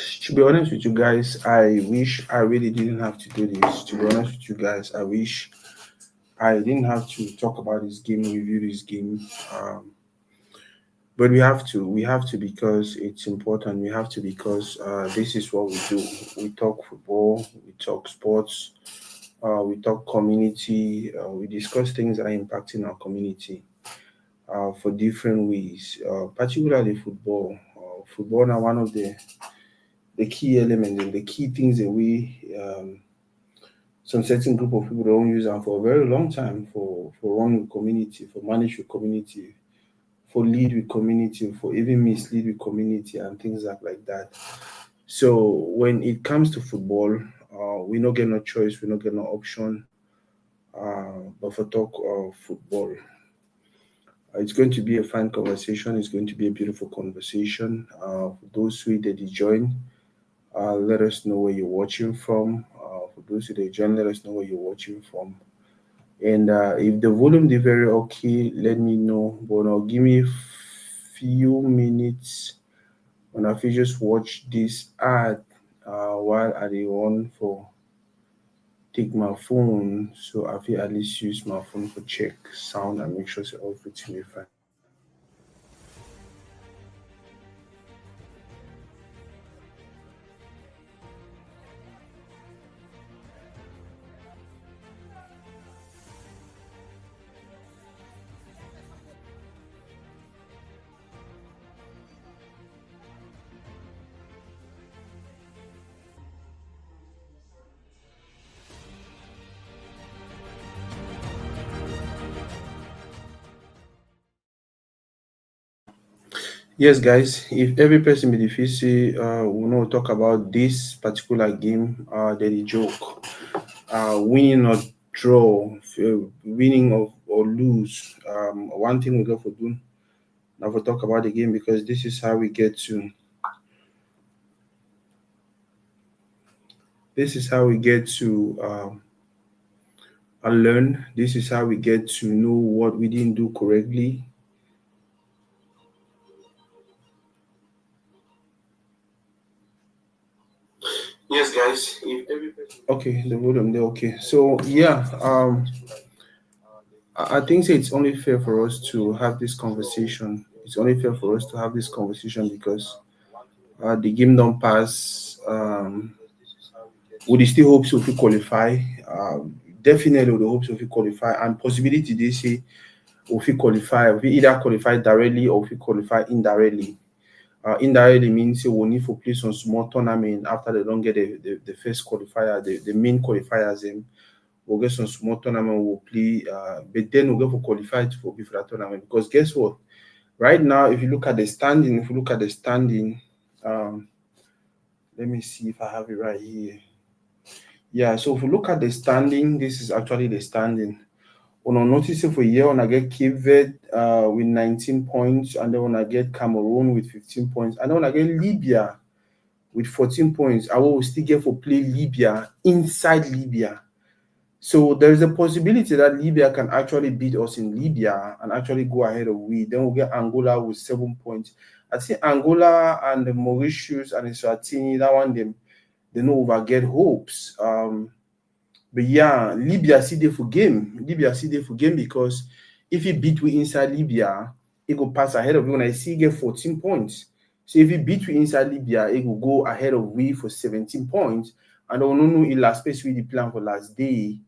To be honest with you guys, I wish I really didn't have to do this. To be honest with you guys, I wish I didn't have to talk about this game, review this game. Um, but we have to. We have to because it's important. We have to because this is what we do. We talk football, we talk sports, we talk community, we discuss things that are impacting our community for different ways, particularly football. Football are one of the key elements and the key things that we some certain group of people don't use them for a very long time for run with community, for manage with community, for lead with community, for even mislead with community and things like that. So when it comes to football, we not get no choice, we not get no option, but for talk of football. It's going to be a fun conversation. It's going to be a beautiful conversation. For those who did join, let us know where you're watching from. For those who did join, let us know where you're watching from. And if the volume is very okay, let me know. But now give me few minutes when I feel just watch this ad while I dey on for take my phone. So I feel at least use my phone for check sound and make sure so everything is fine. Yes, guys. If every person be the say, we know talk about this particular game. There is joke. Winning or draw, winning or lose. One thing we go for do now for talk about the game because this is how we get to. This is how we get to learn. This is how we get to know what we didn't do correctly. Yes, guys. If every person. Okay, the volume there. Okay, so yeah, I think so it's only fair for us to have this conversation. It's only fair for us to have this conversation because the game don't pass. Would you still hope so if we qualify? Definitely, would hope so if we qualify, and possibility they say if we qualify, if we either qualify directly or if we qualify indirectly. Indirectly means you will need to play some small tournament after they don't get the first qualifier, the main qualifiers. We'll get some small tournament, we'll play, but then we'll go for qualified for before that tournament. Because guess what? Right now, if you look at the standing, um, let me see if I have it right here. Yeah, so if you look at the standing, this is actually the standing. When I notice it for a year, when I get Cape Verde with 19 points, and then when I get Cameroon with 15 points, and then when I get Libya with 14 points, I will still get for play Libya inside Libya. So there is a possibility that Libya can actually beat us in Libya and actually go ahead of we. Then we'll get Angola with 7 points. I think Angola and the Mauritius and the Swatini, that one they no over get hopes. But yeah, Libya see they for game. Libya see they for game because if he beat we inside Libya, he go pass ahead of you. When I see he get 14 points. So if he beat we inside Libya, he will go ahead of we for 17 points. And I don't know in last space we the plan for last day.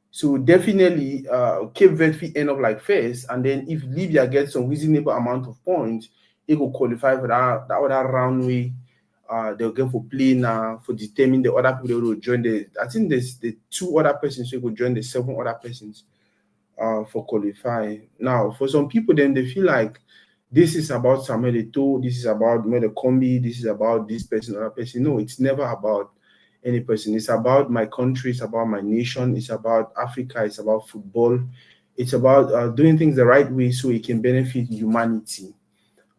So definitely Cape Verde end up like first. And then if Libya gets some reasonable amount of points, it will qualify for that other round way they'll go for play now for determine the other people that will join the. I think there's the two other persons who will join the seven other persons for qualify. Now, for some people, then they feel like this is about Samuel Eto'o, this is about Mele Kombi, this is about this person, other person. No, it's never about any person. It's about my country, it's about my nation, it's about Africa, it's about football, it's about doing things the right way so it can benefit humanity.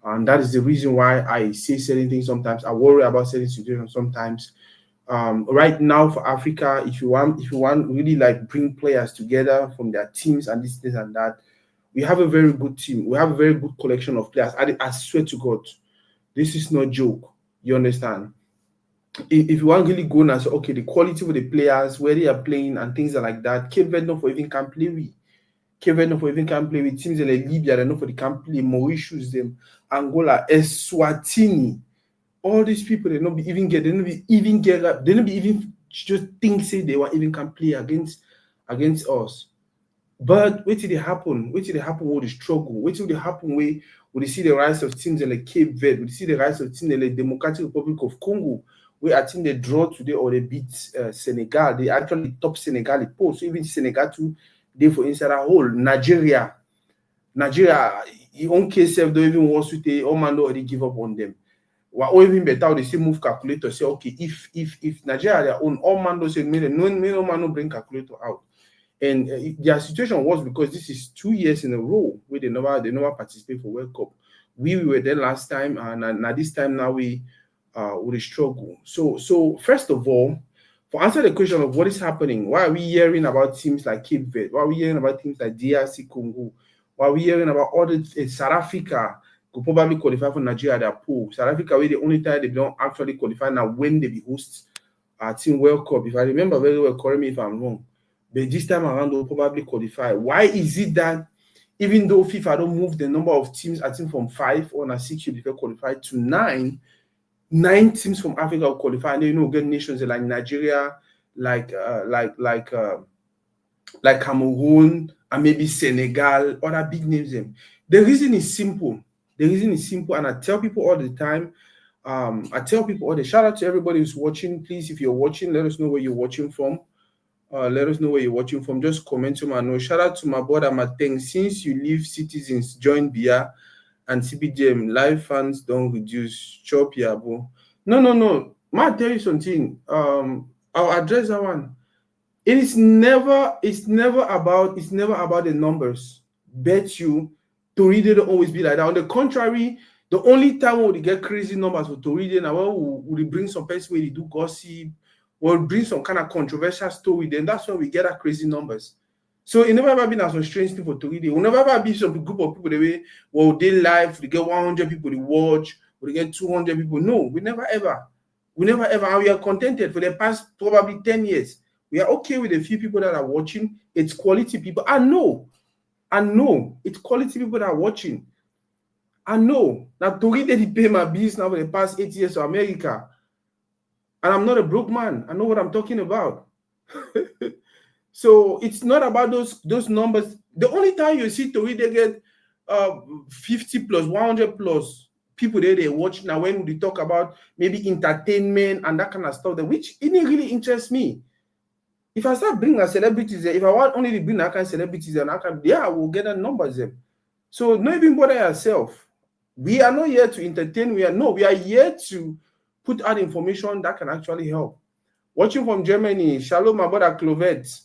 And that is the reason why I say certain things sometimes. I worry about certain situations sometimes. Right now for Africa, if you want really like bring players together from their teams and this and that, we have a very good team. We have a very good collection of players. I swear to God, this is no joke. You understand? if you want really go now, so okay, the quality of the players, where they are playing and things like that, Cape Verde not for even can play with. Cape Verde not for even can play with teams like Libya, they not for the can play, Mauritius, them, Angola, Eswatini. All these people, they not be even get, they not be even get, they not be even just think say they want even can play against us. But what did it happen? What did it happen with the struggle? What did it happen where we see the rise of teams in the Cape Verde? We see the rise of teams in the Democratic Republic of Congo, where I think they draw today or they beat Senegal. They actually top Senegal post. So even Senegal too, they for inside a hole. Nigeria, in own case, don't even want to take. All man already give up on them. Or even better, they say move calculator. Say okay, if Nigeria their own, all man don't say no man no bring calculator out. And their situation was because this is 2 years in a row where they never participate for World Cup. We were there last time, and now this time now we struggle. So first of all, for answer the question of what is happening, why are we hearing about teams like Cape Verde? Why are we hearing about teams like DRC Congo? Why are we hearing about other South Africa could probably qualify for Nigeria their pool? South Africa, where the only time they don't actually qualify now when they be host Team World Cup. If I remember very well, correct me if I'm wrong. But this time around, they'll probably qualify. Why is it that even though FIFA don't move the number of teams, I think from 5 or 6 you before qualify to 9 teams from Africa will qualify, and then get nations like Nigeria, like Cameroon, and maybe Senegal, other big names. The reason is simple. And I tell people all the time. Shout out to everybody who's watching. Please, if you're watching, let us know where you're watching from. Just comment to my note. Shout out to my brother Mateng. Since you leave Citizens, join Bia and CBGM. Live fans don't reduce. Chop ya, bro. No. I'll tell you something. I'll address that one. It's never about the numbers. Bet you Toride don't always be like that. On the contrary, the only time we get crazy numbers for Toride now we bring some person where they do gossip, or bring some kind of controversial story, then that's when we get our crazy numbers. So it never ever been as a strange thing for Toride. It will never ever be some group of people the way, well, they live, they get 100 people to watch, or they get 200 people. No, we never ever. And we are contented for the past probably 10 years. We are okay with a few people that are watching. It's quality people. I know. It's quality people that are watching. I know. Now, Toride did pay my bills now for the past 8 years to America. And I'm not a broke man. I know what I'm talking about. So it's not about those numbers. The only time you see Toride get 50 plus, 100 plus people there they watch now when we talk about maybe entertainment and that kind of stuff, which it didn't really interests me. If I start bringing celebrities there, if I want only to bring that kind of celebrities and I will get the numbers there. So not even bother yourself. We are not here to entertain. We are here to put out information that can actually help. Watching from Germany, Shalom, my brother Clovet.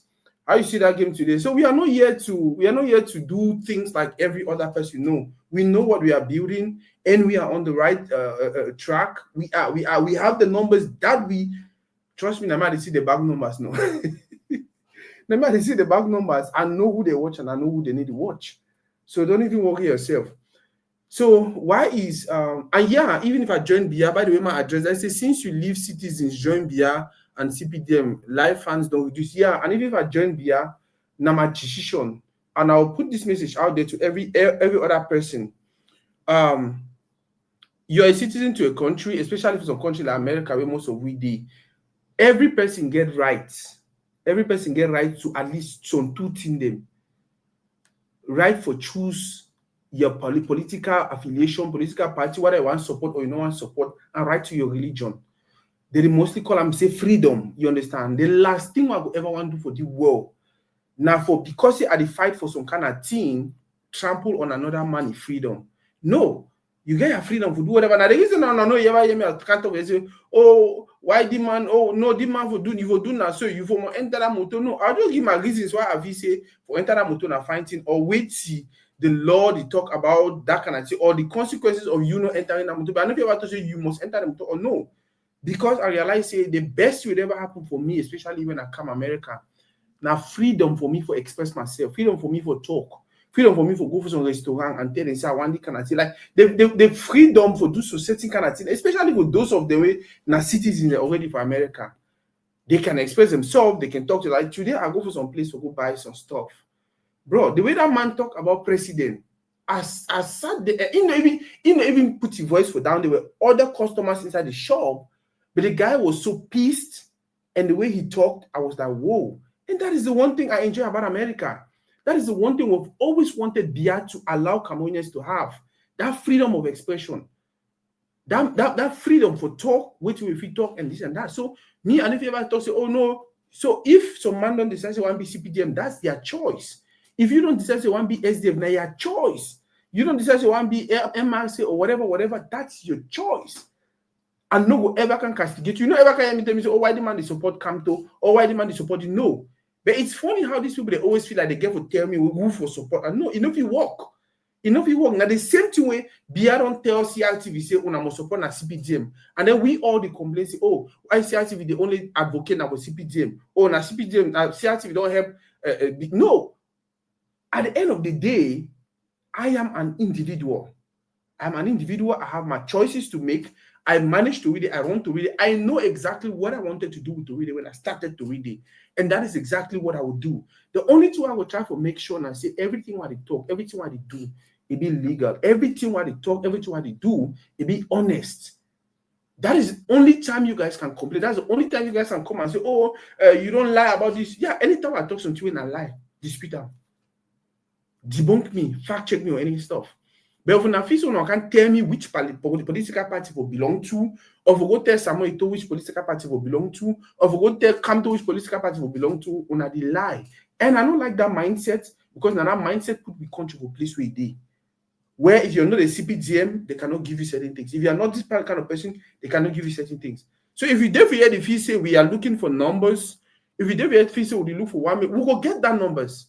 How you see that game today? So we are not here to do things like every other person. No, we know what we are building, and we are on the right track. We have the numbers that we trust me. I might see the back numbers. No, I might see the back numbers. I know who they watch and I know who they need to watch. So don't even worry yourself. So why is even if I join BIA, by the way, my address, I say since you leave Citizens, join BIA and CPDM, live fans don't reduce. Yeah, and even if I join BIA, now my decision, and I'll put this message out there to every other person. You're a citizen to a country, especially for some country like America, where most of we do. Every person get rights. Every person get right to at least some two things them. Right for choose your political affiliation, political party, whether you want to support or you don't want to support, and right to your religion. They mostly call them say freedom. You understand? The last thing I would ever want to do for the world. Now, because they are the fight for some kind of thing, trample on another man freedom. No, you get your freedom to do whatever. Now the reason you ever hear me can't always say, oh, why the man? Oh no, the man for do you for do now. So you for enter that motor. No, I'll just give my reasons why I say for enter that motor and fighting or wait see the law they talk about that kind of thing or the consequences of you not entering that motor. But I never ever to say you must enter the motor or no. Because I realize say the best will ever happen for me, especially when I come America. Now freedom for me for express myself, freedom for me for talk, Freedom for me for go for some restaurant and tell them say I want the kind of thing. Like the freedom for do so certain kind of thing, especially for those of the way now citizens already for America. They can express themselves, they can talk to like today I go for some place to go buy some stuff. Bro, the way that man talk about president, as sad he not even put his voice for down. There were other customers inside the shop, but the guy was so pissed, and the way he talked, I was like, whoa. And that is the one thing I enjoy about America. That is the one thing we've always wanted BIA to allow Cameroonians to have. That freedom of expression. That freedom for talk, which if we talk and this and that. So me, and if you ever talk, say, oh no. So if some man don't decide to want to be CPDM, that's their choice. If you don't decide to want to be SDF, now your choice. You don't decide to want to be MRC or whatever, that's your choice. And no one ever can castigate you. No ever can tell me, say, oh, why the man they support Camto? Or why the man they support you? No. But it's funny how these people, they always feel like they get to tell me who for support. And no, if you work. Now the same thing way, BIA don't tell CRTV, say, oh, I'm support na CPDM. And then we all the complain, say, oh, why CRTV, they only advocate about CPDM. Oh, na CPDM, CRTV don't help. No. At the end of the day, I am an individual. I'm an individual. I have my choices to make. I managed to read it. I want to read it. I know exactly what I wanted to do with to read it when I started to read it. And that is exactly what I would do. The only thing I will try to make sure and I say everything what they talk, everything what they do, it be legal. Everything what they talk, everything what they do, it be honest. That is the only time you guys can complain. That's the only time you guys can come and say, oh, you don't lie about this. Yeah, anytime I talk something and I lie, dispute them. Debunk me, fact check me or any stuff. But if you can tell me which political party will belong to, or if you go tell Samuel Eto'o which political party will belong to, or if you go tell Camto which political party will belong to, on the lie. And I don't like that mindset, because now that mindset put the country for a place where they, where if you're not a CPDM, they cannot give you certain things. If you are not this kind of person, they cannot give you certain things. So if you therefore hear the fee say we are looking for numbers, if you therefore hear the fee say we look for 1 million, we will get that numbers.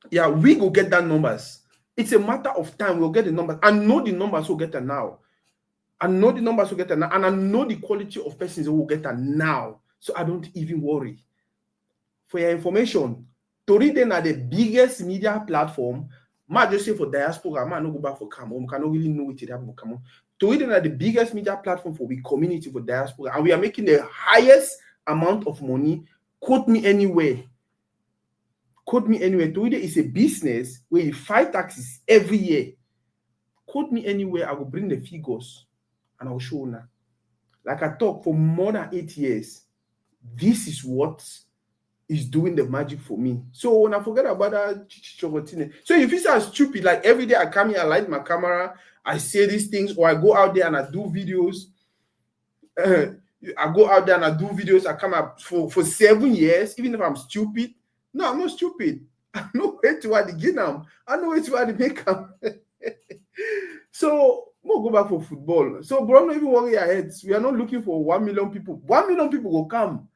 Yeah, we go get that numbers. It's a matter of time. We'll get the numbers. I know the numbers we'll get them now. I know the numbers we'll get them now. And I know the quality of persons we'll get them now. So I don't even worry. For your information, Toriden are the biggest media platform. I just say for diaspora, I not go back for Cameroon. We cannot really know what it happened for Cameroon. Toriden are the biggest media platform for we community for diaspora. And we are making the highest amount of money. Quote me anywhere. Quote me anywhere. Toriden is a business where you fight taxes every year. Quote me anywhere. I will bring the figures and I will show now. Like I talk for more than 8 years. This is what is doing the magic for me. So when I forget about that, so if you say stupid, like every day I come here, I light my camera, I say these things, or I go out there and I do videos. I go out there and I do videos. I come up for 7 years, even if I'm stupid. No, I'm not stupid. I know where to add the game. I know where to add the makeup. So we'll go back for football. So, bro, I'm not even worry ahead. We are not looking for 1 million people. 1 million people will come.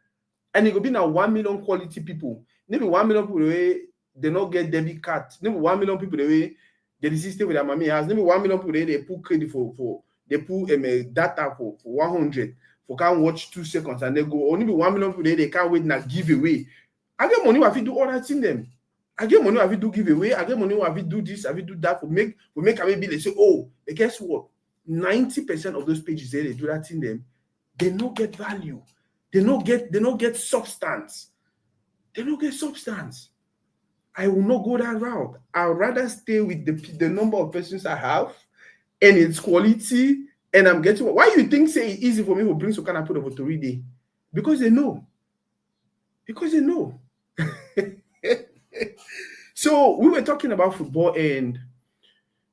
And it will be now 1 million quality people. Maybe 1 million people the way they not get debit card. Maybe 1 million people the way they system with their mommy has. Maybe 1 million people they put credit for they put data for 100 for can't watch 2 seconds and they go. Or maybe 1 million people they can't wait now give away. I get money if you do all that in them. I get money if you do give away. I get money if you do this, if you do that. We make a maybe they say, oh, but guess what? 90% of those pages they do that in them, they don't get value. They don't get substance. They don't get substance. I will not go that route. I'd rather stay with the number of persons I have and its quality. And I'm getting why you think say it's easy for me to bring some kind of put over to read it? Because they know. Because they know. So we were talking about football, and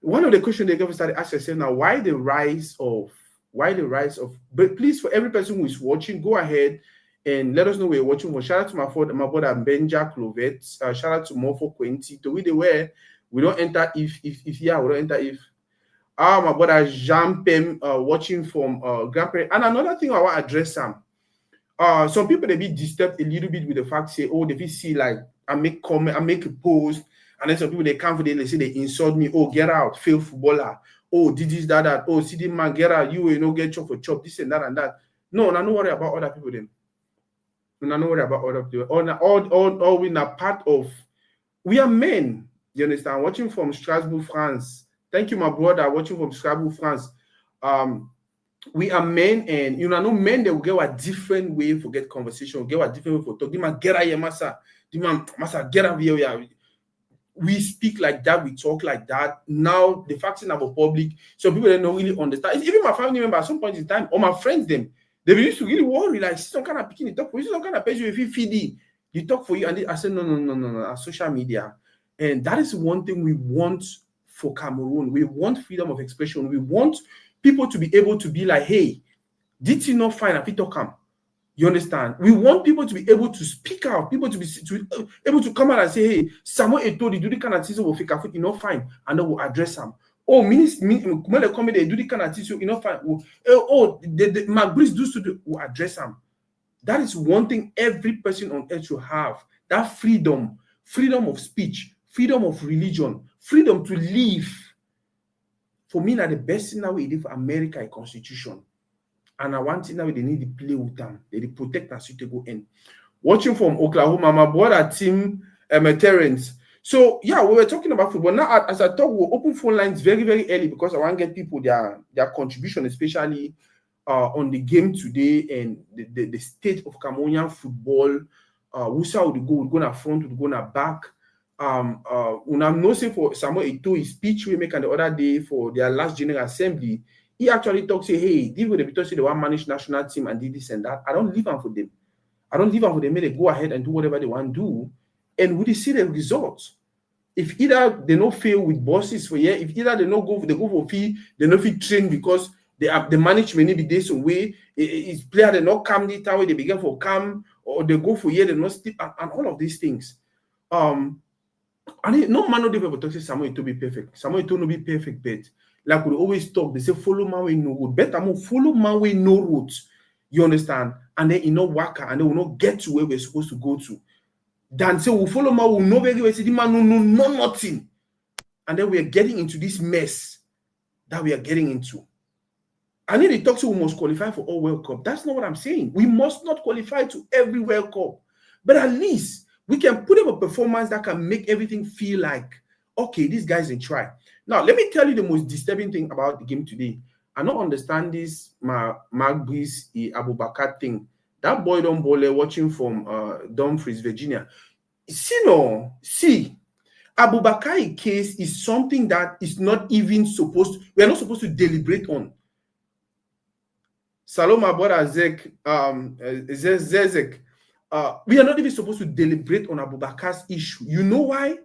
one of the questions they gave us started asking themselves now, why the rise of, but please, for every person who is watching, go ahead and let us know where you're watching from. Shout out to my brother Benja Clovet. Shout out to Morpho Quinty. To read where we don't enter if we don't enter if. My brother Jean Pem watching from grandparents. And another thing I want to address some people they be disturbed a little bit with the fact say, oh, they see like I make comment, I make a post, and then some people they come for they say they insult me, oh, get out, fail footballer. Oh, did this, that, oh, see the man, get out, you will not get chop for chop, this and that and that. No, I don't worry about other people then. I don't worry about other people. All we are part of We are men. You understand? Watching from Strasbourg, France. Thank you, my brother. Watching from Strasbourg, France. We are men, and you know, men they will get a different way for get conversation, get a different way for talk. Man, get out massa. Massa, get out here. We speak like that, we talk like that. Now the fact in our public, so people don't really understand. Even my family member at some point in time, or my friends, them, they used to really worry, like, see some kind of picking, talk for you, some kind of page if you feed you talk for you. And I said, no, social media. And that is one thing we want for Cameroon. We want freedom of expression. We want people to be able to be like, hey, did you not find a fit come? You understand? We want people to be able to speak out, people to be able to come out and say, hey, Samuel Eto'o, they do the kind of things will fake out, you know, fine, and then we'll address them. Oh, when they come in, they do the kind of things, you know, fine. The Magbris do, we'll address them. That is one thing every person on earth should have. That freedom of speech, freedom of religion, freedom to live. For me, now the best thing that we did for America is Constitution. And I want to know they need to play with them. They protect and suitable end. Watching from Oklahoma, my brother Tim Terrence. So yeah, we were talking about football. Now, as I thought, we'll open phone lines very, very early because I want to get people their contribution, especially on the game today and the state of Cameroonian football. Wusa would go, would go na front, would go na back. When I'm not saying for Samuel Eto'o, his speech we make on the other day for their last General Assembly. He actually talks, say, hey, these were the people they want to manage national team and did this and that. I don't leave them for them. I don't leave them for them. They go ahead and do whatever they want to do. And we see the results. If either they not fail with bosses for year, if either they not go for fee, they not fee train because the management be there some way, it's player they not come the time way they begin for come, or they go for year, they not sleep, and all of these things. And no man no ever talk say Samuel Eto'o be perfect. Samuel Eto'o no be perfect, but like we always talk, they say follow man way no road. Better more follow man way no road. You understand? And then you know work and they will not get to where we're supposed to go to. Than say we follow man will know very well. Say the man no nothing. And then we are getting into this mess that we are getting into. And then they talk so we must qualify for all World Cup. That's not what I'm saying. We must not qualify to every World Cup. But at least we can put up a performance that can make everything feel like, okay, these guys can try. Now, let me tell you the most disturbing thing about the game today. I don't understand this Magbris Abubakar thing. That boy don't bother watching from Dumfries, Virginia. See, Abubakar case is something that is not even supposed, we are not supposed to deliberate on. Salom, my brother Zek, Zezek, we are not even supposed to deliberate on Abubakar's issue. You know why?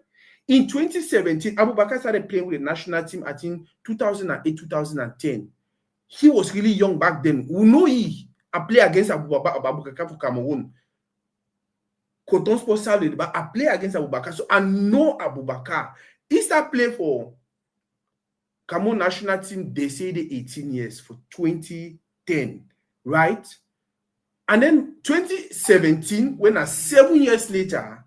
In 2017, Abubakar started playing with the national team, I think 2008, 2010. He was really young back then. We know he play against Abubakar for Cameroon. Coton Sport Saturday, but I play against Abubakar. So I know Abubakar. He started playing for Cameroon national team, they say the 18 years for 2010, right? And then 2017, when 7 years later,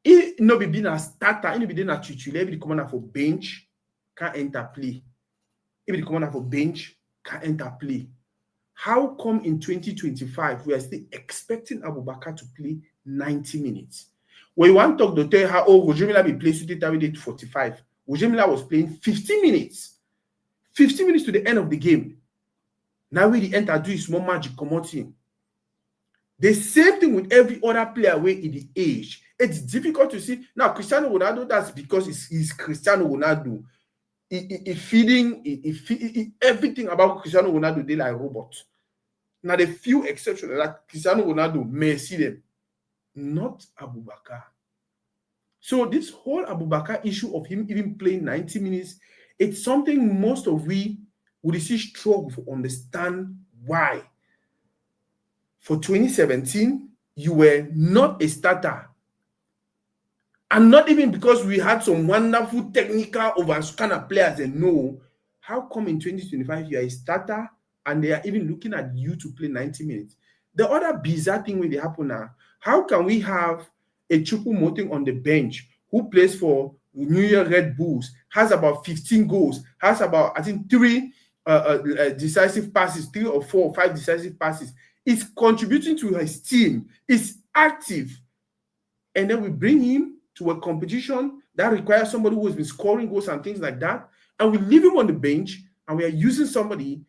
he no be being a starter, he no be being a titular, he be coming out for bench, can't enter play. He be coming out for bench, can't enter play. How come in 2025 we are still expecting Abubakar to play 90 minutes? When you want to talk to tell how Roger Milla be playing to 45. Roger Milla was playing 15 minutes. 15 minutes to the end of the game. Now we the enter do is more magic come out in. The same thing with every other player way in the age. It's difficult to see. Now, Cristiano Ronaldo, that's because he's Cristiano Ronaldo. He feeding everything about Cristiano Ronaldo, they like robot. Now, the few exceptions like Cristiano Ronaldo may see them. Not Abubakar. So this whole Abubakar issue of him even playing 90 minutes, it's something most of we would see struggle to understand why. For 2017, you were not a starter. And not even because we had some wonderful technical over kind of players and no. How come in 2025 you are a starter and they are even looking at you to play 90 minutes? The other bizarre thing will happen now, how can we have a Choupo-Moting on the bench who plays for New York Red Bulls, has about 15 goals, has about, I think, 3 decisive passes, 3 or 4 or 5 decisive passes, is contributing to his team, is active, and then we bring him to a competition that requires somebody who has been scoring goals and things like that, and we leave him on the bench, and we are using somebody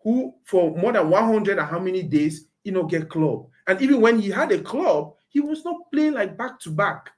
who for more than 100 and how many days, get club. And even when he had a club, he was not playing like back-to-back.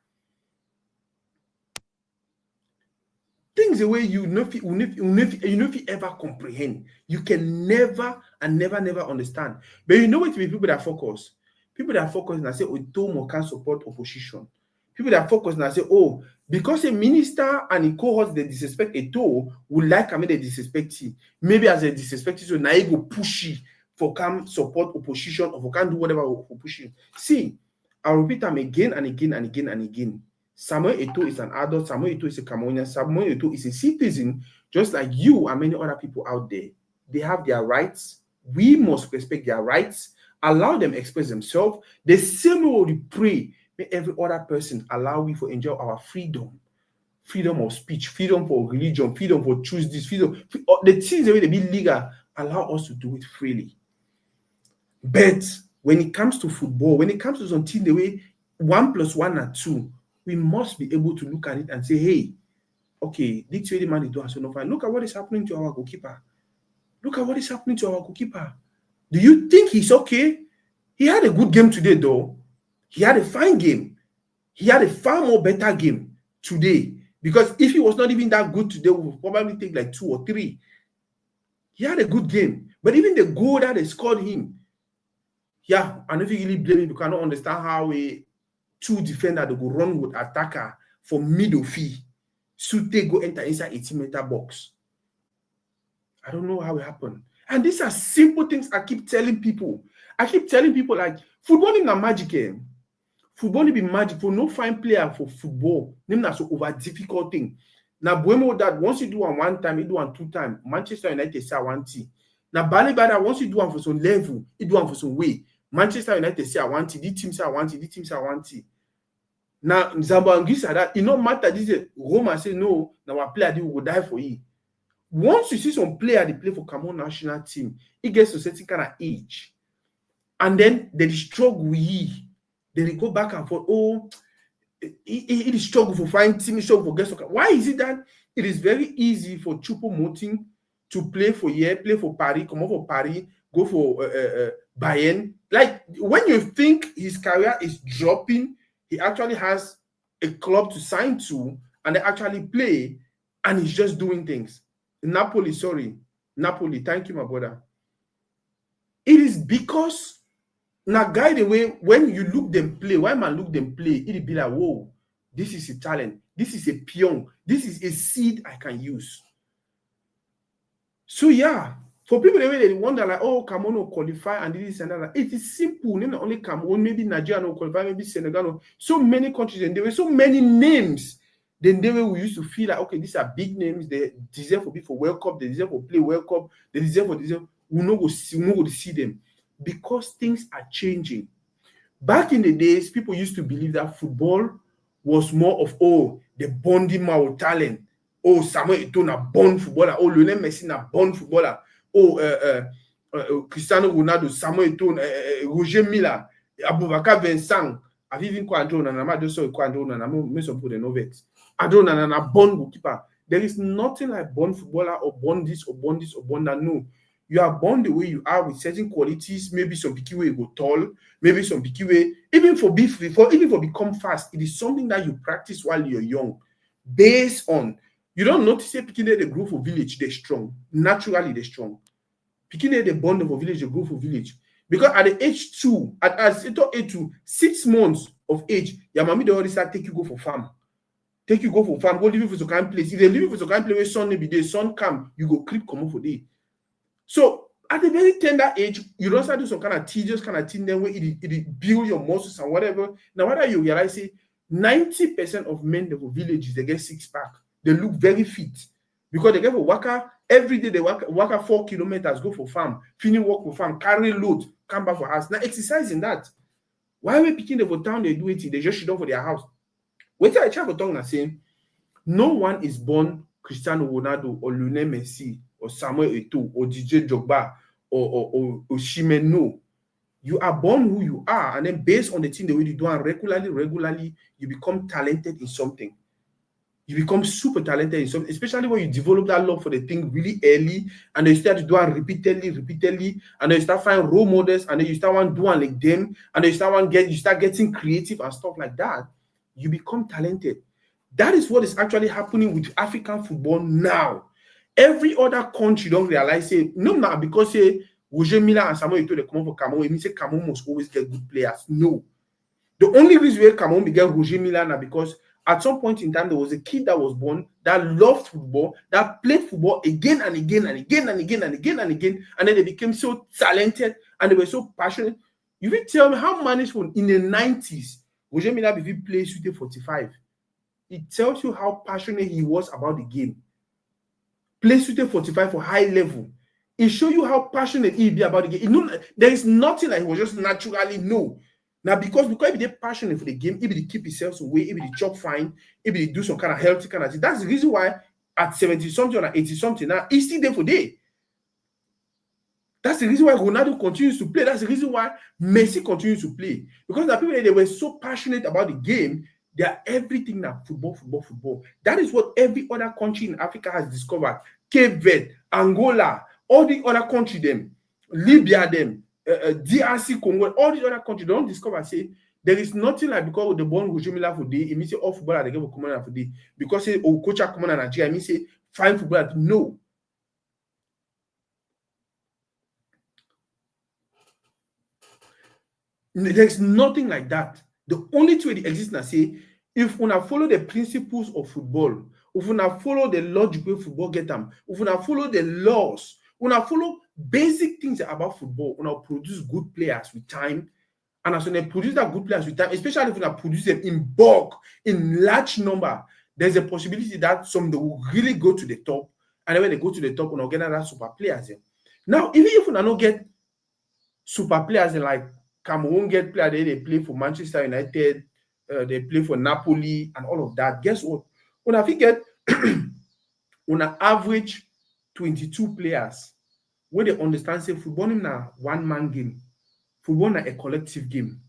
Things the way you know if you ever comprehend. You can never and never understand. But you know what people that focus? People that focus and say, Otomo can support opposition. People that focus and say, oh, because a minister and a cohort they disrespect Eto'o would like him they disrespect him. Maybe as a disrespect, so now he go pushy for come support opposition or for can do whatever for pushing. See, I'll repeat them again and again and again and again. Samuel Eto'o is an adult. Samuel Eto'o is a Cameroonian. Samuel Eto'o is a citizen, just like you and many other people out there. They have their rights. We must respect their rights. Allow them express themselves. The same way we pray, may every other person allow we to enjoy our freedom. Freedom of speech, freedom for religion, freedom for choose this, freedom. The things the way they be legal, allow us to do it freely. But when it comes to football, when it comes to something the way 1 + 1 are 2, we must be able to look at it and say, hey, okay, this way the man is doing so no fine. Look at what is happening to our goalkeeper. Look at what is happening to our goalkeeper. Do you think he's okay? He had a good game today, though. He had a fine game. He had a far more better game today. Because if he was not even that good today, we would probably take like 2 or 3. He had a good game. But even the goal that they scored him, yeah, I don't really blame him. You cannot understand how a 2 defender they go run with attacker for middle fee. Should they go enter inside 18-meter box? I don't know how it happened. And these are simple things I keep telling people. I keep telling people like football is not magic. Football is magic for no fine player for football. Name not so over difficult thing. Now Buemo that once you do one time, you do one 2 times. Manchester United say 1 T. Now Bali Bada once you do one for some level, you do one for some way. Manchester United say 1 T. This team say 1 T. This team say 1 T. Now Zambangui said that it no matter. This is Roma say no. Now our player will die for you. Once you see some player they play for Cameroon national team, it gets to a certain kind of age, and then they struggle with ye. Then they go back and forth. Oh, it is struggle for finding team, struggle for get soccer. Why is it that it is very easy for Choupo-Moting to play for play for Paris, come over for Paris, go for Bayern? Like when you think his career is dropping, he actually has a club to sign to, and they actually play, and he's just doing things. Napoli, thank you, my brother. It is because now, guy, the way when you look them play, why man look them play, it'll be like, whoa, this is a talent, this is a pion, this is a seed I can use. So yeah, for people they wonder like, oh, Cameroon will qualify and this and that. It is simple. Not only Cameroon, maybe Nigeria will qualify, maybe Senegal. So many countries, and there were so many names. Then they were we used to feel like, okay, these are big names. They deserve to be for World Cup. They deserve to play World Cup. They deserve for deserve. We no go see them because things are changing. Back in the days, people used to believe that football was more of the bonding with talent. Oh, Samuel Eto'o na born footballer. Oh, Lionel Messi na born footballer. Oh, Cristiano Ronaldo, Samuel Eto'o, Roger Milla, Aboubakar Vincent. I've even called Andrew Onana. I just saw Andrew Onana. Most of people know vex. Andrew Onana born goalkeeper. There is nothing like born footballer or born this or born this or born that. No. You are born the way you are with certain qualities. Maybe some picky way you go tall. Maybe some picky way. Even for become fast, it is something that you practice while you're young. Based on, you don't notice that picking the group for village, they're strong. Naturally, they're strong. Picking the bond of a village, they grow for village. Because at the age 2, as it age 2, 6 months of age, your mommy they already start take you go for farm. Take you go for farm, go live for some kind of place. If they live for some kind of place where sun may be there, sun come, you go creep come for day. So at a very tender age, you don't start do some kind of tedious kind of thing then where it build your muscles and whatever. Now, whether you realize 90% of men in the villages they get 6-pack. They look very fit because they get for waka every day. They waka 4 kilometers, go for farm, finish work for farm, carry load, come back for house. Now exercising that. Why we picking them for town? They do it. They just shit down for their house. Wait till I try for tongue and saying, no one is born Cristiano Ronaldo or Lionel Messi or Samuel Eto'o or DJ Drogba or Osimhen. No, You are born who you are, and then based on the thing the way you do and regularly, you become talented in something. You become super talented in something, especially when you develop that love for the thing really early, and then you start to do it repeatedly, and then you start finding role models, and then you start doing like them, and then you start getting creative and stuff like that. You become talented. That is what is actually happening with African football now. Every other country don't realize it. No, now because say Roger Milla and Samuel Eto'o they come for Cameroon, it means say Cameroon must always get good players. No. The only reason why Cameroon began Roger Milla now because at some point in time there was a kid that was born that loved football, that played football again and again, and then they became so talented and they were so passionate. You will tell me how manageful in the 90s Roger Milla if he plays Sute 45. It tells you how passionate he was about the game. Play Sute 45 for high level. It shows you how passionate he be about the game. There is nothing like he was just naturally no. Now, because if they're passionate for the game, if they keep himself away, if they chop fine, if they do some kind of healthy kind of thing, that's the reason why at 70-something or 80-something now, he's still there for day. That's the reason why Ronaldo continues to play. That's the reason why Messi continues to play. Because the people, they were so passionate about the game, they are everything now, football. That is what every other country in Africa has discovered. Cape Verde, Angola, all the other countries, them, Libya, them, DRC Congo, all these other countries don't discover, say, there is nothing like because the born Roger Milla for day, it means say all football they give a common for day. Because say coach are common in Nigeria, it means say fine football. No. There's nothing like that. The only way it exists now, say, if we follow the principles of football, if we follow the logic way football get them, if we follow the laws, we follow basic things about football, we produce good players with time. And as we produce that good players with time, especially if we produce them in bulk, in large number, there's a possibility that some will really go to the top. And then when they go to the top, we'll get another super players. Now, even if we don't get super players like Cameroon get players, they play for Manchester United, they play for Napoli and all of that. Guess what? When I get on an average 22 players, where they understand say football is a one-man game, football is a collective game.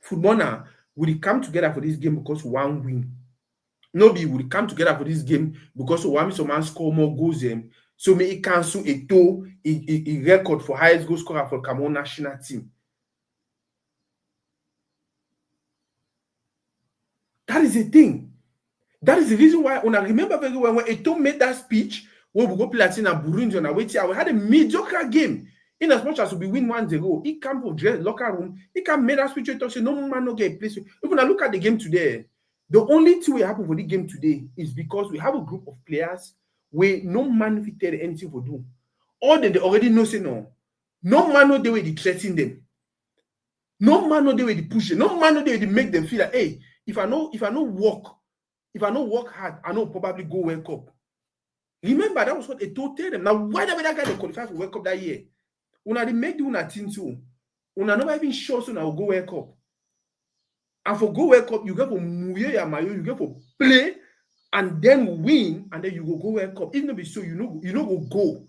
Football now will come together for this game because one win. Nobody will come together for this game because one man score more goals. So may he cancel a record for highest goal scorer for Cameroon national team. That is the thing. That is the reason why when I remember very well when Eto'o made that speech when we go play Latin and Burundi on our way we had a mediocre game. In as much as we win 1-0, he came for locker room, he can make that speech and say no man no get a place. If I look at the game today, the only thing we happen for the game today is because we have a group of players where no man fit tell anything for do. All they already know say no. No man know the way they threaten them. No man know the way they push them. No man know the way they make them feel like, hey, if I know work hard, I know probably go World Cup. Remember, that was what Eto'o told them. Now, why did that guy they qualify for World Cup that year? Una they make the una team too. Una never even sure so now go World Cup. And for go World Cup, you get for mouiller your mayo, you get for play and then win, and then you go World Cup. Even if it's so, you know will go.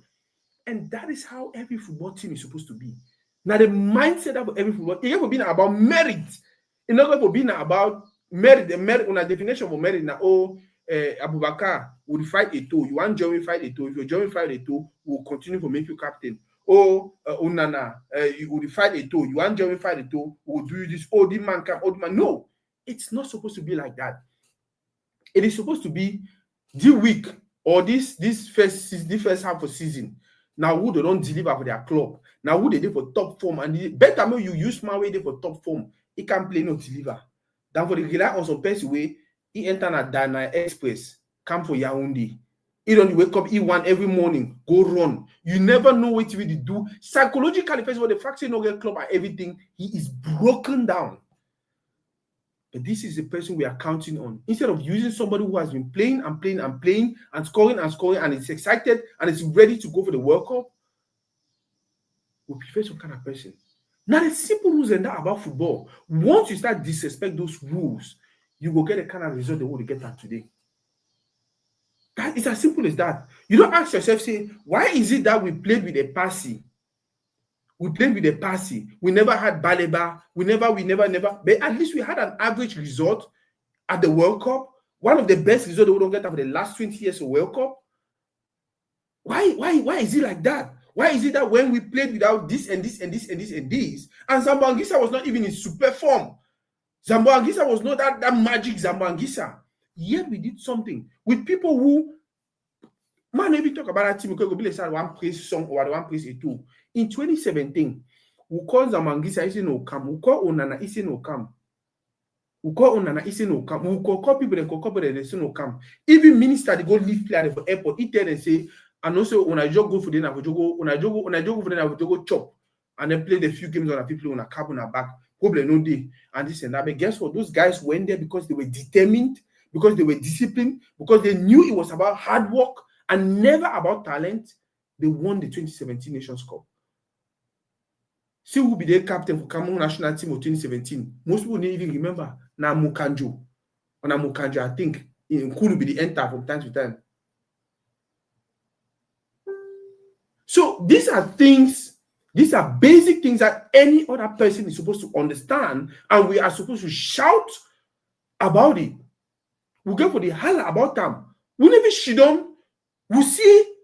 And that is how every football team is supposed to be. Now the mindset of every football, it never been about merit. It's not going to be about merit. The merit on a definition of merit now. Abubakar will fight Eto'o. You want Jeremy fight Eto'o. If you Jeremy fight Eto'o, we'll continue to make you captain. Onana, you will fight Eto'o. You want Jeremy fight Eto'o, we'll do this. The man come, the man. No, it's not supposed to be like that. It is supposed to be the week or this first half of season. Now who they don't deliver for their club. Now who they do for top form. And better when you use my way for top form, he can play no deliver. Than for the rely on some person way, he enter at Dana Express, come for Yaoundé. He don't wake up, he want every morning, go run. You never know what to really do. Psychologically, first of all, the fact that no get club and everything, he is broken down. But this is the person we are counting on. Instead of using somebody who has been playing and scoring and is excited and is ready to go for the World Cup, we prefer some kind of person. Now, the simple rules and that about football. Once you start disrespect those rules, you will get the kind of result they want to get at today. That is as simple as that. You don't ask yourself, say, why is it that we played with a Passy We played with the Passy. We never had Baleba. We never. But at least we had an average result at the World Cup. One of the best results we don't get over the last 20 years of World Cup. Why is it like that? Why is it that when we played without this and this and this and this and this, and Zambo Anguissa was not even in super form? Zambo Anguissa was not that magic Zambo Anguissa. Yet we did something with people who, man, if you talk about that team, because we say one praise song or one praise it too. In 2017, we call Zambo Anguissa isi no come, we call Onana isi no come. We call Onana isi no come. We call people they call people they say no come. Even minister they go leave player for airport, he tell and say, and also when I just go for dinner, when I go for dinner, go chop and then play the few games on a people on a cab on a back. Problem no day and this and that. But guess what? Those guys went there because they were determined, because they were disciplined, because they knew it was about hard work and never about talent. They won the 2017 Nations Cup. See who be the captain for Cameroon national team of 2017. Most people didn't even remember. Now Mukanjo. Or Mukanjo, I think. Could be the enter from time to time. So these are things, these are basic things that any other person is supposed to understand, and we are supposed to shout about it. We go for the holler about them. Whenever she done, we see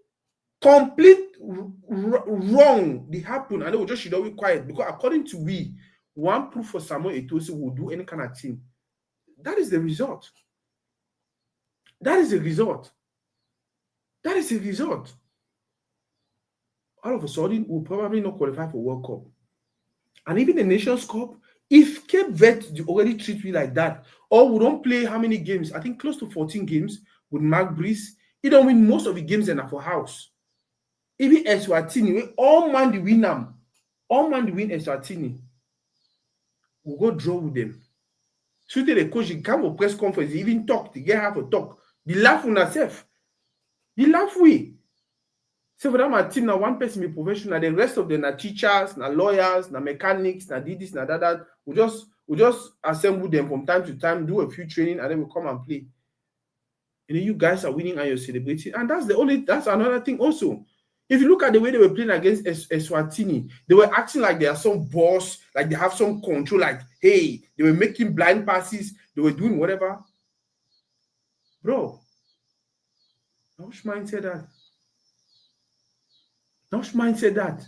complete wrong they happen, and they will just she don't be quiet because according to we, one proof for Samuel Eto'o will do any kind of thing. That is the result. That is the result. That is the result. All of a sudden, we'll probably not qualify for World Cup. And even the Nations Cup, if Cape Verde already treat me like that, or we don't play how many games? I think close to 14 games with Mark Breeze. He don't win most of the games in our house. Even Eswatini, all man the win them. All man the win Eswatini. We'll go draw with them. So the coach, he come for press conference, he even talk, they get half a talk. They laugh on themselves. They laugh we. So for them, my team, now one person be professional, the rest of them are teachers, now lawyers, now mechanics, now this, now that. We just assemble them from time to time, do a few training, and then we come and play. And then you guys are winning and you're celebrating. And that's another thing also. If you look at the way they were playing against Eswatini, they were acting like they are some boss, like they have some control, like, hey, they were making blind passes, they were doing whatever. Bro, which mind said that? Which mind said that?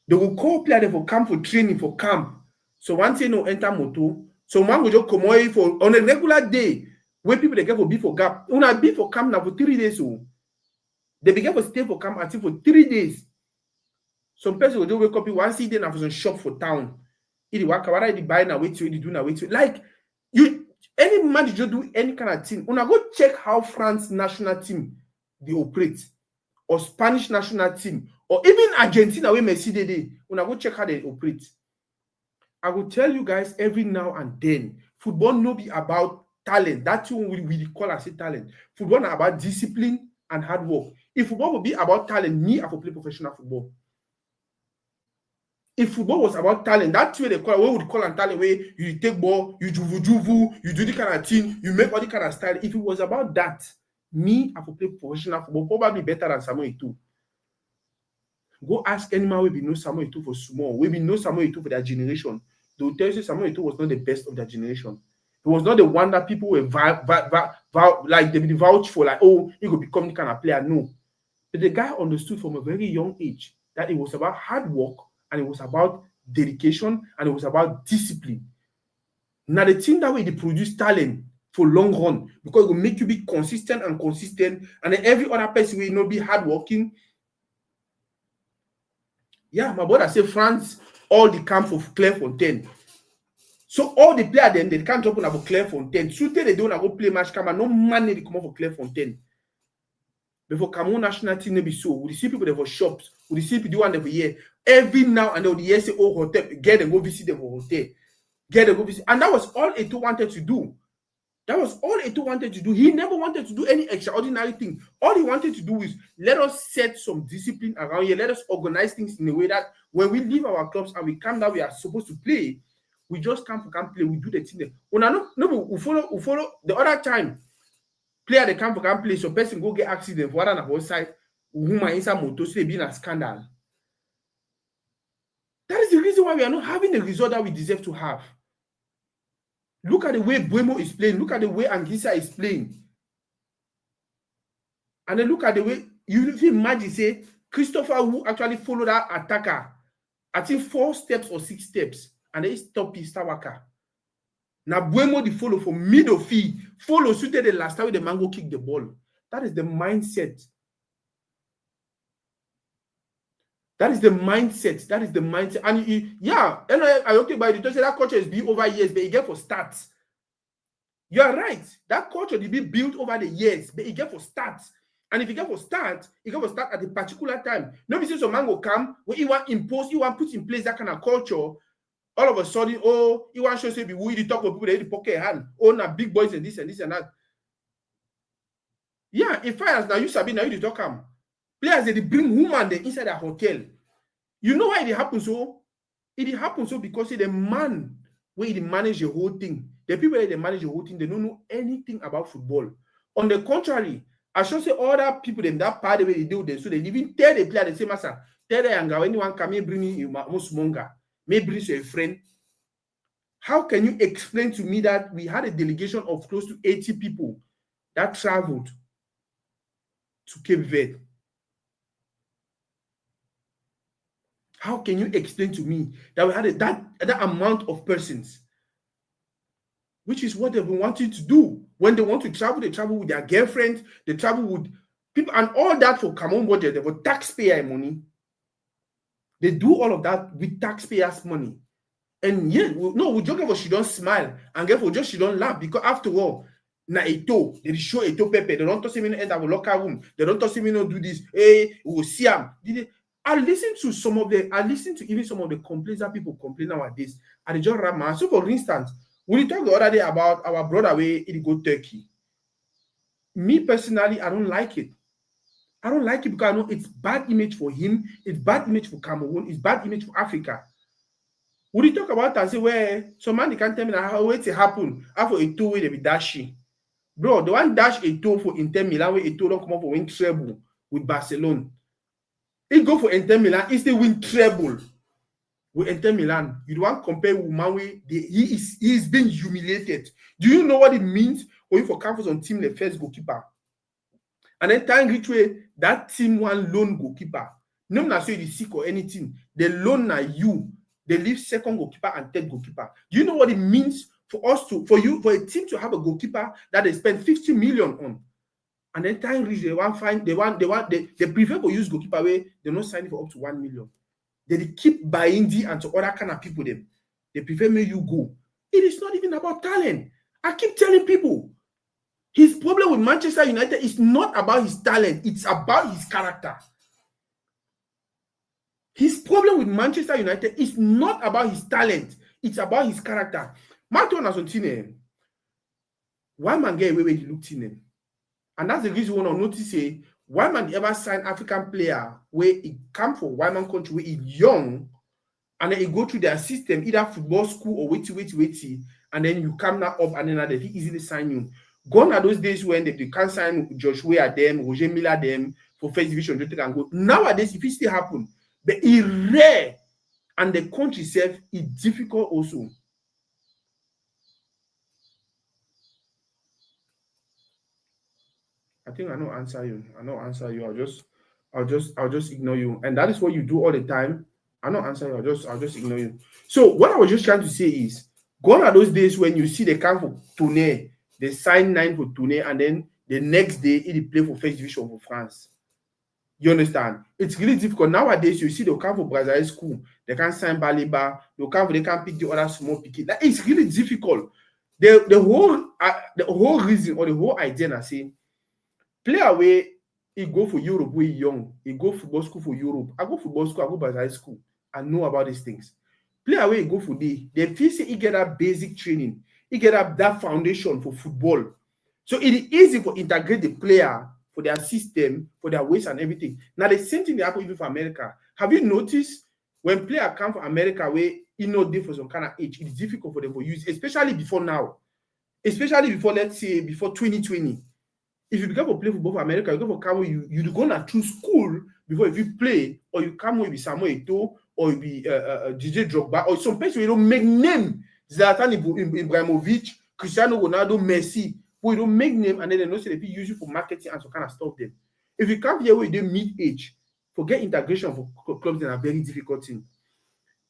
They will call players for camp, for training, for camp. So one say no enter moto. So one will just come away for on a regular day where people they get for be for gap. When I be for camp now for 3 days. So they begin to stay for camp until for 3 days. Some person will just wake up in one city and for some shop for town. If you buy now, wait till you do now, wait till like you any man just do any kind of thing. When I go check how France national team they operate, or Spanish national team, or even Argentina where Messi they when I go check how they operate. I will tell you guys every now and then, football no be about talent. That's what we call as a talent. Football is about discipline and hard work. If football would be about talent, me I would play professional football. If football was about talent, that's where they call it. What would call on talent? Where you take ball, you juvu, you do the kind of thing, you make all the kind of style. If it was about that, me I would play professional football, probably better than Samuel Eto'o. Go ask any man where we know Samuel Eto'o for small, where we know Samuel Eto'o for their generation. They will tell you Samuel Eto'o was not the best of their generation. He was not the one that people were like they vouch for, like, oh, he could become the kind of player. No. But the guy understood from a very young age that it was about hard work and it was about dedication and it was about discipline. Now the thing that way they produce talent for long run because it will make you be consistent, and then every other person will not be hardworking. Yeah, my brother say France, all the camp of Clairefontaine. So all the players then they can't open up for Clairefontaine. So they don't go play match camera. No money they come up for Clairefontaine. Before Cameroon national team they be so. We see people there for shops. We see people do one every year. Every now and then the year say, oh, hotel, get them go visit them for hotel. Get them go visit. And that was all Eto'o wanted to do. That was all Eto'o wanted to do. He never wanted to do any extraordinary thing. All he wanted to do is let us set some discipline around here. Let us organize things in a way that when we leave our clubs and we come down, we are supposed to play. We just come for camp play. We do the thing there. We follow the other time. Player they come for camp play. So person go get accident for one on the side. Whom inside motor so they be in a scandal. is the reason why we are not having the result that we deserve to have. Look at the way Buemo is playing. Look at the way Anguissa is playing. And then look at the way, you imagine, say, Christopher who actually followed that attacker, I think 4 steps or 6 steps, and then he stopped his Tawaka. Now Buemo the follow from middle field, follow suited the last time with the Mango kick the ball. That is the mindset. That is the mindset. That is the mindset. And I don't think by the say that culture has been over years, but it get for stats. You are right. That culture will be built over the years, but it get for stats. And if you get for start, you get for start at a particular time. Nobody says some man will come when you want impose, you want put in place that kind of culture. All of a sudden, you want to show say we talk with people they the pocket hand. Now big boys and this and this and that. Yeah, in fact, now you sabi now you talk them. Players they bring woman they inside a hotel. You know why it happens so? It happens so because the man where they manage the whole thing. The people that they manage the whole thing, they don't know anything about football. On the contrary, I should say other people in that part of the way they do this. So they even tell the player, they say, Master, tell the younger anyone come here bring me most monga, may bring you a friend. How can you explain to me that we had a delegation of close to 80 people that traveled to Cape Verde? How can you explain to me that we had that amount of persons? Which is what they've been wanting to do. When they want to travel, they travel with their girlfriends, they travel with people, and all that for common budget. They for taxpayer money. They do all of that with taxpayers' money. And yet, we joke about she don't smile, and therefore just she don't laugh, because after all, na Eto, they show Eto Pepe, they don't touch him in the end of a locker room, they don't touch him in do this, we will see him. I listen to even some of the complaints that people complain nowadays at the John Rama. So for instance, we talked the other day about our brother way he go Turkey. Me personally, I don't like it. I don't like it because I know it's bad image for him, it's bad image for Cameroon, it's bad image for Africa. We talk about and say, well, some man can't tell me how it happen after a two way they be dashing. Bro, the one dash a two for Inter Milan where a two don't come up for win treble with Barcelona. He go for Inter Milan, he still win treble with Inter Milan. You don't compare with Manwe. He is being humiliated. Do you know what it means when you for campus on team the first goalkeeper? And then time reach way that team one lone goalkeeper. No not say you sick or anything. They loan na you. They leave second goalkeeper and third goalkeeper. Do you know what it means for a team to have a goalkeeper that they spend 50 million on? And then time reach they prefer to use goalkeeper way they not sign for up to 1 million. They keep buying and to other kind of people them. They prefer me you go. It is not even about talent. I keep telling people his problem with Manchester United is not about his talent, it's about his character. His problem with Manchester United is not about his talent, it's about his character. Martin Asontine, why man get away with he looked in him? And that's the reason we want to notice why man ever sign African player where he come from why man country where he young and then he go through their system, either football school or wait, and then you come now up and then they easily sign you. Gone are those days when they can't sign Josh Weah them, Roger Miller them for first division, they can go. Nowadays, if it still happen, but it's rare, and the country itself is difficult also. I think I don't answer you. I'll just ignore you. And that is what you do all the time. I don't answer you. I'll just ignore you. So what I was just trying to say is, gone are those days when you see they come for Tournai, they sign 9 for Tournai, and then the next day they play for first division for France. You understand? It's really difficult. Nowadays, you see they'll come for Brazil school, they can't sign Baliba, they can't pick the other small picket. Like, it's really difficult. The whole reason or the whole idea I say, play away, he go for Europe way young, he go football school for Europe. I go football school, I go Brazil school. I know about these things. Play away, he go for they feel say he get that basic training, he get that foundation for football. So it is easy for integrate the player for their system, for their ways and everything. Now the same thing they happen even for America. Have you noticed when players come from America where you know they for some kind of age, it's difficult for them to use, especially before now, especially before, let's say, before 2020. If you become a play football for America, you go for Cameroon, you're gonna choose school before if you play, or you come with Samuel Eto'o, or you be DJ Drogba, or some person you don't make name, Zlatan Ibrahimovic, Cristiano Ronaldo, Messi, who you don't make name, and then they know say they use you for marketing and some kind of stuff them. If you come here with the mid-age, forget integration for clubs that are very difficult thing.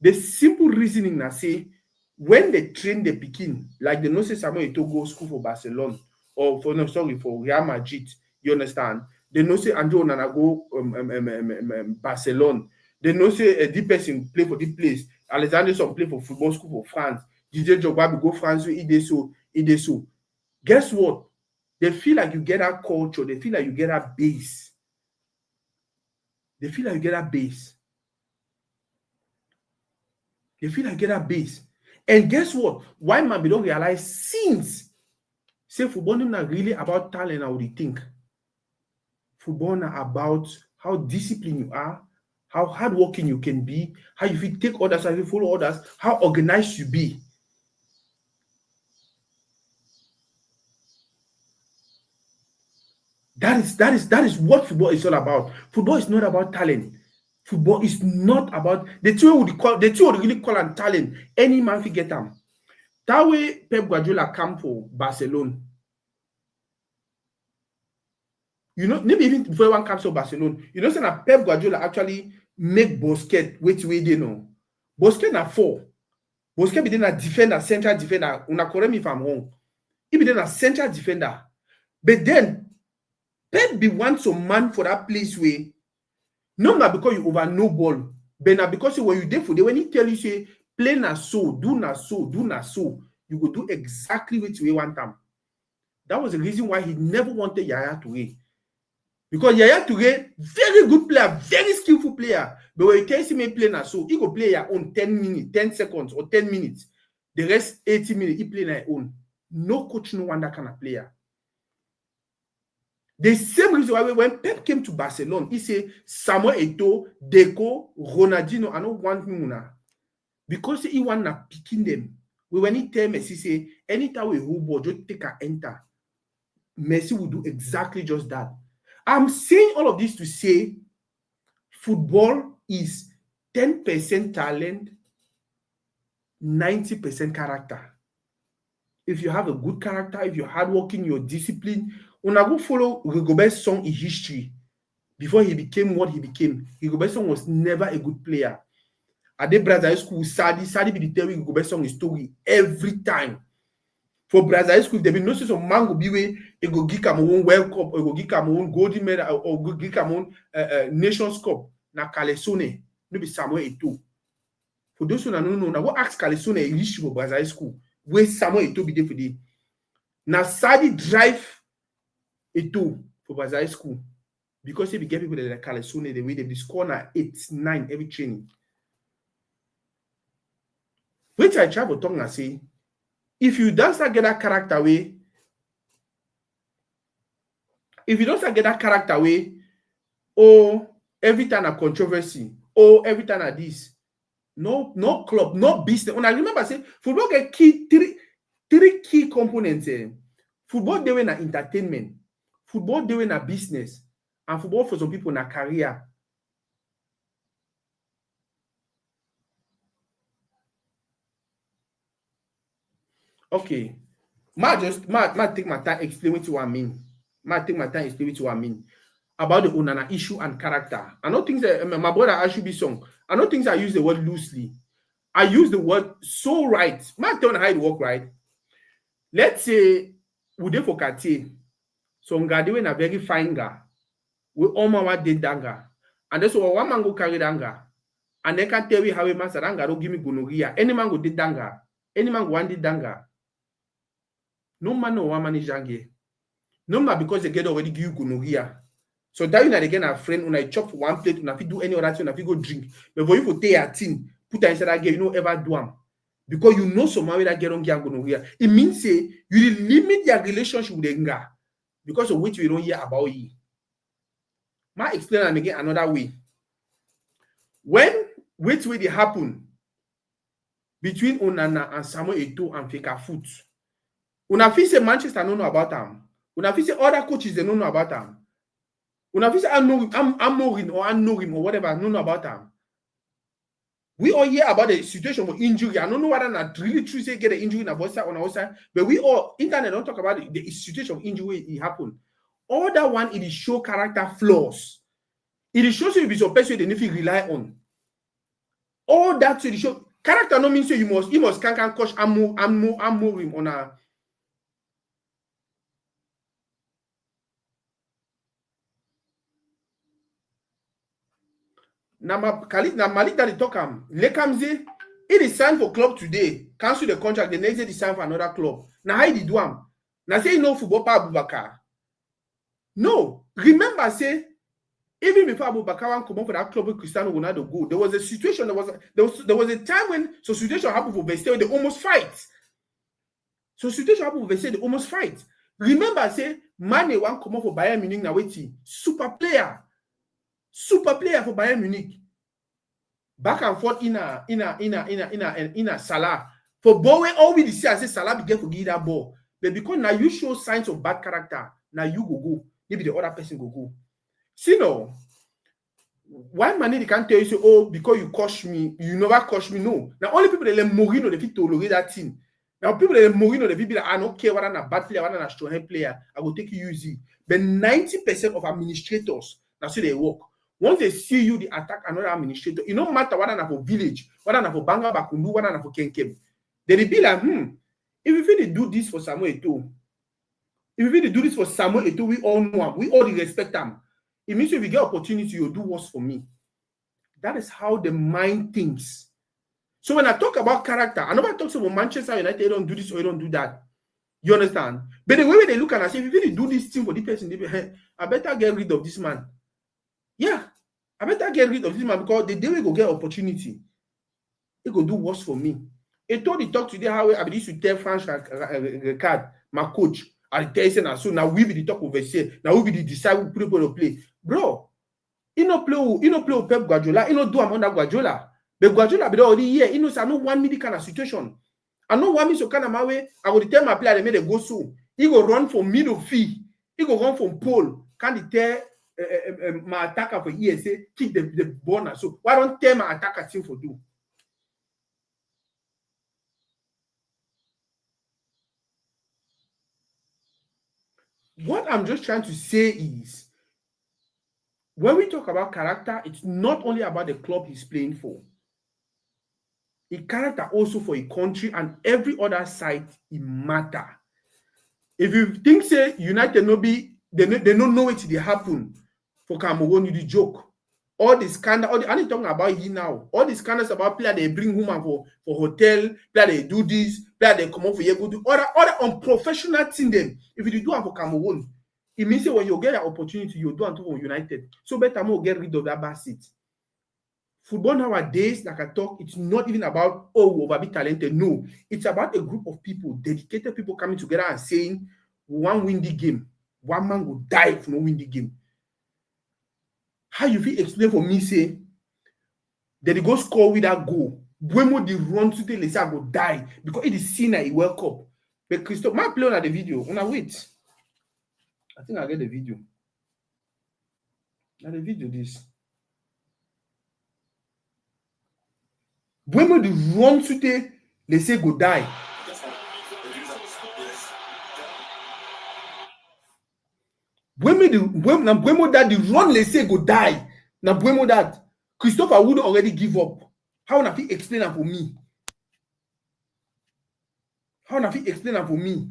The simple reasoning now say, when they train the Pekin, like they know say Samuel Eto'o go school for Barcelona, or for Real Madrid, you understand? They know say Andre Onana go Barcelona. They know say a deep person play for this place. Alexander Son play for football school for France. DJ Drogba go France, so. Guess what? They feel like you get that culture. They feel like you get that base. They feel like you get that base. They feel like you get that base. And guess what? Why man we don't realize since say football is not really about talent how they think. Football is about how disciplined you are, how hardworking you can be, how you fit take orders, how you follow orders, how organized you be. That is what football is all about. Football is not about talent. Football is not about the two would really call on talent. Any man will get them. That way Pep Guardiola come for Barcelona. You know, maybe even before one comes to Barcelona, you know, say that Pep Guardiola actually make Busquets wait they know. Busquets na 4. Busquets be then a defender, central defender. Una correct me if I'm wrong. He be then a central defender. But then Pep be want some man for that place where not because you over no ball, but now because when you there for when he tell you say play na so, do na so, you go do exactly what you want them. That was the reason why he never wanted Yaya Touré. Because Yaya Touré, very good player, very skillful player. But when you tell him he play na so, he go play your own 10 minutes, 10 seconds, or 10 minutes. The rest 80 minutes, he play na own. No coach no want that kind of player. The same reason why when Pep came to Barcelona, he said Samuel Eto'o, Deco, Ronaldinho, I don't want him now. Because he want to picking them. When he tell Messi, say, anytime we hold ball, just take a enter. Messi will do exactly just that. I'm saying all of this to say football is 10% talent, 90% character. If you have a good character, if you're hardworking, you're disciplined, una go follow Rigobert's song in history. Before he became what he became, Rigobert's song was never a good player. At the Brazil school, Sadi be telling Rigobert's song story every time. For Brazil school, there be no sense of man go be where he go give Cameroon World Cup, or go give Cameroon golden medal, or go give Cameroon Nations Cup. Na Calesone, no be Samuel Eto'o. For those who don't know, now go ask Calesone reach for Brazil school, where Samuel Eto'o be there for the. Now Sadi drive Eto'o for Brazil school because if you get people that like Calesone, the way they score na 8-9 every training. Which I try to talk and say, if you don't start get that character way, oh, every time a controversy, oh, every time a this, no club, no business. When I remember say football get three key components. Football they na entertainment, football they na business, and football for some people na career. Okay, ma take my time explain what I mean. About the Onana issue and character. I don't think that my brother Ashubi song. I don't think I use the word loosely. I use the word so right. Ma tell how it work right. Let's say we dey for Cartier. So ngadi we na very fine guy. We all man did danga. And that's why one man go carry danga. And they can tell you how a man danga don't give me gonorrhea. Any man go did danga. Any man go want did danga. No man no one man is jange. No man because they get already give you gonorrhea. So that you know again a friend when I chop for one plate, when I do any other thing, when I go drink. But for you to take a thing, put that inside that girl, you know ever do them. Because you know someone that get on gonorrhea. It means say you limit your relationship with the guy because of which we don't hear about you. Might explain them again another way. When which way they happen between Onana and Samuel Eto'o and Fecafoot, una feel say Manchester don't know about them. Una feel say other coaches they don't know about them. When I say I know him, I'm knowing or I know him or whatever, I don't know about him. We all hear about the situation for injury. I don't know whether not really true say get an injury in a voice on our side, but we all internet don't talk about the situation of injury it happened. All that one it is show character flaws. It shows you if it's a person they need to rely on. All that to the show character no means so you must can coach ammo him on a Malik that they talk Lekamze, it is signed for club today, cancel the contract, the next day they sign for another club. Now how did do am? Now say no football pa Abubakar. No, remember say even before Abubakar wan come up for that club with Cristiano Ronaldo go, there was a situation, there was a time when so situation happened for Versailles, they almost fight. So situation happened for Versailles, they almost fight. Remember say Mane wan come up for Bayern Munich na wetin? Super player for Bayern Munich. Back and forth in a Salah. For Bowe, all we see, I say Salah be get to give that ball. But because now you show signs of bad character, now you go. Maybe the other person go. See no. Why Mane they can't tell you say, oh, because you coach me, you never coach me. No. Now only people that like Mourinho they fit tolerate that thing. Now people that like Mourinho they be like, I don't care whether I'm a bad player, whether I'm a strong player, I will take you easy. But 90% of administrators, that's how they work. Once they see you, they attack another administrator. It don't matter whether for village, whether for Banga Bakundu, whether for Kenkem. They be like, if you feel they do this for Samuel Eto'o, if you feel they do this for Samuel Eto'o, we all know him. We all respect him. It means if you get opportunity, you'll do what's for me. That is how the mind thinks. So when I talk about character, I never talk about Manchester United, they don't do this or they don't do that. You understand? But the way they look at us, if you really do this thing for this person, they be, hey, I better get rid of this man. Yeah, I better get rid of this man because the day we go get opportunity, he go do worse for me. He told the talk today how I used to tell France Ricard, my coach, I tell you so now we be the talk over here. Now we be the decide who people to play. Bro, he no play with Pep Guardiola, he no do am under Guardiola. But Guardiola be already here. He knows I don't want me the kind of situation. I don't want me so kind of my way. I will tell my player they made a go so. He go run from middle field. He go run from pole. Can he tell my attacker for ESA kick the ball now? So why don't tell my attacker team for do? What I'm just trying to say is when we talk about character, it's not only about the club he's playing for. A character also for a country and every other side it matter. If you think say United no be they don't know it they happen for Cameroon, you the joke. All the scandal, all the I'm talking about here now. All the scandals about player they bring woman for hotel, player they do this, player they come up for you go do other unprofessional thing them. If you do it for Cameroon, it means that when you get an opportunity, you do it for United. So better more get rid of that bad seat. Football nowadays, like I talk, it's not even about, oh, we'll be talented. No, it's about a group of people, dedicated people coming together and saying, we want to win the game. One man will die if we don't win the game. How you feel explain for me, say, that they go score with that goal. Buemo the run to the say I go die because it is seen that he World Cup. But Christophe, my play on the video. When I wait, I think I get the video. Now the video this. Buemo the run to the say go die. Buemo that the run they say go die. Now Buemo that Christopher would already give up. How na fit explain that for me? How na fit explain that for me?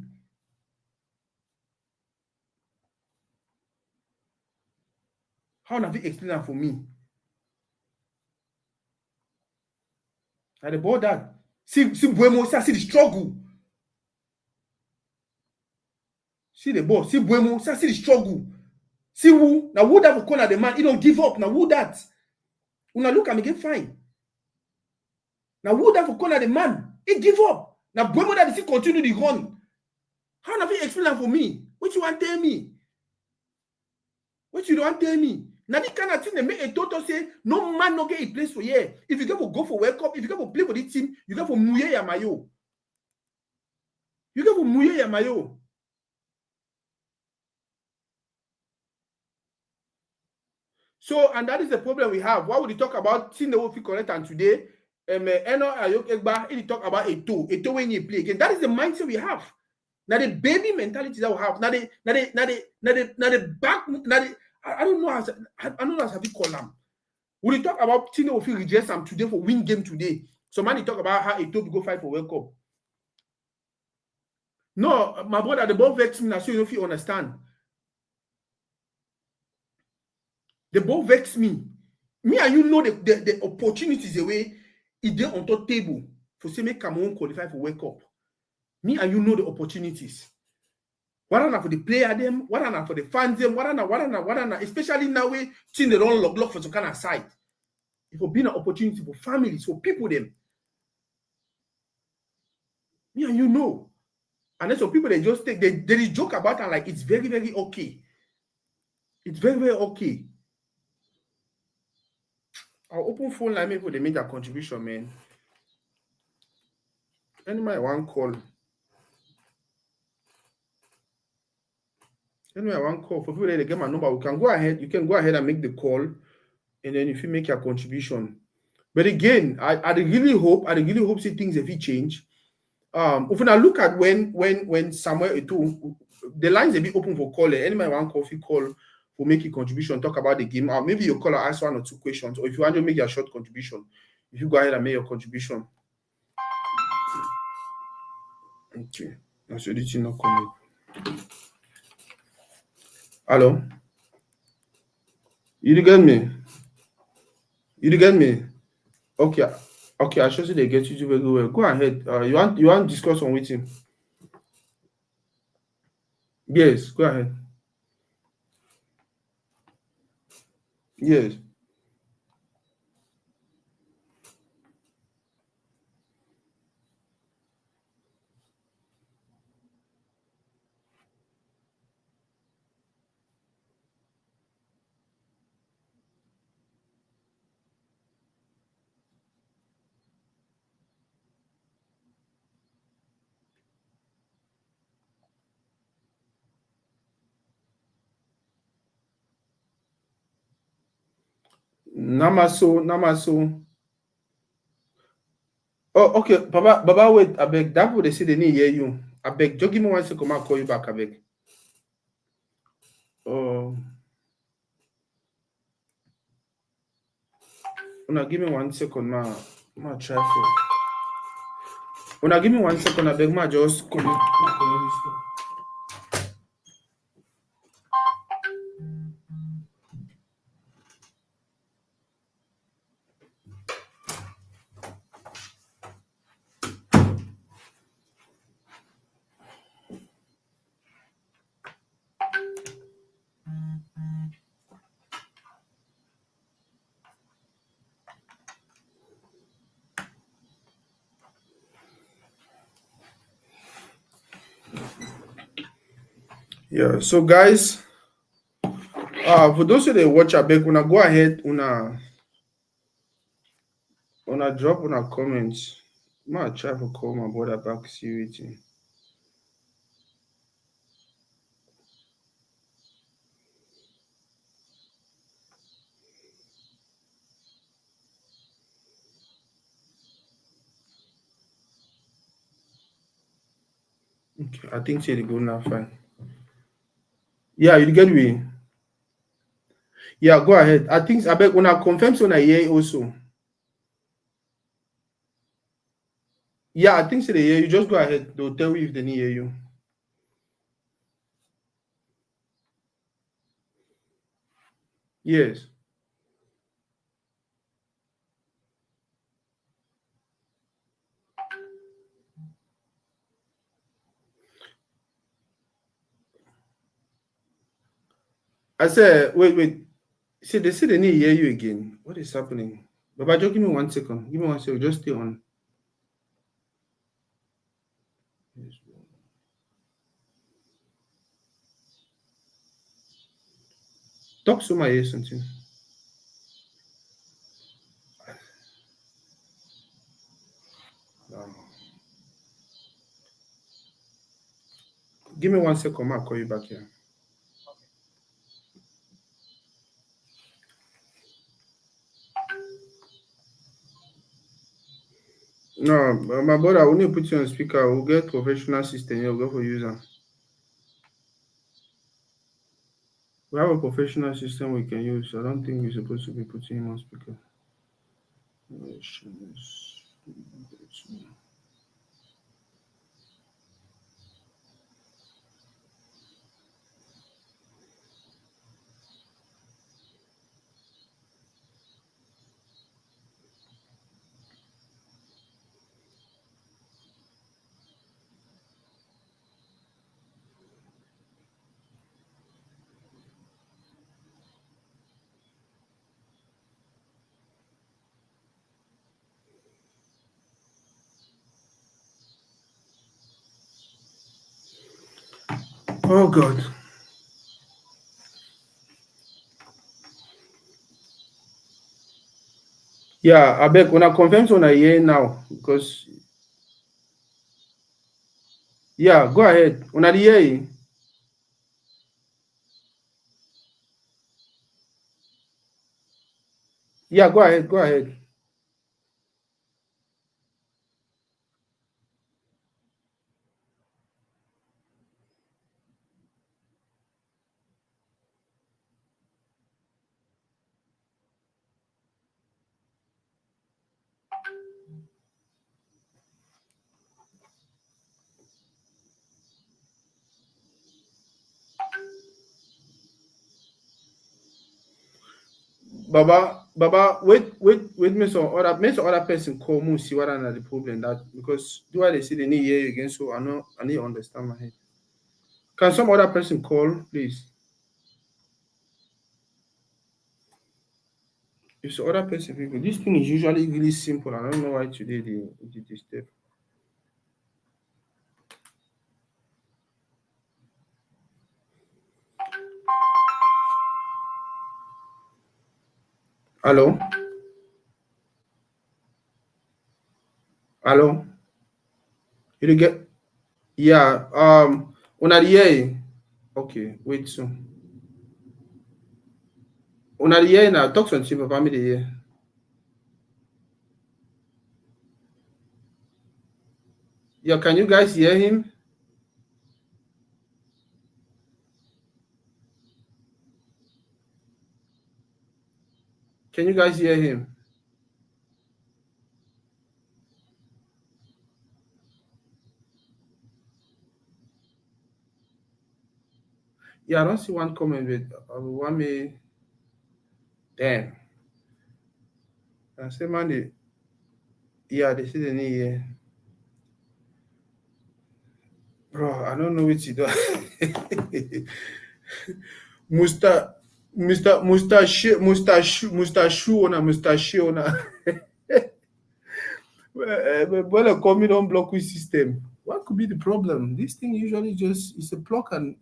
How na fit explain that for me? And the ball that see Buemo, see the struggle. See the ball, see Buemo, see the struggle. See who now who that for corner the man, he don't give up. Now who that? Una look at me get fine. Now who that for corner the man, he give up. Now Buemo that he continue the run. How na fit explain that for me? What you want tell me? What you don't tell me? Now this kind of thing they make a total say no man no get a place for here. If you go for World Cup, if you go for play for this team, you go for mouiller your maillot. You go for mouiller your maillot. So, and that is the problem we have. Why would he talk about seeing the Wolfie correct and today? Eno Ayok Egba, he talk about Eto when you play again. That is the mindset we have. Now the baby mentality that we have. Now the back. Now the I don't know how to call them. Will he talk about seeing the Wolfie reject them today for win game today? So man, he talk about how Eto go fight for World Cup. No, my brother, the ball vex me now, so you know if you understand. The ball vex me. Me and you know the opportunities the way it dey on top table for say make Cameroon qualify for World Cup. Me and you know the opportunities. What not for the player them, what not for the fans them, what not, especially now we team they don't lock for some kind of side. It will be an opportunity for families, for people them. Me and you know. And then some people they just take they joke about and like it's very, very okay. It's very, very okay. I'll open phone line people they make their contribution, man. Anyway, one call. Anyway, I want call for people that they get my number. We can go ahead. You can go ahead and make the call, and then if you make your contribution. But again, I really hope see things if it change. If I look at when Samuel Eto'o, the lines a bit open for call. Anybody want coffee call for make a contribution, talk about the game, or maybe you call or ask 1 or 2 questions, or if you want to make your short contribution, if you go ahead and make your contribution. Okay, that's the editing not coming. Hello, you get me? You get me? Okay, okay. I should say they get you very well. Go ahead. You want to discuss on with him? Yes, go ahead. Yes. Namaso. Oh, okay, Baba, wait, I beg. That what they say they need hear you. I beg. Just give me 1 second. I'll call you back. I beg. Oh, now give me 1 second. Ma try for. Now give me 1 second. I beg. Ma just call you. Yeah. So guys, for those who they watch, I beg. Una go ahead. Una drop una comments. Ma try to call my brother back. See it. Okay, I think they go now fine. Yeah, you get me. Yeah, go ahead. I think I beg una confirm so na hear also. Yeah, I think so they hear you. Just go ahead. They'll tell you if they need hear you. Yes. I said, wait. See, they say they need to hear you again. What is happening? Baba, just give me 1 second. Give me 1 second. Just stay on. Talk to my ear something. Give me 1 second. I'll call you back here. No, my brother, I will need to put you on speaker. We'll get professional system here. We'll go for user. We have a professional system we can use. I don't think we're supposed to be putting him on speaker. Oh God. Yeah, I beg when I confirm on a year now because yeah, go ahead. On a year. Yeah, go ahead. Go ahead. Baba, wait, make some other person call me see what are the problem that because do I they see they need hear you again, so I need to understand my head. Can some other person call, please? If some other person people, this thing is usually really simple. I don't know why today they disturb. Hello? Hello? You dey get yeah, una dey hear? Okay, wait so. Una dey hear now. Talk something, Papa, me dey hear. Yeah, can you guys hear him? Can you guys hear him? Yeah, I don't see one comment, but one me. Damn. I say, man, yeah, they say they need here. Bro, I don't know what to do. Musta, Mustache, when they come in on block with system, what could be the problem? This thing usually just it's a plug and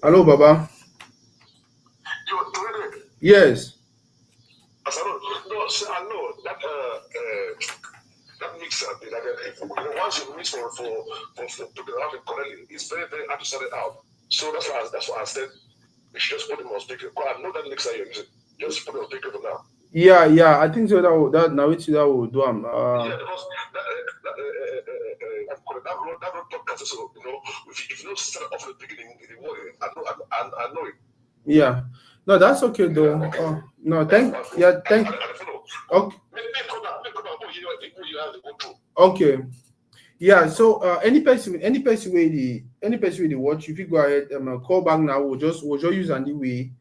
hello, Baba. Yes. No, I know that mixer, once you mix for to the out correctly, it's very hard to sort it out. So that's why I said we should just put him on speaker. Because I know that mixer you're using. Just put it on speaker for now. Yeah, I think so. That now it's that will do. Yeah, because that podcast. So if you don't start off at the beginning, it worry. I know it. Yeah, no, that's okay though. Yeah, okay. No, thank. Okay. Okay. Yeah, so any person with the watch, if you go ahead call back now, we'll just use any way.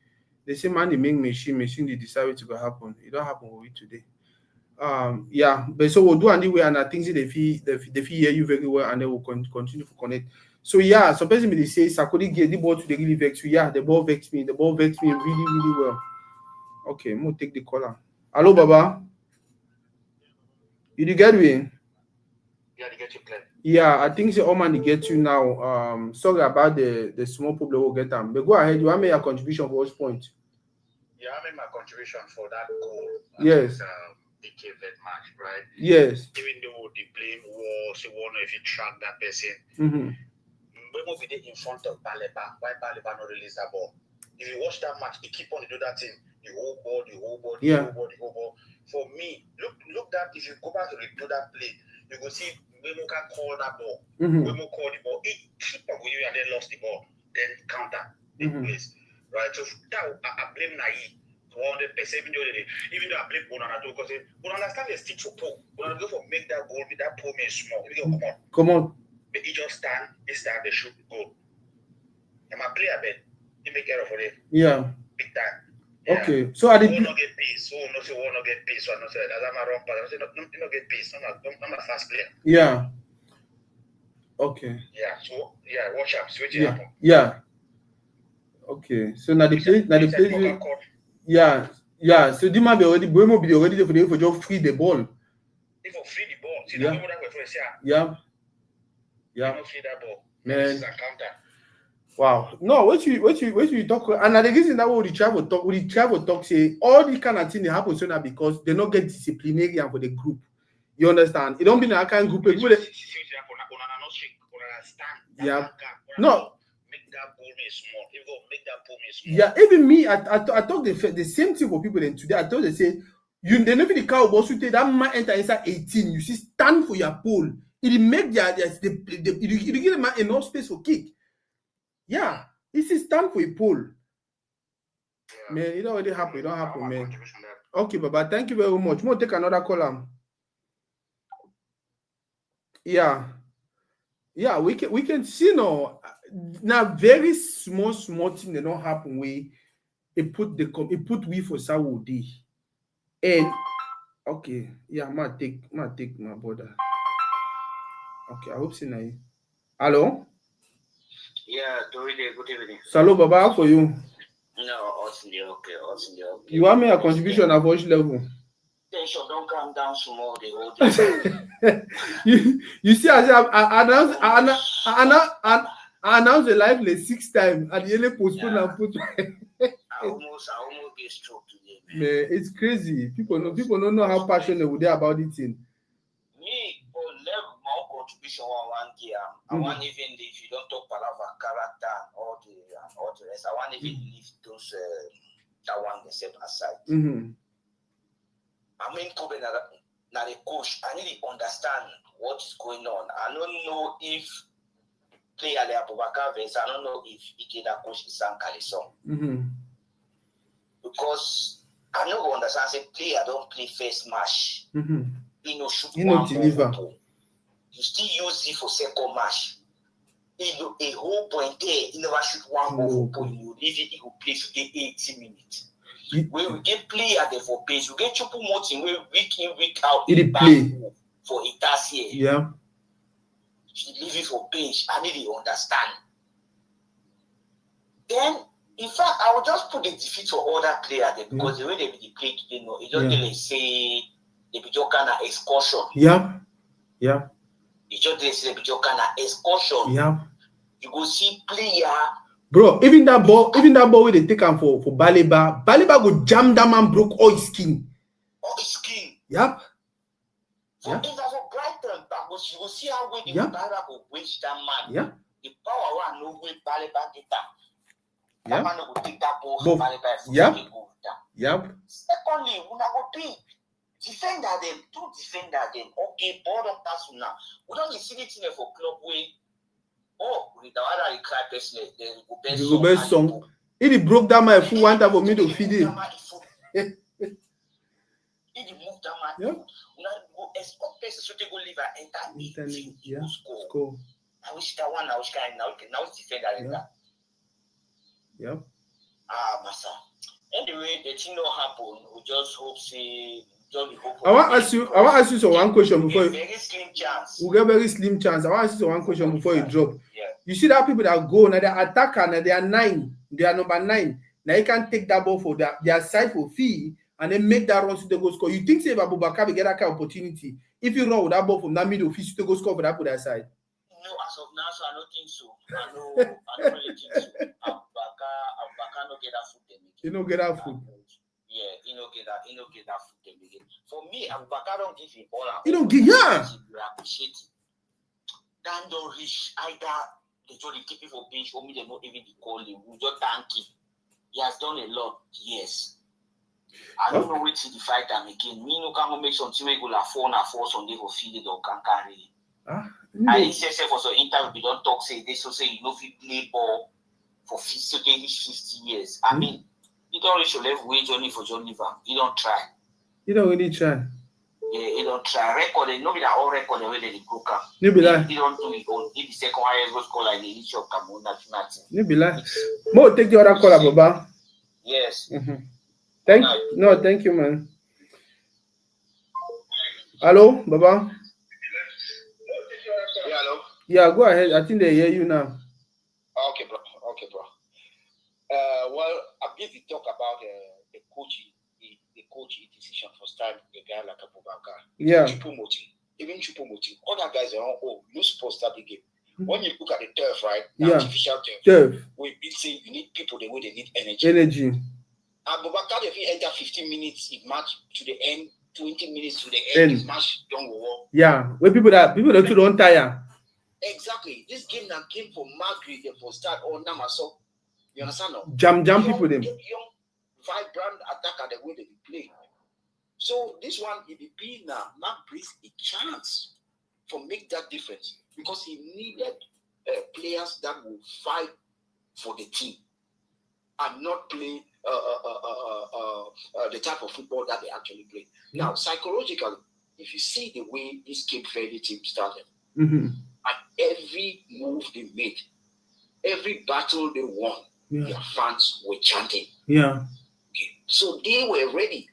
They say man they make machine they decide to go happen. It don't happen with it today. Yeah, but so we'll do anyway, and I think they feel hear you very well, and they will continue to connect. So yeah, so basically they say Sakodi get the ball to the really vex you. Yeah, the ball vexed me. The ball vexed me really, really well. Okay, I'm gonna take the caller. Hello, Baba. You did get me? Yeah, they get you clear. Yeah, I think the Oman they get you now. Sorry about the small problem we'll get them. But go ahead, you want make a contribution for which point? Yeah, I made my contribution for that goal. Yes. the Cape Verde match, right? Yes. Even though the blame was, you want if you track that person, Mbemo be there in front of Baleba. Why Baleba not release that ball? If you watch that match, he keep on do that thing. The whole ball. For me, look that if you go back to do that play, you go see Mbemo can call that ball. Mbemo call the ball. He keep on going and then lost the ball. Then counter the place. Right? So that I blame Nai. 100%, even though I blame Bonana because we understand the stick for Poe. Bonana go for make that goal with that Poe man small. Come on. But he just stand, they shoot goal. And my player bet, he make error for it. Yeah. Big time. Yeah. Okay. So I didn't get peace. So no say one not get peace. So I not say that's my wrong part. I say no get peace. I'm a fast player. Yeah. Okay. Yeah. So watch out. Switch it happen. Yeah. Okay. So now the place. Yeah. So they might be already there for just free the ball. They for free the ball. See that Yeah. Not free that ball. Man. This is a counter. Wow. No, what you talk, and the reason that we travel talk say all these kind of things they happen so now because they don't get disciplinarian for the group. You understand? It don't mean that kind of group. Yeah. No. Make that ball small. If you make that ball small. Yeah, even me, I talk the same thing for people. And today I told they say they never the cow boss you take that man enter inside 18. You see, stand for your pole. It make you give the man enough space for kick. Yeah, this is stand for a pole. Yeah. Man, it already happen. It don't happen, man. Okay, Baba, thank you very much. We'll take another column. Yeah, we can see now very small thing that don't happen. It put we for Saudi. And okay, yeah, I might take my brother. Okay, I hope so now. Hello? Yeah, good evening. Salut, Baba, how for you? No, okay. You want me a contribution at which level? Tension don't come down small the whole day. you see, I announced the live like 6 times and the postpone and put. I almost get stroke today, man. It's crazy. People don't know how passionate they are about it. Me, for level my contribution one year. I want even if you don't talk about character and all the rest. I want even leave those that one except aside. I mean, now the coach, I need to understand what is going on. I don't know if player like Abubakar Vez, I don't know if Ikeda coach is Sam Kalison. Because I don't understand, say player don't play first match. He no shoot one deliver. You still use it for second match. A whole point there, he never shoot one ball for you leave it, he will play for 80 minutes. When we get player there for pace, we get Chupu Motin where week in, week out in play for Itasia. Yeah. He leave it for bench. I need to understand. Then, in fact, I will just put the defeat for other players there because the way they be played today, it just really say they be just kind of excursion. Yeah. It just they say they be just kind of excursion. Yeah. You go see player. Bro, even that ball where they take him for Baleba go jam that man, broke all his skin. Yep. For Brighton, but you will see how the Baleba will waste that man. Yeah. The power one no way Baleba get that. That man will take that ball for Baleba. Yep. Secondly, we not go pay. Defender them, two defender them. Okay, ball don't pass now. We don't see anything for club way. Oh, with the other cry person, then go best song. If he broke that man, full one time for me to feed him. If he moved that man, we go export person so they go live and enter score. I wish that one. I wish kind now it's defender like that. Yep. Massa. Anyway, the thing don't happen. We just hope see. I want to ask you one question before you. Very slim chance. We'll get very slim chance. I want to ask you one question before you drop. Yeah. You see that people that go now, they attacker, now they are 9, they are number 9. Now you can take that ball for their side for fee and then make that run to the goal score. You think say Abubakar will get that kind of opportunity if you run with that ball from that middle fish to go score for that side? No, as of now, so I don't think so. I don't really think so. Abubakar no get that foot. You don't get that foot. Yeah, he no get that foot again. For me, Abubakar don't give him ball. He don't give, yeah. We appreciate it. Dan don't reach either. They told him keep it for bench. For me, they not even call him. We just thank him. He has done a lot. Yes. I don't know which the fight them again. Me no can make something regular 4-4 Sunday for feed it or can carry. I say for some interview we don't talk say this so say you know if you play ball for 50 years. I mean, you don't reach your level wage only for John Liver. You don't try. You don't really try. Yeah, you don't try. Record it. Nobody all record the way they broke up. You be like. You don't do it all. If the second highest was called like the each of Cameroon, that's nothing. You be like. Mo take the other caller, Baba. Yes. Thank you, man. Hello, Baba. Yeah, hello. Yeah, go ahead. I think they hear you now. Okay, bro. Well, I'm going to talk about the coaching decision for starting a guy like Abubakar. Yeah. Even Choupo-Moting. Other guys are you're supposed to start the game. When you look at the turf, right? Yeah. Artificial turf. We've been saying you need people the way they need energy. Abubakar, if he enter 15 minutes, it match to the end, 20 minutes to the end, it match don't go. Yeah. Where people don't tire. Exactly. This game that came from Madrid for start or Namaso. You understand? No? Jam people them. Young, vibrant attacker the way they play. So this one, if it be now, Mark brings a chance for make that difference because he needed players that will fight for the team and not play the type of football that they actually play. Now, psychologically, if you see the way this Cape Verde team started, and every move they made, every battle they won, their fans were chanting. Yeah. Okay. So they were ready.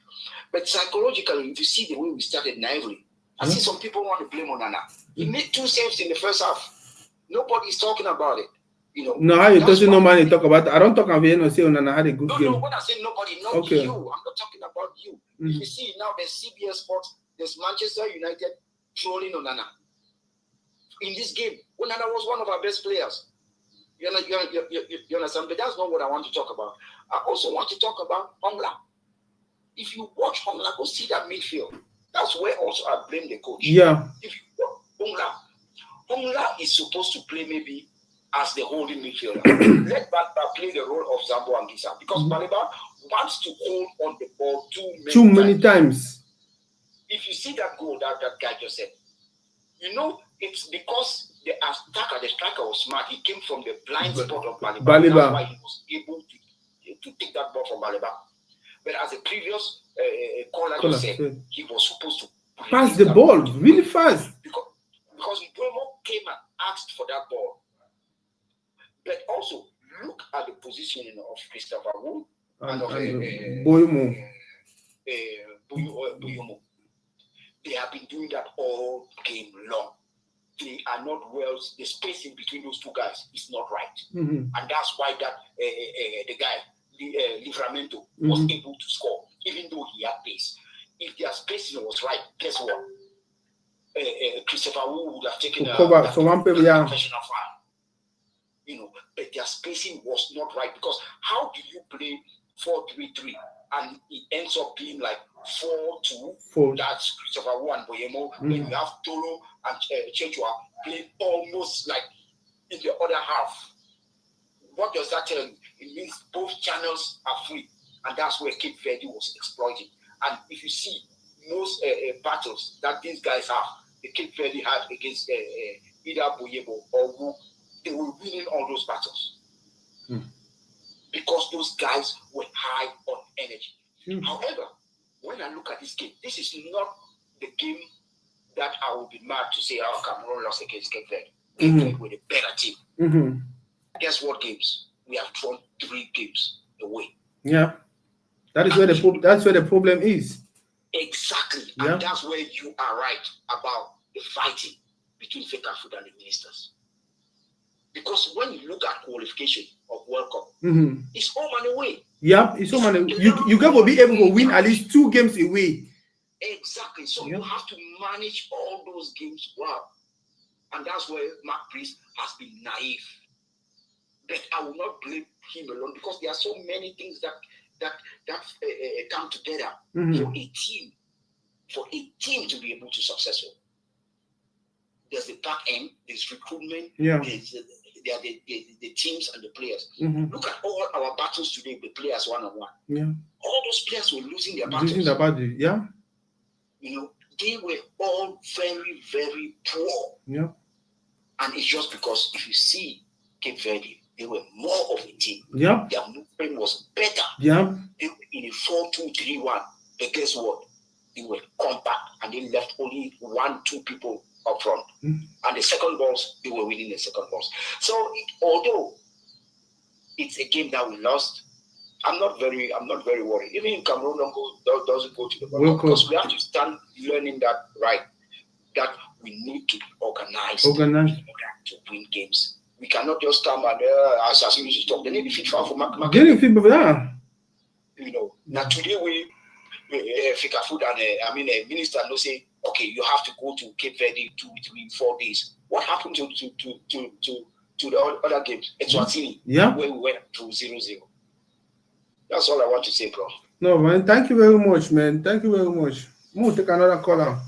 But psychologically, if you see the way we started naively, I see some people want to blame Onana. He made 2 saves in the first half. Nobody's talking about it. You know. No, how you talking? No man, talk about. I don't talk about you. No, say Onana had a good game. No, when I say nobody, not you. I'm not talking about you. If you see now, there's CBS Sports, there's Manchester United trolling Onana. In this game, Onana was one of our best players. You understand? But that's not what I want to talk about. I also want to talk about Hongla. If you watch Hongla, go see that midfield. That's where also I blame the coach. Yeah. If you watch Hongla is supposed to play maybe as the holding midfielder. Let Baleba play the role of Zambo Anguissa because Baleba wants to hold on the ball too many times. If you see that goal that guy just said, you know, it's because the striker was smart. He came from the blind spot of Baleba. That's why he was able to take that ball from Baleba. But as a previous caller just said, he was supposed to pass the ball really fast. Because Mbeumo came and asked for that ball. But also, look at the positioning of Christopher Wu and of Mbeumo. They have been doing that all game long. They are not well. The spacing between those two guys is not right, and that's why that the guy Livramento was able to score, even though he had pace. If their spacing was right, guess what? Christopher Wu would have taken a professional foul. You know, but their spacing was not right because how do you play 4-3-3 and it ends up being like 4-2? That's Christopher Wu and Mbeumo. Then you have Toro and Chechua playing almost like in the other half. What does that tell you? It means both channels are free, and that's where Cape Verde was exploiting. And if you see most battles that these guys have, the Cape Verde had against either Mbeumo or Wu, they were winning all those battles because those guys were high on energy. However, when I look at this game, this is not the game that I will be mad to say, "Oh, Cameroon lost against Cape Verde." Cape Verde were a better team. Guess what games? We have drawn 3 games away. Yeah, that's where the problem is. Exactly, and that's where you are right about the fighting between Fecafoot and the ministers. Because when you look at qualification of World Cup, it's home and away. Yeah, it's home and away. You got to be able to win at least 2 games away. Exactly. So you have to manage all those games well, and that's where Mark Priest has been naive. But I will not blame him alone because there are so many things that come together for a team for a team to be able to successful. There's the back end, there's recruitment, there's the teams and the players. Look at all our battles today with players one-on-one. All those players were losing their battles. You know, they were all very, very poor. And it's just because if you see Cape Verde, they were more of a team. Their movement was better. They were in a 4-2-3-1. But guess what? They were compact and they left only 1-2 people up front. And the second balls, they were winning the second balls. So although it's a game that we lost, I'm not very worried. Even if Cameroon doesn't go to the World Cup, because we have to start learning that that we need to be organized in order to win games. We cannot just come and as you used to talk. They need to fit for market. You know, now today we Fika Food and minister no say, okay, you have to go to Cape Verde 2, 3, 4 days. What happened to the other games? Eswatini, where we went to 0-0. That's all I want to say, bro. No, man. Thank you very much, man. Thank you very much. We'll take another caller.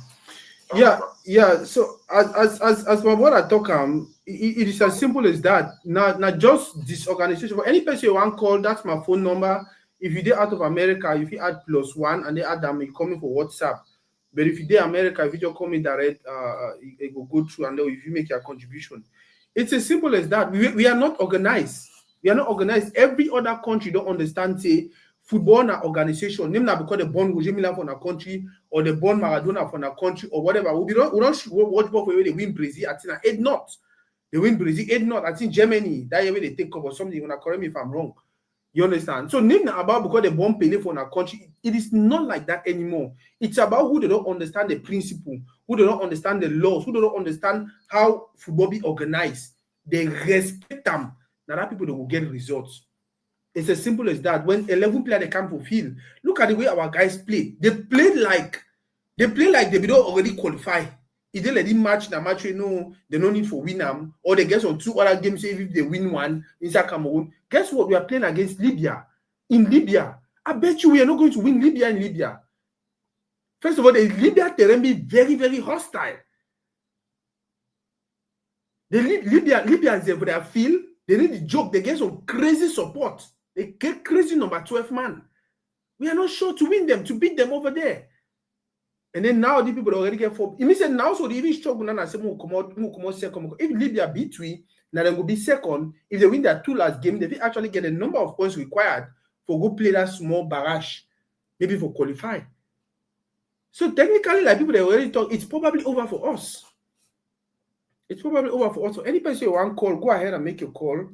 Yeah. So as for what I talk, it is as simple as that. Not just this organization, but any person you want to call, that's my phone number. If you did out of America, if you add +1 and they add them, you call me for WhatsApp. But if you did America, if you just call me direct, it will go through, and then if you make your contribution, it's as simple as that. We are not organized. We are not organized. Every other country don't understand, say, football na organization. Name not because they born Roger Milla for a country or they born Maradona for a country or whatever. We don't watch ball for where they win Brazil. I think 8-0. They win Brazil 8-0. I think Germany, that way they take over something. You're gonna correct me if I'm wrong. You understand? So name not about because they born Pele for a country. It is not like that anymore. It's about who they don't understand the principle, who they don't understand the laws, who they don't understand how football be organized. They respect them. Now that people they will get results. It's as simple as that. When 11 players they come for field, look at the way our guys play. They play like they don't already qualify. If they let them match, they no need for win them, or they get on 2 other games. If they win one inside Cameroon, guess what? We are playing against Libya. In Libya, I bet you we are not going to win Libya in Libya. First of all, the Libya terrain be very, very hostile. The Libyans there for their field, they need the joke. They get some crazy support. They get crazy number 12 man. We are not sure to win them, to beat them over there. And then now the people already get 4. It means that now so they even struggle and say come out second. If Libya beat we, now they will be second. If they win their 2 last game, they will actually get a number of points required for go play that small barrage, maybe for qualify. So technically, like people they already talk, it's probably over for us. It's probably over for us. So any person you want to call, go ahead and make your call.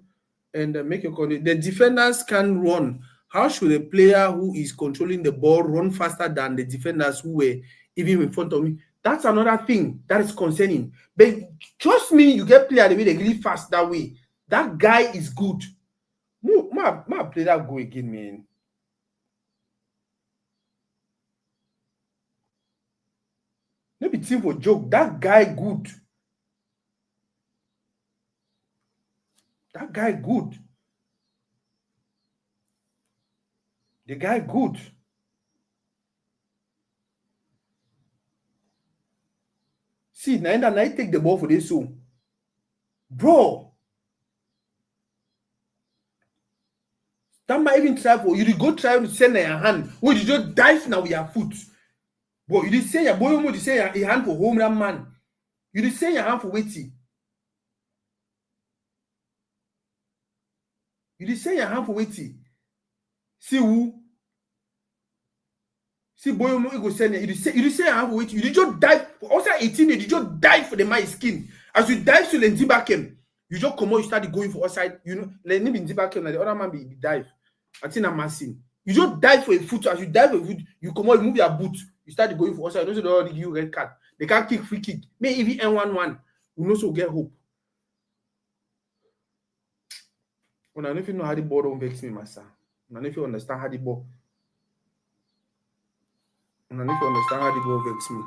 And make your call. The defenders can run. How should a player who is controlling the ball run faster than the defenders who were even in front of me? That's another thing that is concerning. But trust me, you get players the way they really fast that way. That guy is good. My play that go again, man. Maybe team for joke. That guy good. That guy good. The guy good. See, now take the ball for this soon. Bro. That might even try for you to go try to send your hand. Or you just dive now with your foot. But you did say your boy, you say your hand for home run man. You did say your hand for waiting. You did say your hand for waiting. See who? See boy, you go send you did say your hand for waiting. You did just dive. Also 18, you did just dive for the my skin. As you dive to the Zibakem, you just come out, you start going for outside. You know, let me in Zibakem, like the other man be dive. I think I'm missing. You just dive for a foot. As you dive for a foot, you come out, you move your boot. You start going for outside. Those are the give you red card. They can't kick free kick. Maybe even N1-1. We also get hope. When I don't know how the ball don't vex me, master. When I don't understand how the ball. When I don't understand how the ball vex me.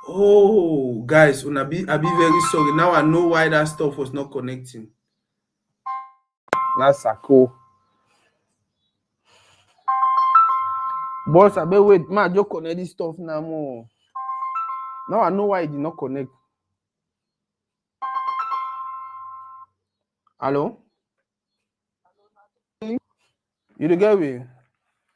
Oh, guys, I'll be very sorry. Now I know why that stuff was not connecting. That's a cool. Boss, I bet wait, man, just connect this stuff now more. Now I know why it did not connect. Hello? You the get me?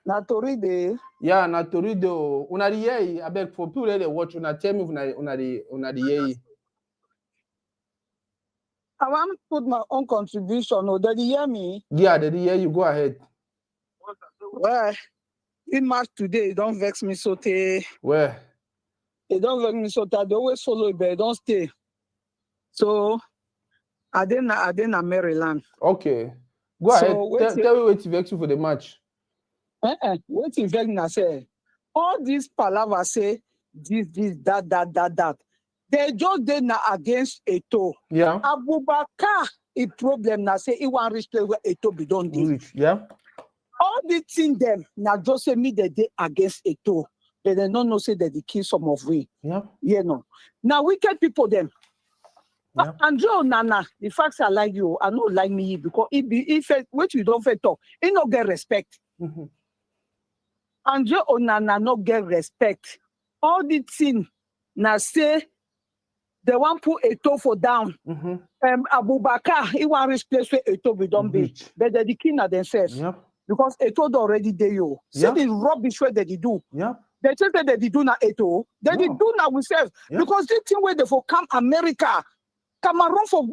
Na tori dey. Yeah, na tori dey. Una the hear I beg for people that watch, una tell me if una the hear. I want put my own contribution. Oh, did you hear me? Yeah, did you hear you? Go ahead. Well, in March today, don't vex me so they. Where? They don't vex me so they always follow it, but they don't stay. So I didn't Maryland. Okay. Go ahead. Tell me what to vex you for the match. What you vex me say? All these palaver say this, that. They just did na against Eto. Yeah. Abubakar, a problem na say he want reach place where Eto be done this. Yeah. All the thing them now just say me the day against Eto, but they don't know say that they kill some of we. Yeah. You know. Now wicked people them. Yeah. Andrew Nana, the facts I like you, I don't like me because if what you don't talk, he not get respect. Mm-hmm. Andrew Onana not get respect. All the thing now say they want put Eto for down. Mm-hmm. Abubakar, he want reach place where Eto be done be, but they king at themselves. Yep. Because Eto already there yo. See the rubbish where they do. Yeah. They just say they do na Eto. They do na themselves. Because this thing where they for come America, Cameroon for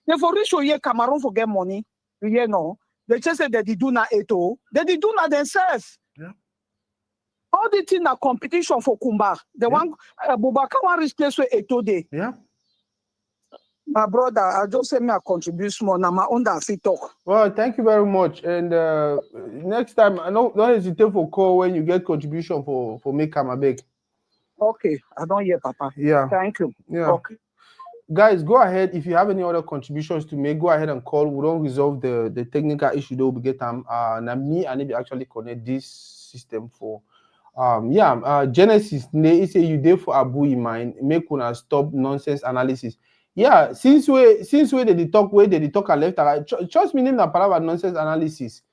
they for reach here Cameroon for get money. You know. They just say they do na Eto. They do na themselves. Yeah. All the thing na competition for Kumba. The one Abubakar want reach place where Eto dey. Yeah. My brother, I just say me a contribute more. Now my own that fit talk. Well, thank you very much. And next time, I don't hesitate for call when you get contribution for make Kamabeg. Okay, I don't hear, Papa. Yeah. Thank you. Yeah. Okay. Guys, go ahead. If you have any other contributions to make, go ahead and call. We don't resolve the technical issue that we get now me and maybe actually connect this system for Genesis. They say you there for Abu Iman, make una stop nonsense analysis. Yeah, since we they talk and left and right. Trust me, name that part nonsense analysis.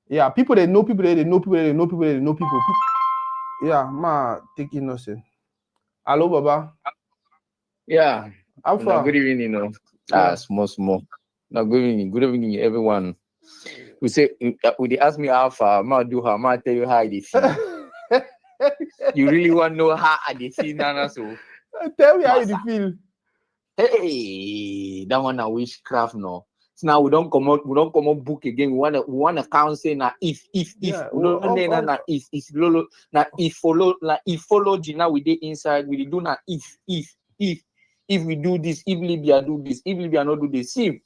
Yeah, people they know people, they know people. Yeah, ma take innocent. Hello, Baba. Yeah. Alpha. Good evening, small. Now, good evening, everyone. We say, would they ask me Alpha, I'm gonna do how, I'm gonna tell you how they feel. You really want to know how they feel, Nana? So tell me how you feel. Hey, that one a witchcraft, no. So now we don't come out book again. We wanna count say na if Yeah, we don't na if lolo na if follow Gina we dey inside we do na if we do this, if Libya do this, if Libya not do this. See,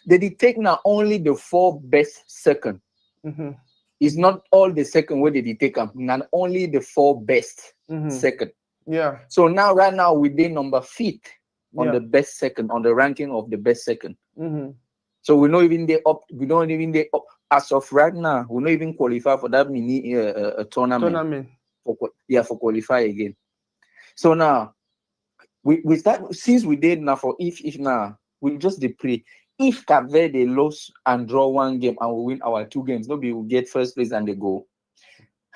they take now only the 4 best second. Mm-hmm. It's not all the second where they take them, not only the 4 best second. Yeah. So now right now we dey number 5th on the best second, on the ranking of the best second. Mm-hmm. So we don't even dey up as of right now. We don't even qualify for that mini tournament. For qualify again. So now we start since we did now for if now we just pray. If Cape Verde lose and draw 1 game and we win our 2 games, nobody will get first place and they go.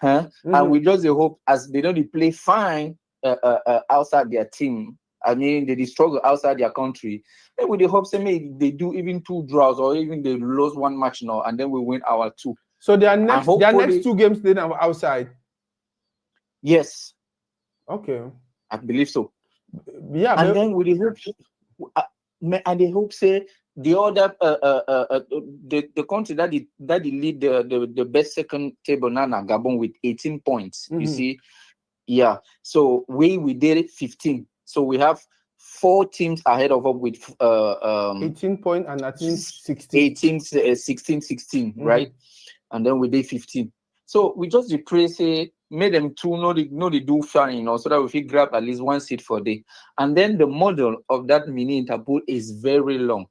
And we just hope as they don't play fine outside their team. I mean, they struggle outside their country. Then we hope maybe they do even 2 draws or even they lose 1 match now, and then we win our 2. So their next 2 games then are outside. Yes. Okay. I believe so. Yeah. And then we hope, and they hope say the other the country that they lead the best second table now, Gabon with 18 points. You see, yeah. So we did 15. So we have 4 teams ahead of us with 18 points and I think 16. 16, right? And then we did 15. So we just pray say made them 2 know they do fine, so that we can grab at least 1 seat for day. And then the model of that mini interpool is very long.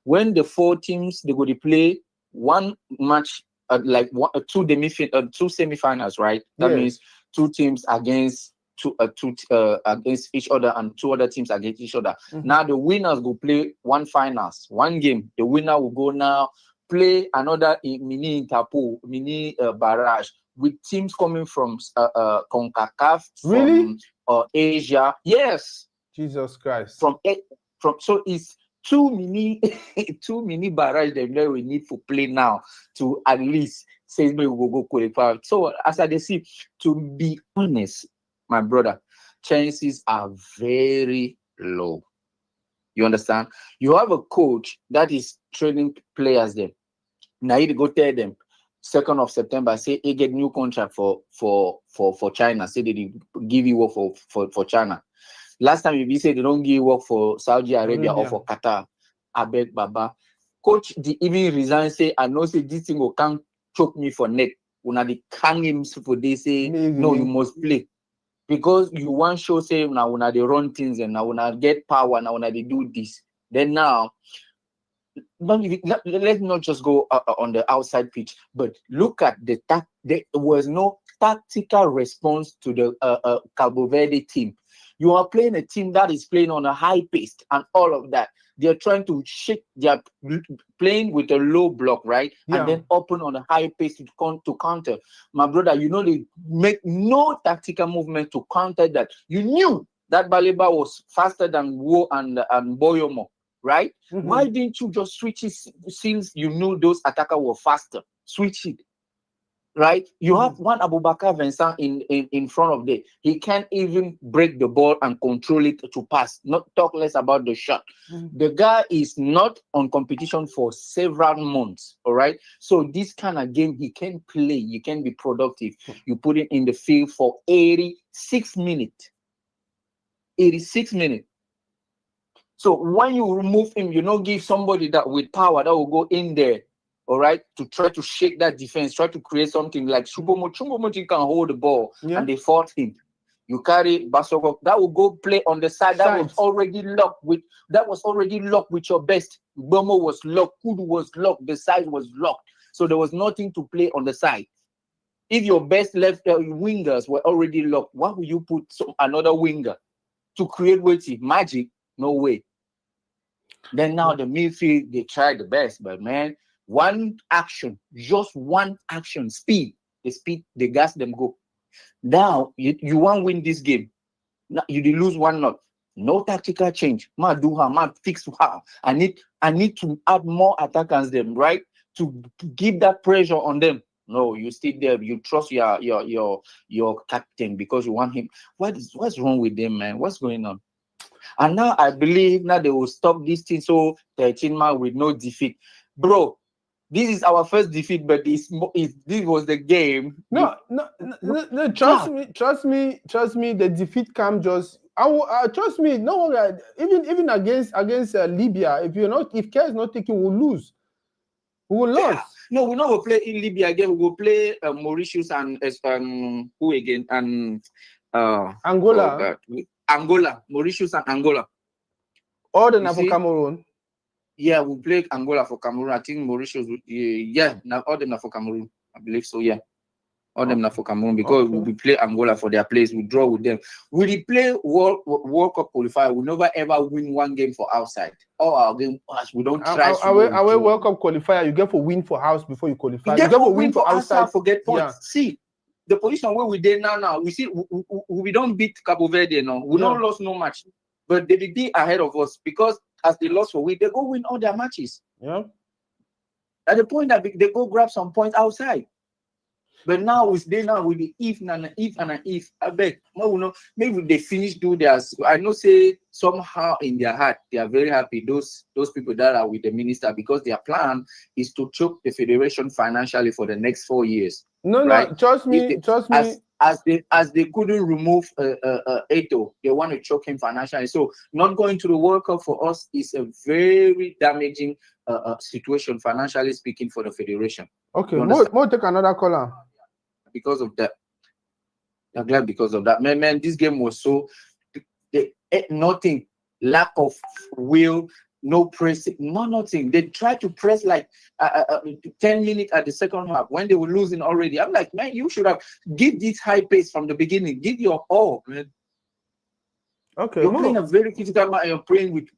When the 4 teams they go to play 1 match like 2 semifinals, right? That means 2 teams against against each other and 2 other teams against each other. Now the winners go play 1 finals, 1 game. The winner will go now play another mini interpool, mini barrage with teams coming from CONCACAF, really? From Asia. Yes. Jesus Christ. So it's two mini barrage that we need to play now to at least say we will go qualify. So as I see, to be honest, my brother, chances are very low. You understand? You have a coach that is training players there. Now you go tell them 2nd of September, say he get new contract for China. Say they give you work for China. Last time you said they don't give work for Saudi Arabia or for Qatar. I beg Baba. Coach the even resign, say I know say this thing will can't choke me for net. When they hang him for they say no, you must play. Because you want show say now when they run things and now when I get power, now when they do this. Then now let's not just go on the outside pitch, but look at there was no tactical response to the Cabo Verde team. You are playing a team that is playing on a high pace and all of that. They're trying to shake. They're playing with a low block, right? Yeah. And then open on a high pace to counter. My brother, you know they make no tactical movement to counter that. You knew that Baleba was faster than Wo and Boyomo, right? Mm-hmm. Why didn't you just switch it since you knew those attackers were faster? Switch it. Right, you have one Abubakar Vincent in front of there. He can't even break the ball and control it to pass. Not talk less about the shot. The guy is not on competition for several months. All right, so this kind of game he can play. You can be productive. You put it in the field for 86 minutes. 86 minutes. So when you remove him, you don't give somebody that with power that will go in there. All right, to try to shake that defense, try to create something like Choupo-Moting can hold the ball, and they fought him. You carry Basoko, that will go play on the side that was already locked with your best. Bomo was locked, Kudu was locked, the side was locked, so there was nothing to play on the side. If your best left wingers were already locked, why would you put another winger to create waiting? Magic? No way. Then now the midfield, they tried the best, but man. One action, just one action, speed, they gas them go. Now you want to win this game. Now you lose 1-0. No tactical change. Fix how. I need to add more attackers them, right? To give that pressure on them. No, you stay there. You trust your captain because you want him. What's wrong with them, man? What's going on? And now I believe now they will stop this thing. So 13 man with no defeat, bro. This is our first defeat, but this was the game. No. Trust me. The defeat come just. Trust me. No, even against Libya, if care is not taken, we'll lose. We will lose. No, we're not going to play in Libya again. We will play Mauritius and who again? And Angola. Angola, Mauritius and Angola. All the for Cameroon. Yeah, we play Angola for Cameroon. I think Mauritius, now all them are for Cameroon. I believe so, yeah. All them are for Cameroon because we play Angola for their place. We draw with them. We play World Cup qualifier. We never ever win one game for outside. All our game, we don't try. Our World Cup qualifier, you get for win for house before you qualify. You get for win for outside. Forget points. Yeah. See, the position where we did now, we see we don't beat Cabo Verde now. We don't lose no match. But they be ahead of us because as they lost for week, they go win all their matches. Yeah. At the point that they go grab some points outside. But now with the if and an if, I beg, maybe they finish do theirs. I know say somehow in their heart they are very happy. Those people that are with the minister because their plan is to choke the federation financially for the next 4 years. No, trust me. As they couldn't remove Eto'o, they want to choke him financially. So not going to the World Cup for us is a very damaging situation financially speaking for the federation. Okay, more take another caller. Because of that, I'm glad because of that. Man, this game was so nothing, lack of will. No pressing, nothing. They tried to press like 10 minutes at the second half when they were losing already. I'm like, man, you should have give this high pace from the beginning. Give your all, man. Okay, you're playing a very critical match. You're playing with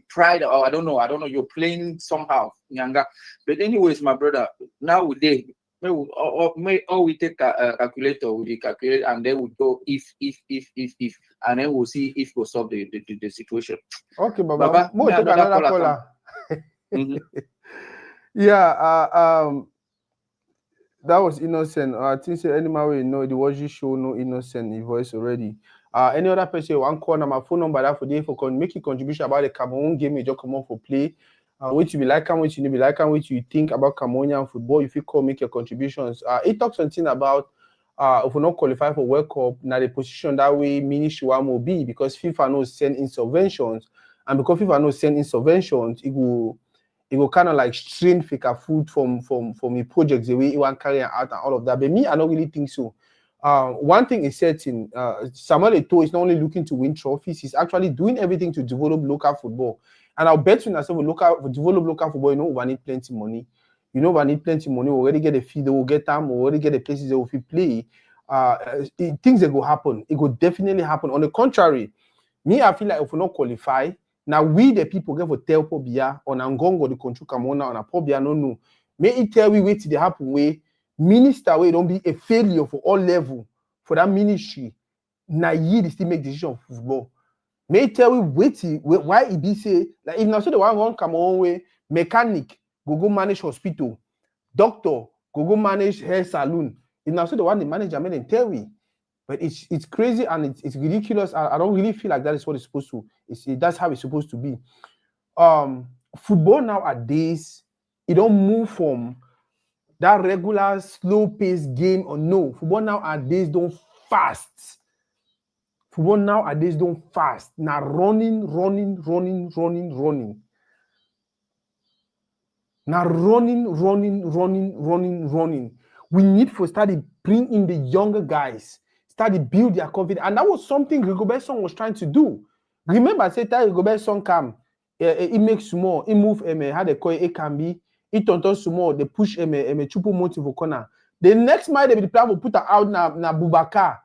pride, or I don't know. You're playing somehow, Nyanga. But anyways, my brother, now we take a calculator, we calculate, and then we go if, and then we'll see if we'll solve the situation. Okay, Baba. More take another caller. Yeah, that was innocent. I think say anyone will know the Waji show no innocent in voice already. Any other person one call my phone number that for day for make a contribution about the Cameroon game, you just come on for play. What you be like and what you be like and what you think about Cameroonian football. If you call, make your contributions. It talks something about if we not qualify for World Cup, now the position that way Ministry will be because FIFA knows send interventions, and because FIFA knows send interventions, it will kind of like strain Fecafoot from a project the way it want carry out and all of that. But me, I don't really think so. One thing is certain, Samuel Eto'o is not only looking to win trophies, he's actually doing everything to develop local football. And I'll bet you myself, develop local football, you know, we need plenty money. You know, we need plenty money. We already get a fee, they will get them, we already get the places they will play. Things that will happen. It will definitely happen. On the contrary, me, I feel like if we not qualify, now we the people get for tell Pobia on Angongo the country Camona on a Pobia no. May it tell we wait till they happen way minister way don't be a failure for all level for that ministry. Now ye still make decision of football. May tell we wait why it be say like if now so the one come on way mechanic go manage hospital, doctor go manage hair salon. If now so the one the manager made them tell we. But it's crazy and it's ridiculous. I don't really feel like that is what it's supposed to. That's how it's supposed to be. Football nowadays, it don't move from that regular slow-paced game or no. Football nowadays don't fast. Football nowadays don't fast. Now running. Now running. We need to start bring in the younger guys. Start to build their confidence. And that was something Rigobert Song was trying to do. Remember, I said that Rigobert Song come, it makes more, it move, how they call it can be, it tonton small, they push chupu motive corner. The next time they plan to put out na Boubacar.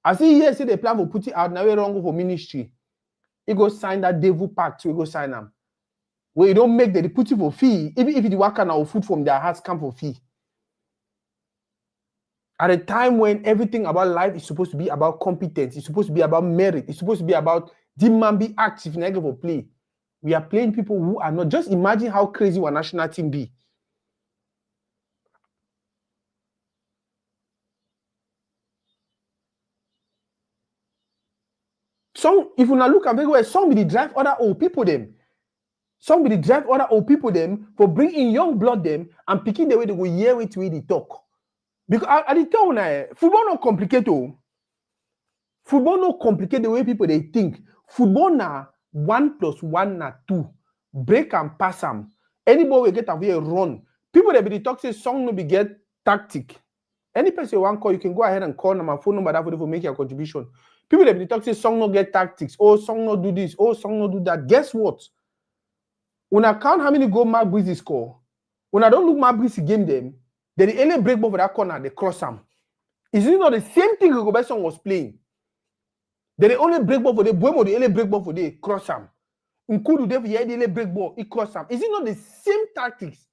I see here, say they plan to put it out, now we wrong for ministry. He go sign that devil pact, we go sign them. Where you don't make they put it for fee, even if the worker now food from their hearts come for fee. At a time when everything about life is supposed to be about competence, it's supposed to be about merit, it's supposed to be about demand be active in for play. We are playing people who are not. Just imagine how crazy our national team be. Some, if you now look at very well, some be the drive other old people them. Some be the drive other old people them for bringing young blood them and picking the way they go hear it to they talk. Because at the time, football not complicated. Football not complicate the way people they think. Football na 1 + 1 na 2. Break and pass them. Anybody will get away run. People that be the talk say song no be get tactic. Any person you want call, you can go ahead and call my phone number that for make your contribution. People that be the talk say song no get tactics. Oh, song no do this. Oh, song no do that. Guess what? When I count how many goal Mark Breezy score, when I don't look Mark Breezy game them, then the early break ball for that corner, they cross him. Is it not the same thing Rigobert Song was playing? Then the only break ball for the Buemo, the early break ball for the cross him. Nkudu Dev the early break ball, he cross him. Is it not the same tactics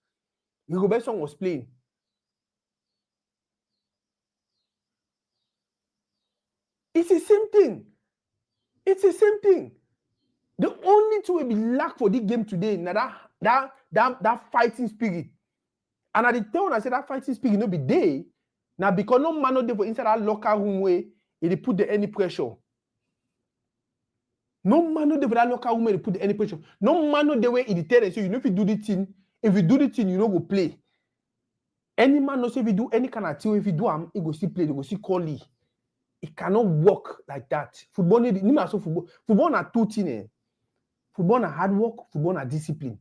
Rigobert Song was playing? It's the same thing. It's the same thing. The only two will be lack for this game today, now that fighting spirit. And at the time I said that fighting spirit no be there. Now because no man no dey for inside that locker room way, it put the any pressure. No man no dey for that locker room way, it put the any pressure. No man no dey way it tell so you know if you do the thing, if you do the thing, you know go play. Any man no say if you do any kind of thing, if you do he go see play, they go see call it. It cannot work like that. Football need so football. Football na two things. Football na hard work, football na discipline.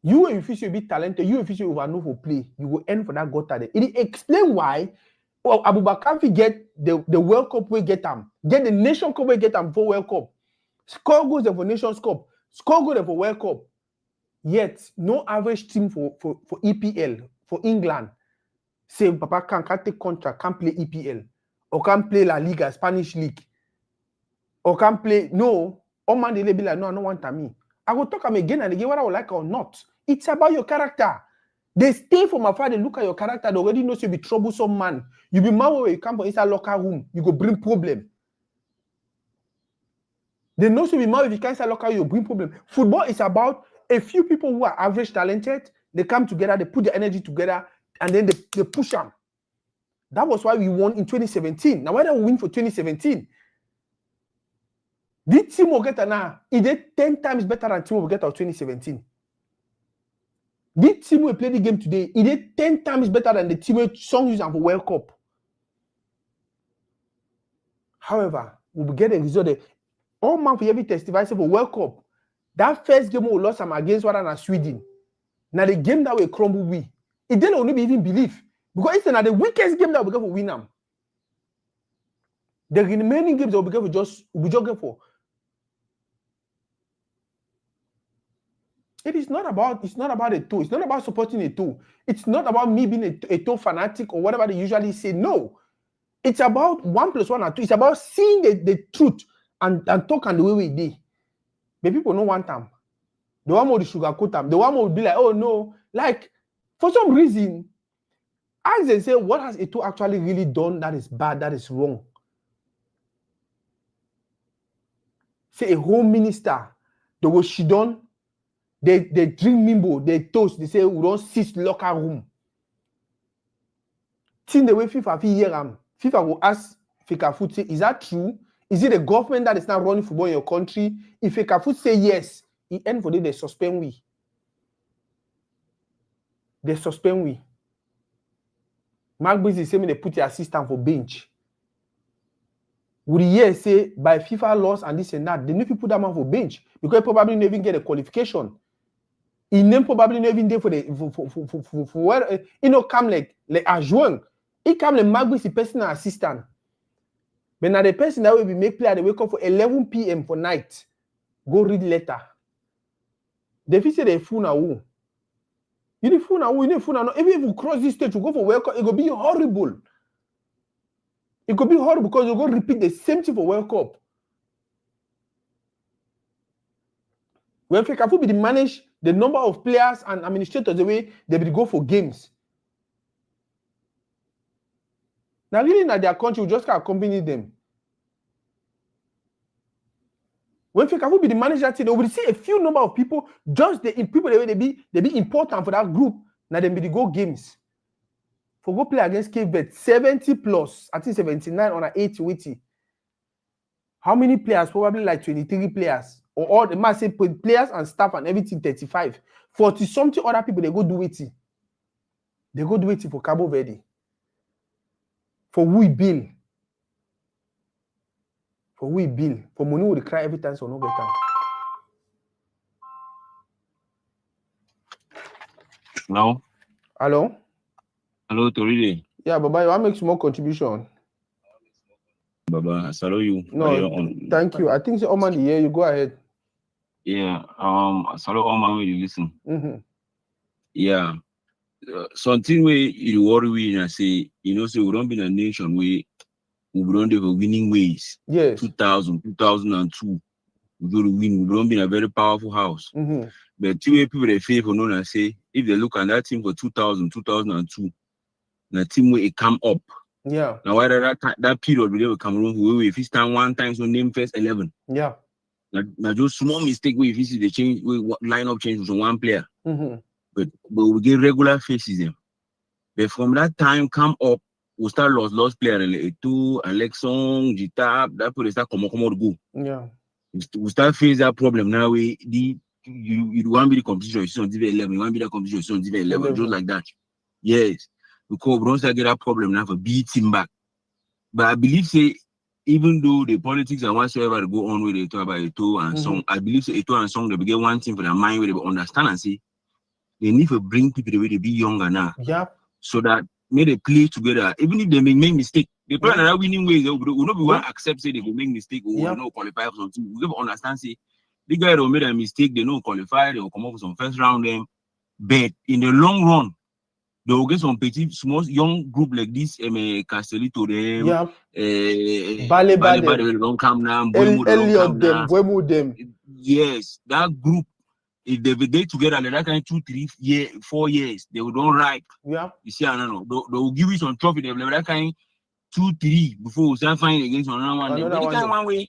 You if you be talented, you if you overknow for play, you will end for that gutter there. It explain why Aboubakar get the World Cup we get them, get the Nation Cup we get them for World Cup. Score goals for Nations Cup, score goals for World Cup. Yet no average team for EPL for England say Papa can't take contract, can't play EPL, or can't play La Liga, Spanish League, or can't play no. All man they be like no, I don't want me. I will talk them again and again whether I would like or not. It's about your character. They stay from afar, they look at your character, they already know you'll be troublesome man. You be man when you come from inside locker room, you go bring problem. They know you'll be man if you come inside locker room, you bring problem. Football is about a few people who are average talented, they come together, they put their energy together, and then they push them. That was why we won in 2017. Now, why don't we win for 2017? This team will get now, it did 10 times better than team will get of 2017. This team will play the game today, it did 10 times better than the team with Song used for World Cup. However, we will get a result. All man for every testify for World Cup. That first game we lost against one and Sweden. Now the game that we crumble we. It didn't only even believe. Because it's not the weakest game that we get for win them. The remaining games that we get for just get for. It's not about a toe. It's not about supporting a toe. It's not about me being a toe fanatic or whatever they usually say. No. It's about 1 + 1 and 2. It's about seeing the truth and talk and the way we did. But people don't want them. The one more to sugarcoat them. The one more will be like, oh no. Like, for some reason, as they say, what has Eto'o actually really done that is bad, that is wrong? Say a home minister, they go she done. They drink mimbo, they toast, they say we don't sit locker room. Think the way FIFA FIFA will ask Fecafoot, say, is that true? Is it the government that is now running football in your country? If Fecafoot say yes, it end for them, they suspend we. They suspend we. Mark Breezy say me they put your assistant for bench. Would you say by FIFA laws and this and that, they need to put that man for bench because probably never even get a qualification. He name probably never even there for the for where come like adjoint. He come like Mark Breezy personal assistant. But now the person that will be make player they wake up for 11 p.m. for night. Go read letter. They feel say they fool now. You need fool now. You need fool now. Even if you cross this stage, you go for World Cup, it will be horrible. It could be horrible because you go repeat the same thing for World Cup. When Fecafoot be manage the number of players and administrators the way they will go for games. Now, really, in their country, we just can accompany them. When Fecafoot be the manager, they will see a few number of people, just the people they be important for that group. Now they be go games. For go play against Cape Verde, 70 plus, I think 79 on an 80. How many players? Probably like 23 players. Or all the massive players and staff and everything, 35. 40 something other people, they go do it. They go do it for Cabo Verde. For we bill. For we bill. For money will cry every time, so no get time. Hello? Hello? Hello, Toride. Yeah, Baba, you want to make small contribution? Baba, salute you. No, thank you. I think it's Oman here. You go ahead. Yeah, salute Oman when you listen. Mm-hmm. Yeah. Something where you worry we and say, say we don't be in a nation where we don't have winning ways. Yes. 2000, 2002. We go to win. We don't be in a very powerful house. Mm-hmm. But two way people they favor know and say, if they look at that team for 2000, 2002, the team where it come up. Yeah. Now whether that period we will Cameroon, if you stand one time, so name first 11. Yeah. Now just small mistake where if you see the change, lineup change from one player. Mm-hmm. But we get regular faces them. But from that time come up, we start lost player Eto'o, Alexon, Jitab, that people start come to go. Yeah. We start face that problem now. You want to be the competition, it's on TV 11. You want to be the competition, it's on TV 11. Just like that. Yes. Because we don't start get that problem now for beat him back. But I believe say even though the politics and whatsoever they go on with Eto'o about Eto'o and Song, I believe say Eto'o and Song they get one thing for their mind where they understand and say they need to bring people the way they be younger now. Yeah. So that may they play together. Even if they make mistake, they play another winning way. They will not be one accept say they will make mistake or will not qualify for something. We will understand say the guy will make a mistake, they don't qualify, they will come up with some first round them. But in the long run, they will get some petty, small, young group like this, Castellito them, Baleba they don't come now, Elliot them, Wemu them. Yes, that group if they be together, like kind 2, 3 years, 4 years, they will don't ripe. Yeah. You see, I don't know. They will give you some trophy. They will like kind 2, 3 before we start fighting against another one. One way.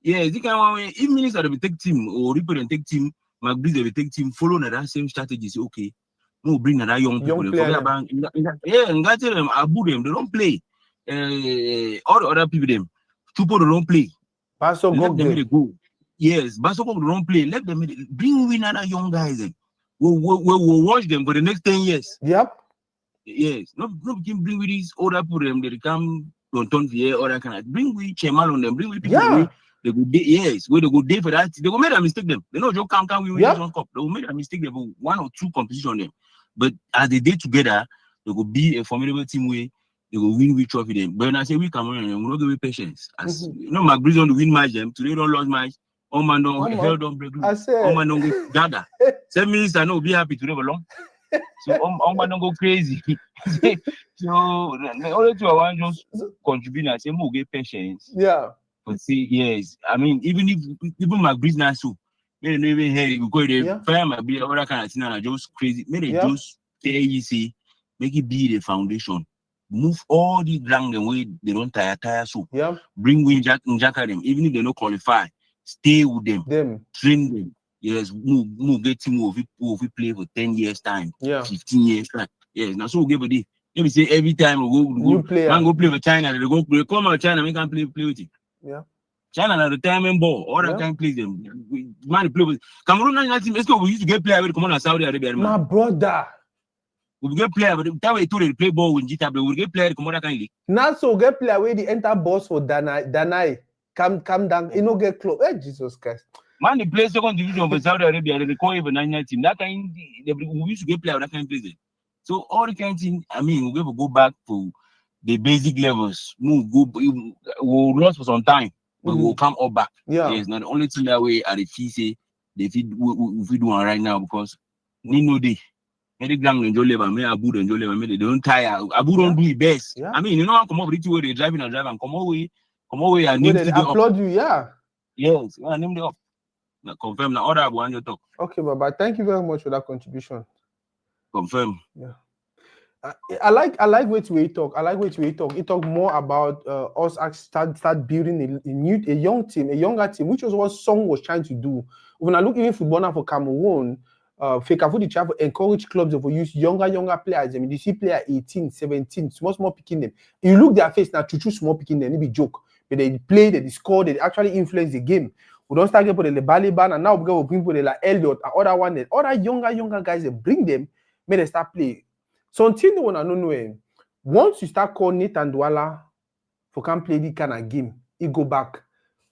Yeah, this kind of one way. If minister they will take team or Ripper and take team, McBride they will take team, follow that same strategy. Say, okay, no bring another young people. Forget about yeah, and I tell them, I boo them, they don't play. All the other people them. People don't play. Let them go. Yes, Basoko don't play. Let them bring in other young guys. We'll watch them for the next 10 years. Yep. Yes. No, can bring with these older people. They come don't turn here or that kind of bring with Chemal on them. Bring with people. Yeah. They go yes. Where they go day for that. They go make a mistake them. They know Joe can we win this one cup. They will make a mistake. They will 1 or 2 competition on them. But as they day together, they will be a formidable team way. They will win with trophy them. But when I say we come on, we will not give patience. As you know, McBride don't win match them. Today don't lose match. Oh man, don't break loose. Oh man, don't go gather. 7 minutes, I know, be happy to live along. So, oh man, don't go crazy. So, the only 2 I want just contribute and say, more get patience. Yeah. But see, yes, I mean, even McBride now, so, maybe they even hear it because they fire McBride, all that kind of thing, and just crazy. Maybe they just tell you, say, make it be the foundation. Move all the ground the way they don't tire so. Yeah. Bring win Jack them, even if they don't qualify. Stay with them, train them. Yes, move get team who we play for 10 years time, 15 years time. Yes, now so we give a day. Let me say every time we go play with China, they come out China, we can play with it. Yeah. China are the retirement ball, all that can play them. Man play with Cameroon national team. Let's go. We used to get player with come on Saudi Arabia. My brother. We get player, but that way they play ball with Gita, but we get player come on that kind of league. Now so get player where the enter boss for Danai. Come down, you know, get close. Hey, Jesus Christ. Man, they play second division for Saudi Arabia, they call even national team. That kind, we used to get player that kind of place. So all the kind of thing, I mean, we have to go back to the basic levels. We'll lost for some time, but we'll come all back. Yeah. It's not the only thing that way at the fee say, we do one right now because Nino Day. Any ground enjoy labor, may Abu enjoy labor, they don't tire. Abu don't do it best. Yeah. I mean, you know, come over the way they driving and drive and come away and name they applaud you, yeah. Yes, I name them up. Now confirm now other one you talk. Okay, Baba, thank you very much for that contribution. Confirm. Yeah. I like which way talk. I like which way talk. It talk more about us start building a young team, a younger team, which was what Song was trying to do. When I look even football now for Cameroon, Fekafudi try to encourage clubs to use younger players. I mean, you see player 18, 17, small picking them. You look their face now, choo small picking them, it be joke. But they play, they score, they actually influence the game. We don't start getting the Baliban, and now we bring people like Elliot and other one, other younger guys, they bring them, may they start playing. So until no one I don't know, once you start calling Nathan Douala for can play this kind of game, it go back.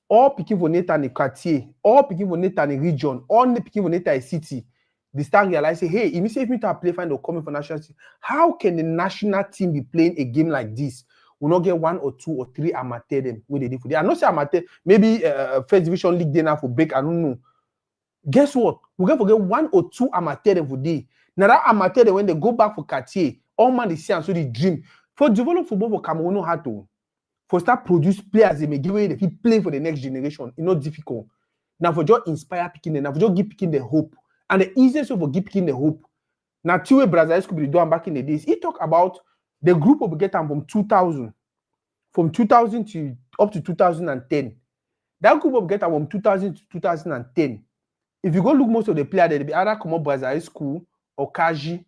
All picking for Nathan in quartier, all picking for Nathan in region, all picking for Nathan in city. They start realizing, hey, if you say if me to play fine, they'll come in for national team. How can the national team be playing a game like this? We'll not get 1 or 2 or 3 amateur them where they did for them. I not say amateur, maybe first division league dinner for break. I don't know. Guess what? We're going to get 1 or 2 amateur them for day. Now that amateur when they go back for Cartier, all man they see and so they dream. For develop football for Cameroon, how to for start produce players they may give away they play for the next generation. It's not difficult. Now for just inspire picking them, now for just give picking the hope. And the easiest way for give picking the hope. Now two way Brazil could be doing back in the days. He talk about the group will get them from 2000 to up to 2010. That group will get them from 2000 to 2010. If you go look most of the players, they'll be either come up Brazil school or Kaji,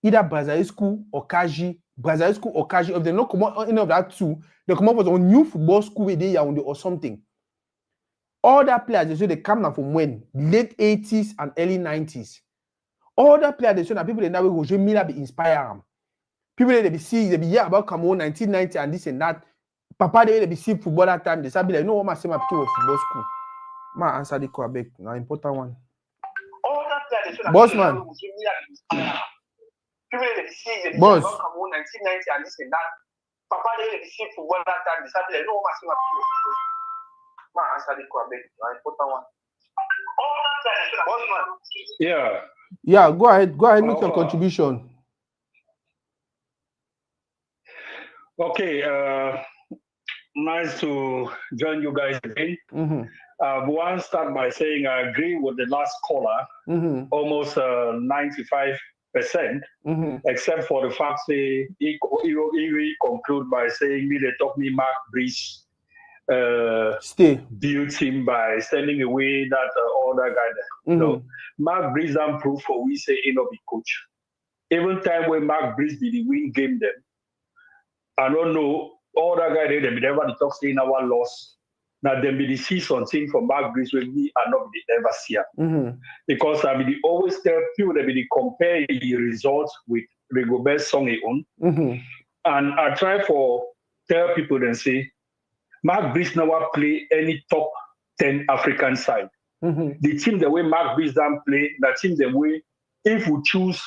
either Brazil school or Kaji, Brazil school or Kaji. If they not come out any of that two, they come up with a new football school with they or something. All that players they come now from when late 80s and early 90s. All that players they show that people they now will go Miller be inspire them. People they be see they be hear about Cameroon 1990 and this and that. Papa they be see football that time. They say be like, no what my say my picking with football school. Ma answer the call back. Now important one. All that players they show that boss man. People they be see they be boss. About Cameroon 1990 and this and that. Papa they be see football that time. They say be like, no what my say my picking with football school. Ma answer the call back. Now important one. All that players they show that boss man. Yeah, go ahead, make your contribution. Okay, Nice to join you guys again. One start by saying I agree with the last caller, almost 95%, except for the fact say he conclude by saying they talk me Mark Brees built him by sending away that other guy there. So Mark Brees and proof for we say he not be coach. Even time when Mark Brees did the win game them, I don't know all that guy they be never the talk saying our loss. Now them be the season thing for Mark Brees with me and not be ever see because I mean they always tell people they be the compare the results with Rigobert song on. And I try for tell people then say Mark Brees never play any top 10 African side. The team the way Mark Brees don't play, that team the way if we choose,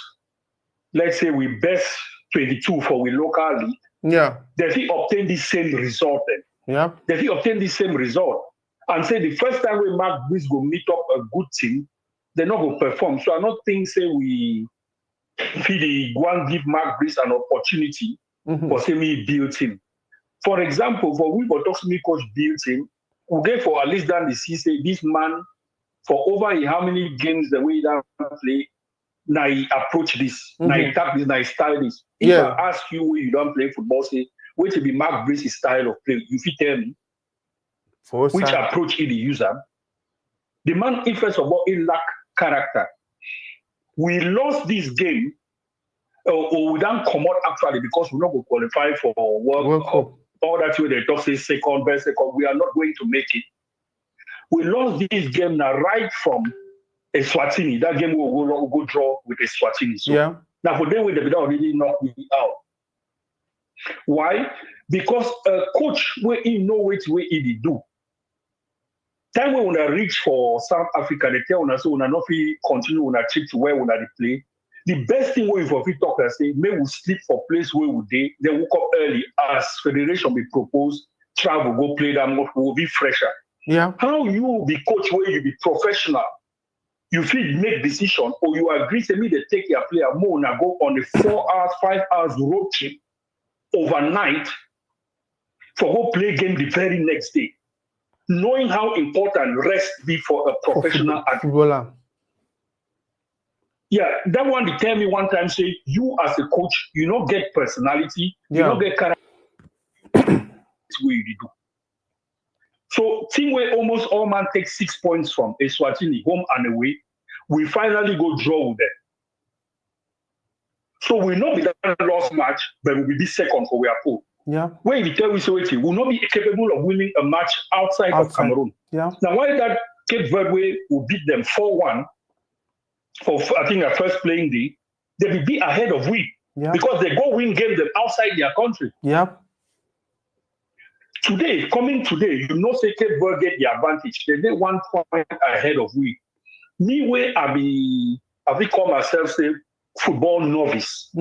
let's say we best 22 for we local league, they will obtain the same result then. They will obtain the same result. And say the first time we Mark Brees go meet up a good team, they're not going to perform. So I don't think say we go and give Mark Brees an opportunity for say me build him. For example, for we got talk me coach build him, we get for at least done the say this man for over how many games the way that play, now he approach this, now he tap this, now he style this. If I ask you where you don't play football, say which will be Mark Brees' style of play, if you tell me which approach he user, the man first of all he lack character. We lost this game, or we don't come out actually because we're not going to qualify for World Cup. All that way they talk say second, best second. We are not going to make it. We lost this game now right from Eswatini. That game will go draw with Eswatini. So now for them, they already knocked me out. Why? Because a coach where he know which way he do. Time when we reach for South Africa, they tell us so we not continue on a trip to where we play. The best thing we for talk and say, may we sleep for place where we day, then wake up early as federation be proposed, travel, go play that much, will be fresher. How you be coach where you be professional? You feel make decision or you agree to me they take your player more and go on a 4 hours, 5 hours road trip overnight for go play game the very next day. Knowing how important rest be for a professional footballer. Yeah, that one they tell me one time, say, you as a coach, you don't get personality, you don't get character. It's what you do. So, team where almost all man take 6 points from Eswatini, home and away, we finally go draw with them. So, we know we don't lost match, but we'll be second for we are poor. Where you tell me so, we will not be capable of winning a match outside of Cameroon. Now, why that Cape Verde will beat them 4-1 for, I think, our first playing day, they will be ahead of we because they go win game them outside their country. Coming today, you know, say Cape Verde get the advantage. They get 1 point ahead of we. Me, where I call myself, say, football novice.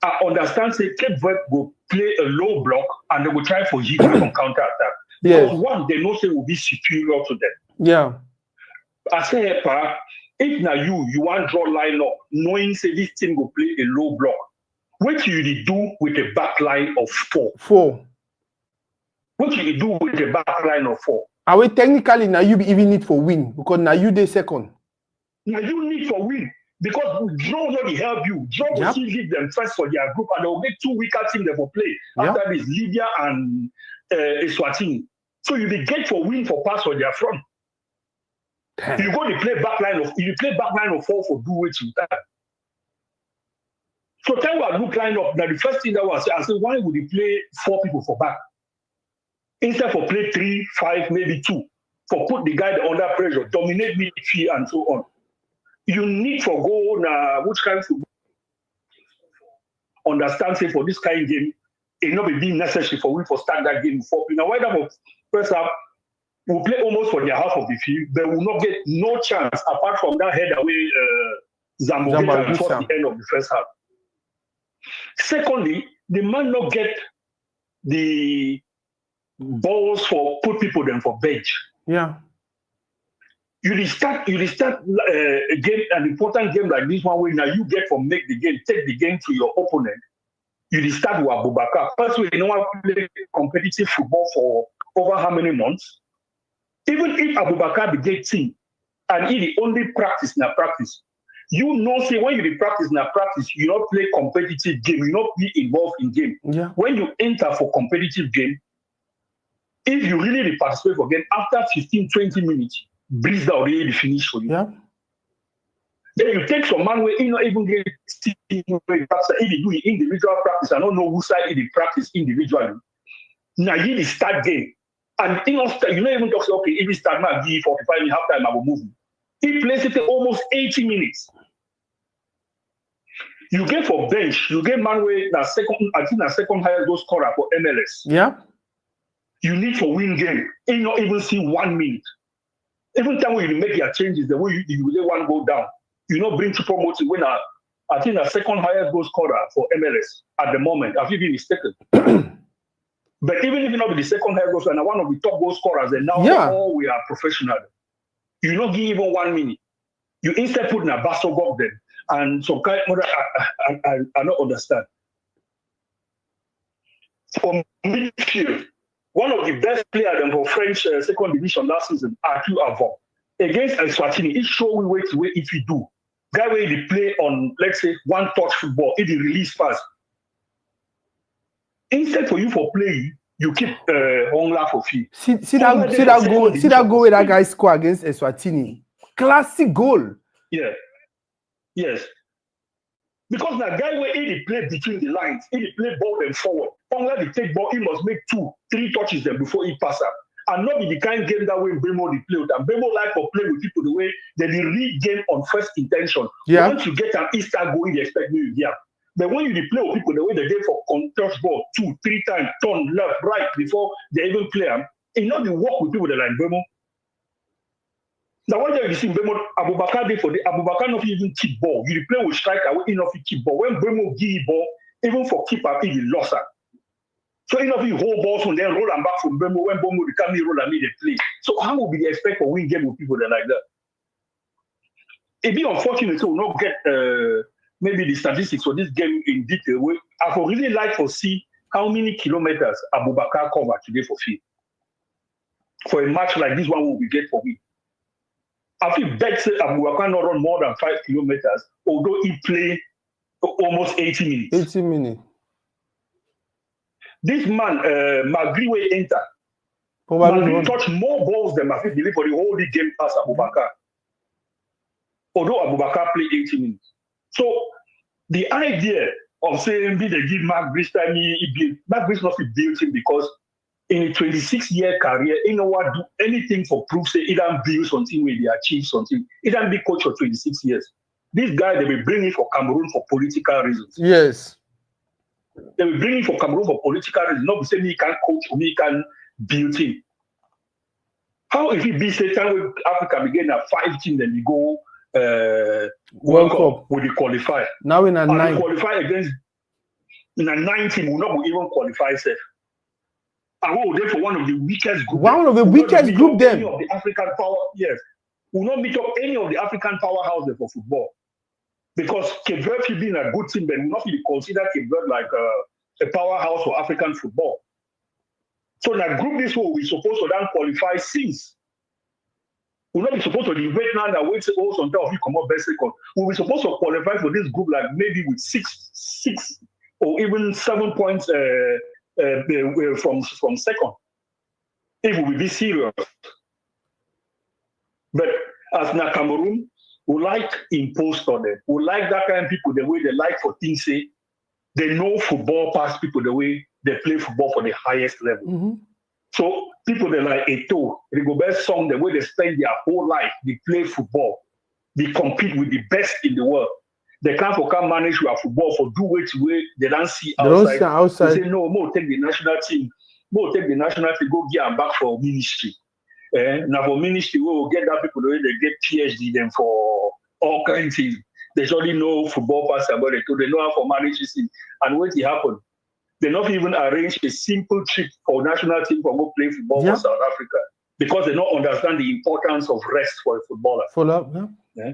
I understand, say, Cape Verde will play a low block and they will try for hit on counter attack. Because one, they know say will be superior to them. I say, if now you want to draw line up, knowing say this team will play a low block, what you do with a back line of 4? What you do with a back line of 4? Are we technically now you be even need for win because now you the second? Now you need for win. Because draw will help you. Draw will still lead them first for their group and they will get 2 weaker teams there for play. After this, Libya and Eswatini. So you will get for win for pass for their front. You go to play back line of 4 for do what you that. So tell what look line up. Now the first thing that was I said, why would you play 4 people for back? Instead for play 3, 5, maybe 2. For put the guy under pressure, dominate midfield and so on. You need for go now which kind of understand say for this kind of game, it not be necessary for we for start that game before. Now why that first half we'll play almost for their half of the field, they will not get no chance apart from that head away Zambogeta towards the end of the first half. Secondly, the man not get the balls for put people then for bench. You start a game, an important game like this one where now you get for make the game, take the game to your opponent. you start with Abubakar. First, you know I play competitive football for over how many months? Even if Abubakar be get team, and he only practice na practice, you know, say when you practice na practice, you not play competitive game, you not be involved in game. Yeah. When you enter for competitive game, if you really participate for game, after 15, 20 minutes, Breeze that already finish for you. Yeah. Then you take some man where you not even get team practice, if you do individual practice, I don't know who side he practice individually. Now you start game. And you know even talk, okay, if you start now, give 45 minutes, half time, I will move. He plays it almost 80 minutes. You get for bench, you get man way na second, I think na second highest goal scorer for MLS. Yeah. You need for win game. You not even see 1 minute. Even time when you make your changes, the way you let one go down, you not bring to promote when I think the second highest goal scorer for MLS at the moment. Have you been mistaken? But even if you not be the second highest goal scorer, and one of the top goal scorers, and now all we are professional. You not give even 1 minute. You instead put in a basket box then, and some kind of I don't understand. For midfield, one of the best players for French second division last season, Arthur Avon, against Eswatini, it show we wait if you do. That way they play on, let's say, one touch football, if they release fast. Instead for you for playing, you keep Hongla for fee. See that goal where that guy scored against Eswatini. Classic goal. Yeah. Yes. Because that guy where he play between the lines, he play ball and forward. Hongla the take ball, he must make 2-3 touches them before he pass up. And not be the kind of game that way Bemo they play with them. Bemo like to play with people the way they read game on first intention. Yeah. Once you get an Easter goal, they expect you to get. But when you play with people the way they get for touch ball 2-3 times, turn left, right before they even play them, it not the work with people that like Bemo. Now one day you see Bemo Abubakar did for the Abubakar not even keep ball. You play with striker, enough to keep ball. When Bemo give ball, even for keeper, he lost her. So enough you hold balls and then roll them back from Bemo. When Bemo come here, roll and they play. So how will be the expect for win game with people that like that? It'd be unfortunate to not get maybe the statistics for this game in detail. I would really like to see how many kilometers Abubakar covered today for field. For a match like this one, will we get for me? I feel bet say Abubakar not run more than 5 kilometers, although he play almost 80 minutes. 80 minutes. This man, Magriwe enter. Probably touch more balls than Mafi deliver for the whole game past Abubakar. Although Abubakar play 80 minutes. So the idea of saying they give Mark Brice time, Mark Brice not built him because in a 26-year career, he know what do anything for proof say he don't build something where they achieve something. He don't be coach for 26 years. This guy they will bring him for Cameroon for political reasons. Yes. They will bring him for Cameroon for political reasons. Not say he can coach or he can build him. How if he be say time with Africa begin at 5 teams then we go World Cup will be qualified. Now in a 9 qualify against in a 9 team will not even qualify safe. And we will there for one of the weakest group. One of the weakest group then. Any of the African power, yes. We will not meet up any of the African powerhouses for football. Because Cape Verde being a good team, but will not be considered Cape Verde like a powerhouse for African football. So that group this way we're supposed to then qualify since. We're not supposed to wait now that waits also on top of you come up best record. We'll be supposed to qualify for this group like maybe with six or even 7 points from second. If we will be serious. But as na Cameroon, we like imposed on them. We like that kind of people the way they like for things say they know football past people the way they play football for the highest level. Mm-hmm. So people they like Eto'o, Rigobert Song, the way they spend their whole life, they play football, they compete with the best in the world. They can't manage your football for do it way they don't see outside. They say no, more take the national team, go get them back for ministry. Now for ministry, we will get that people the way they get PhD them for all kinds of things. They surely know football pass about it, so they know how to manage this thing. And what it happened? They not even arrange a simple trip for national team for go play football for South Africa because they don't understand the importance of rest for a footballer. Follow up, yeah.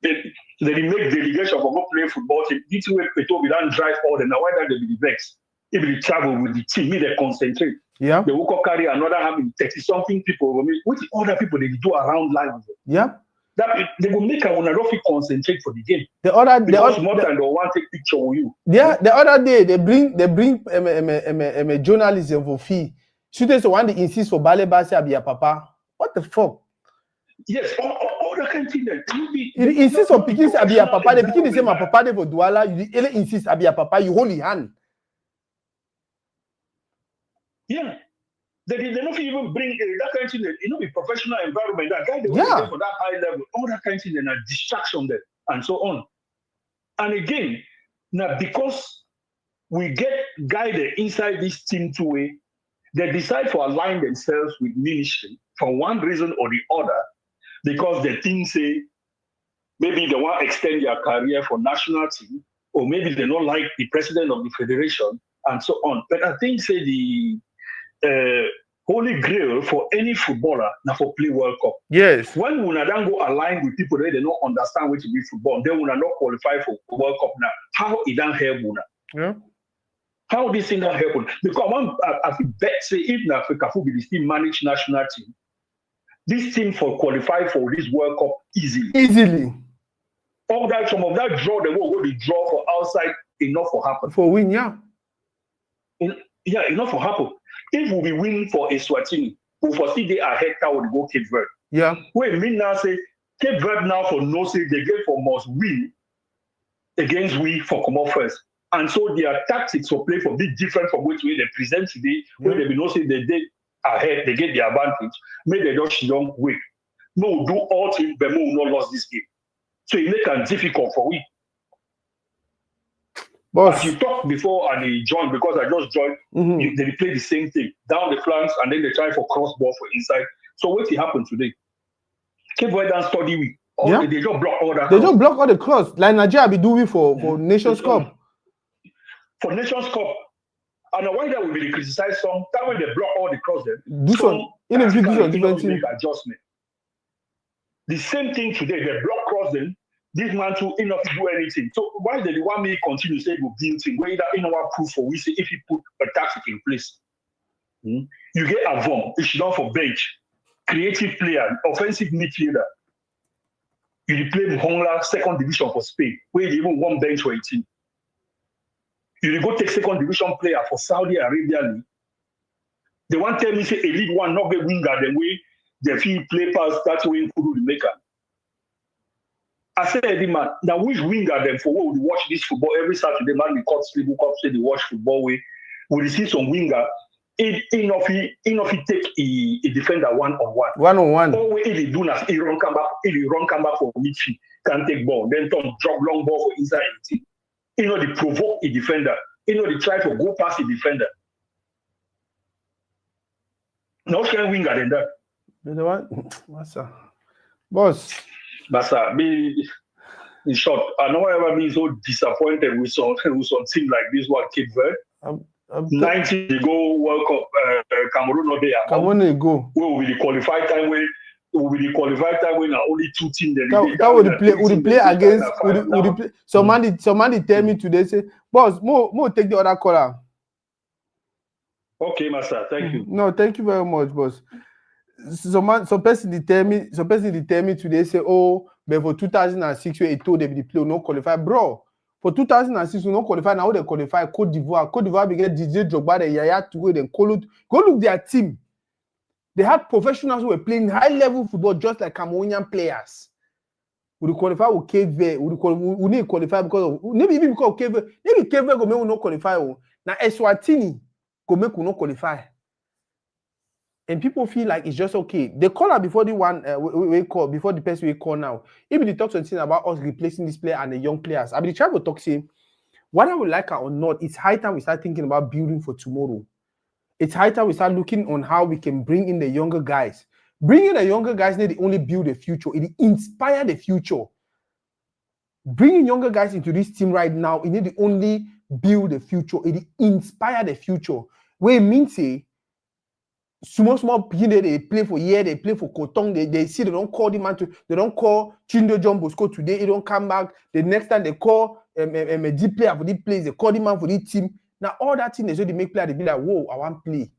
they make delegation for go play football team. This way, Peto we don't drive all the now. Why don't they be the vex? If they travel with the team, they concentrate. Yeah. They will carry another 30-something people. Which other people they do around life? Yeah. That they will make a Unarofi concentrate for the game. The other more than they want to take picture with you. Yeah, the other day they bring journalism for fee. Students want to insist for Bale Basi Abia Papa. What the fuck? Yes, all that kind of thing. You insist on picking Abia Papa. They begin to say my Papa they for Douala. You insist Abia Papa. You hold your hand. Yeah. They don't even bring that kind of thing, the professional environment, that guy they want to for that high level, all that kind of thing, and a distraction there, and so on. And again, now because we get guided inside this team two-way, they decide to align themselves with ministry for one reason or the other, because the team say maybe they want to extend their career for national team, or maybe they don't like the president of the federation, and so on. But I think say the holy grail for any footballer now for play World Cup. Yes. When we don't go align with people that they don't understand what to be football, then we not qualify for World Cup now. How it don't help una? Yeah. How this thing don't help? Because I feel bet say if Africa will be the team managed national team, this team for qualify for this World Cup easily. All that some of that draw they will go the draw for outside enough for happen. For win, yeah. Enough for happen. If we win for Eswatini, we foresee they are ahead would go Cape Verde. Yeah. Wait, me now say Cape Verde now for no say they get for must win against we for come out first. And so their tactics for play for bit different from which way they present today, where they be no say they ahead, they get the advantage. Maybe they just don't wait. No, do all things, but we will not lose this game. So it make it difficult for we. Boss. As you talked before and they joined, because I just joined, they play the same thing down the flanks and then they try for cross ball for inside. So what will happen today? Cape Verde and study we. They just block all that. They just block all the cross. Like Nigeria be doing for Nations Cup. For Nations Cup. And why that will be criticized some that way they block all the cross them. Do some individual different thing. Adjustment. The same thing today, they block cross them. This man too enough to do anything. So why did the 1 minute continue to say go build thing? Where that in our proof for we say if you put a tactic in place. You get Avon, it's done for bench, creative player, offensive midfielder. You play Muhongla, second division for Spain, where you even one bench for a team. You go take second division player for Saudi Arabia League. They want to tell me say elite one not get winger the way they feel play pass that way Kudu the maker. I said, man, now which winger them for what we watch this football every Saturday, man, we cut sleep, we say they watch football way. We see some winger. Enough he take a defender one-on-one. One-on-one. All way if he do not, he run come back for midfield, can take ball, then turn drop long ball for inside the team. They provoke a defender. They try to go past the defender. No kind winger than that. You know what? What's up? Boss. Basa, be in short, I don't ever been so disappointed with some team like this one, Cape Verde. 90 ago World Cup, Cameroon not there. Cameroon ago. We will be the qualified time when only two teams. That would play against. Somebody tell me today say, boss, more take the other caller. Okay, master, thank you. No, thank you very much, boss. Some person tell me today say, oh, but for 2006 we told them the play no qualify, bro. For 2006 we no qualify. Now they qualify Côte d'Ivoire began DJ Drogba, the Yaya Touré, then go look their team. They had professionals who were playing high level football just like Cameroonian players. We qualify with Cape Verde. We need to qualify because of maybe even because of Cape Verde. Maybe Cape Verde go make we no qualify. Now Eswatini go make we no qualify. And people feel like it's just okay. They call her before the one before the person we call now. Even they talk something about us replacing this player and the young players. I mean, the try to talk saying, whether we like her or not, it's high time we start thinking about building for tomorrow. It's high time we start looking on how we can bring in the younger guys. Bringing the younger guys need to only build the future. It inspire the future. Bringing younger guys into this team right now, it need to only build the future. It inspire the future. Where it means say, small people they play for year, they play for Kotong, they see they don't call the man to, they don't call Chindo John Bosco today, he don't come back. The next time they call a deep player for the place, they call the man for the team. Now all that thing they show they make player, they be like, whoa, I want play.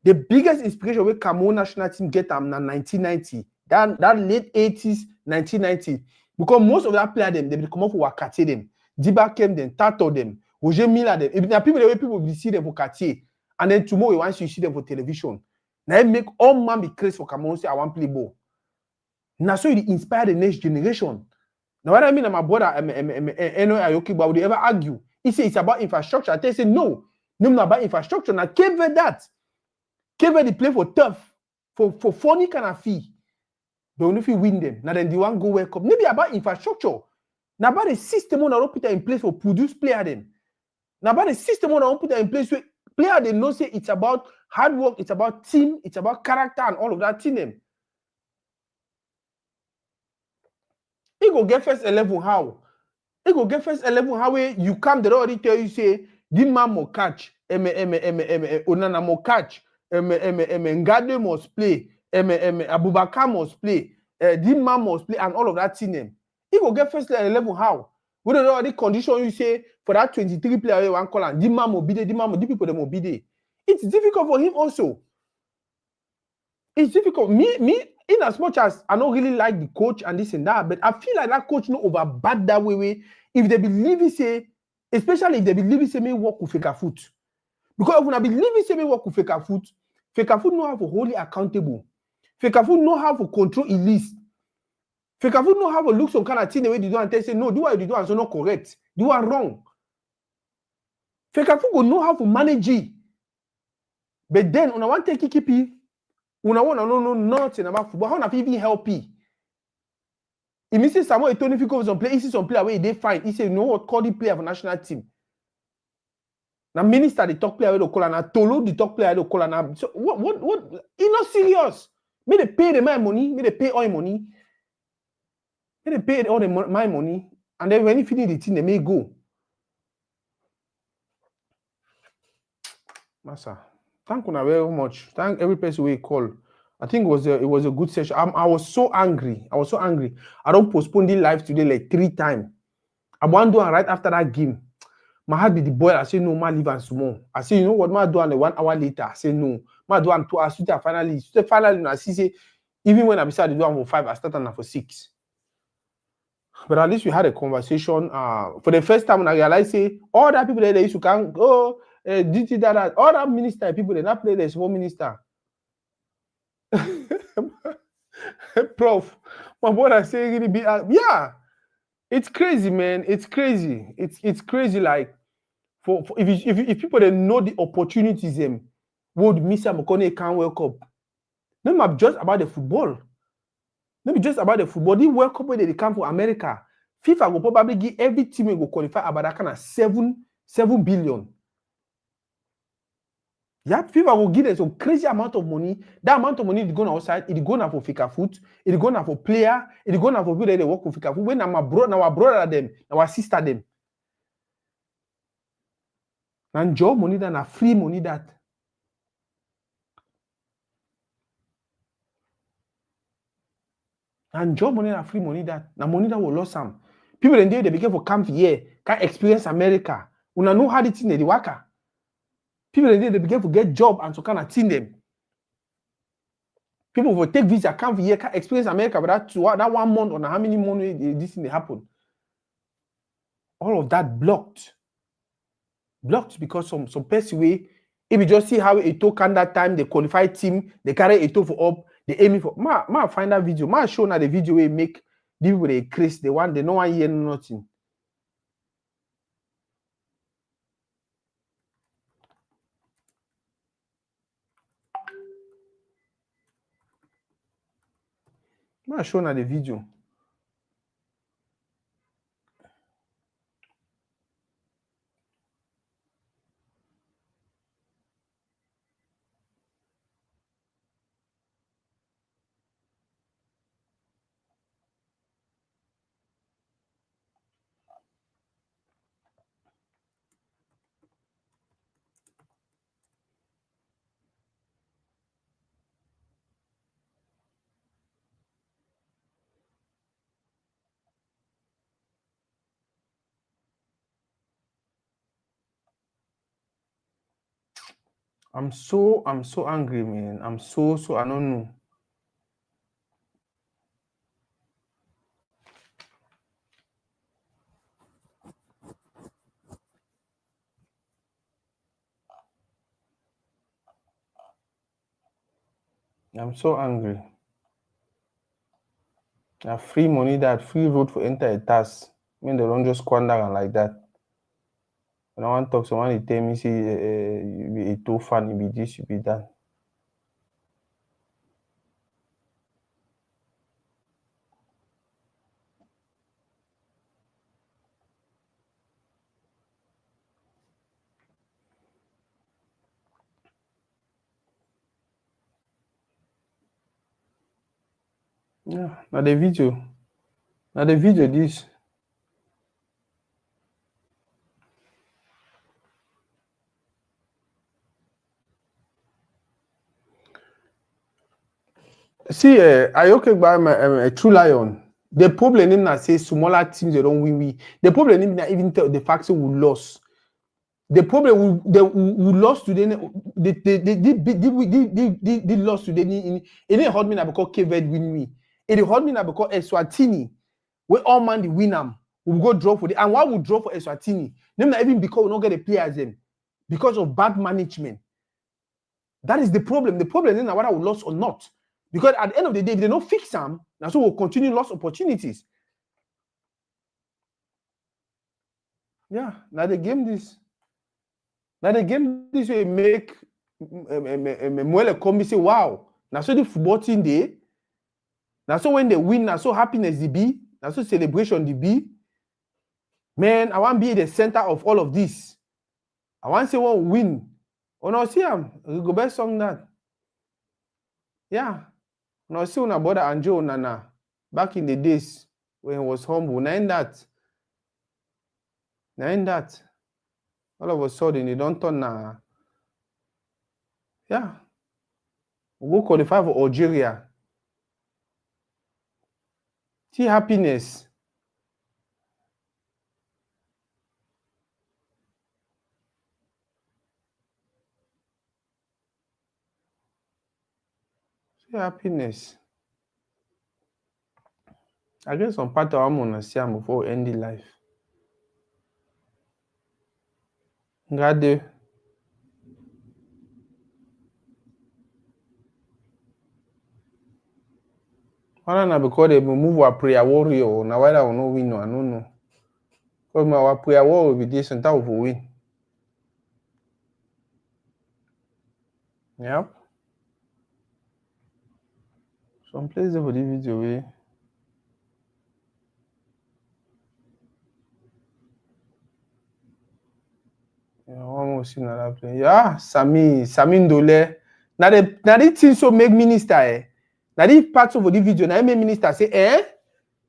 The biggest inspiration with Cameroon national team get them in 1990, that late 80s, 1990. Because most of that player them, they come up for Cartier them. Diba came them, Tato them, Roger Miller them. If there people the way people will see them for Cartier, and then tomorrow once you see them for television, now it make all man be crazy for Cameroon say I want play ball. Now so it inspire the next generation. Now what I mean, my brother, Eno Ayoki, but would they ever argue? He say it's about infrastructure. I say no, not about infrastructure. Now Cape Verde that. Cape Verde play for tough, for funny kind of fee. They only if you win them. Now then they want go World Cup. Maybe about infrastructure. Now about the system on put in place for produce player them. Now about the system on put in place where player they know say it's about hard work, it's about team, it's about character and all of that in them. He go get first 11 how? He go get first 11 how way you come the already tell you say this man mo catch, Onana mo catch. Ngade must play, Abubakar must play, Dimma must play, and all of that in them. He will get first 11 how? We don't know the condition you say for that 23 player you want call and Dimma must be there, Dimma must, the people that must be there. It's difficult for him also. It's difficult. Me, in as much as I don't really like the coach and this and that, but I feel like that coach no over bad that way. If they believe he say, especially if they believe he say me work with Fecafoot. Because when I believe he say me work with Fecafoot know how to hold it accountable. Fecafoot know how to control his list. Fecafoot know how to look some kind of thing the way they do and tell say, no, do what you do and so not correct. Do what wrong. Fecafoot will know how to manage it. But then, when I want to take it, when I want to know nothing about football, how can I even help it? It means that someone told if you go some play, he see some player where they find. He say, you know what, call the player for national team. Now minister the talk player will call and now Tolo the talk player will call and now. So what? It's not serious. Me they pay the my money, me they pay all money. Me they pay all my money, and then when you finish the thing, they may go. Massa, thank you very much. Thank every person we call. I think it was a good session. I was so angry. I don't postpone the live today like 3 times. I want to do it right after that game. My heart be the boy. I say no, my leave and small. I say, you know what, my do and 1 hour later. I say no, my do and 2 hours. Finally, I see say even when I decided to do it for 5, I started for 6. But at least we had a conversation. For the first time, when I realized say all that people they used to come go that all that minister people they not play the small minister. Prof, my brother say really be yeah. It's crazy, man. It's crazy. It's crazy. Like for if people they know the opportunities them would Mr. McConnell can't World Cup. Not just about the football. Not just about the football. The World Cup where they come for America. FIFA will probably give every team will qualify about that kind of 7 billion. Yeah, FIFA will give them some crazy amount of money. That amount of money is going outside. It's going for Fecafoot. It's going for player. It's going for people that work with Fecafoot. When our brother them, our sister them. And job money that and free money that. And job money and free money that. Now money that will lose some. People in there they begin for camp here. Can't experience America. We know how the thing they work. People in there they begin to get job and so kind of thing them. People will take visa, come here, can experience America, but that 1 month or how many months this thing happen. All of that blocked. Blocked because some person way, if you just see how it took on that time, the qualified team, they carry it for up, they aiming for. Ma find that video. Ma show now the video we make the people they crazy, they want, they no one hear nothing. Ma show now the video. I'm so angry, man. I'm so I don't know. I'm so angry. Now free money, that free road for enter a task. I mean, they don't just squander and like that. When I want to talk, someone they tell me, say, you be a too fan, you be this, you be that. Yeah, now the video this. See, Ayoke by a True Lion. The problem in that say smaller teams they don't win. The problem in that even tell the fact we lost. The problem we lost today. They lost today. It didn't hurt me now because Kevin win me. It hurt me now because Eswatini, we all man the win them. We go draw for the and why we draw for Eswatini? Them not even because we don't get the players them because of bad management. That is the problem. The problem is not whether we lost or not. Because at the end of the day, if they don't fix them, now so we'll continue lost opportunities. Yeah, now the game this way make Mwele Kombi say, wow. Now so the football team day. Now so when they win, now so happiness the be, now so celebration the be. Man, I want to be the center of all of this. I want to say one win. Oh no, see we go best song that. Yeah. No, see una brother Anjo Nana back in the days when he was humble. Now in that. All of a sudden they don't turn now. Yeah. We go qualify for Algeria. See happiness. See happiness. I guess some part of I'm gonna see him before we end the life. Ngade. Why not because they move our prayer warrior? Now why that will not win? No, I don't know. Because our prayer warrior will be this and that will win. Yep. Some places for the video way. Yeah, one more see another play. Yeah, Sami Ndole. Now the thing so make minister Now the part of the video, now make minister say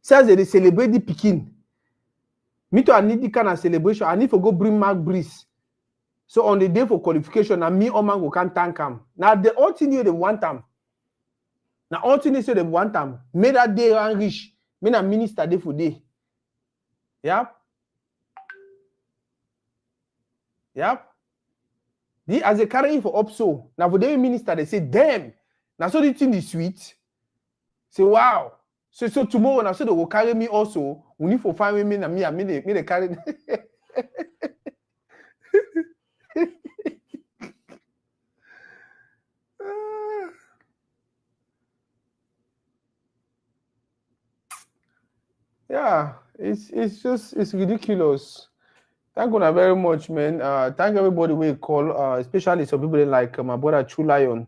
says they celebrate the Pekin. Me too, I need the kind of celebration. I need to go bring Mark Breeze. So on the day for qualification, and me or man go can't thank him. Now the all thing they want them. Now all thing they say they want them. Make that day and rich. Me na minister day for day. Yep. As a carrying for up so. Now for the minister, they say, damn. Now so the thing is sweet. Say, wow. So tomorrow now so they will carry me also. We need to find me and me they carry. Yeah, it's ridiculous. Thank you very much, man. Thank everybody we call, especially some people like my brother True Lion.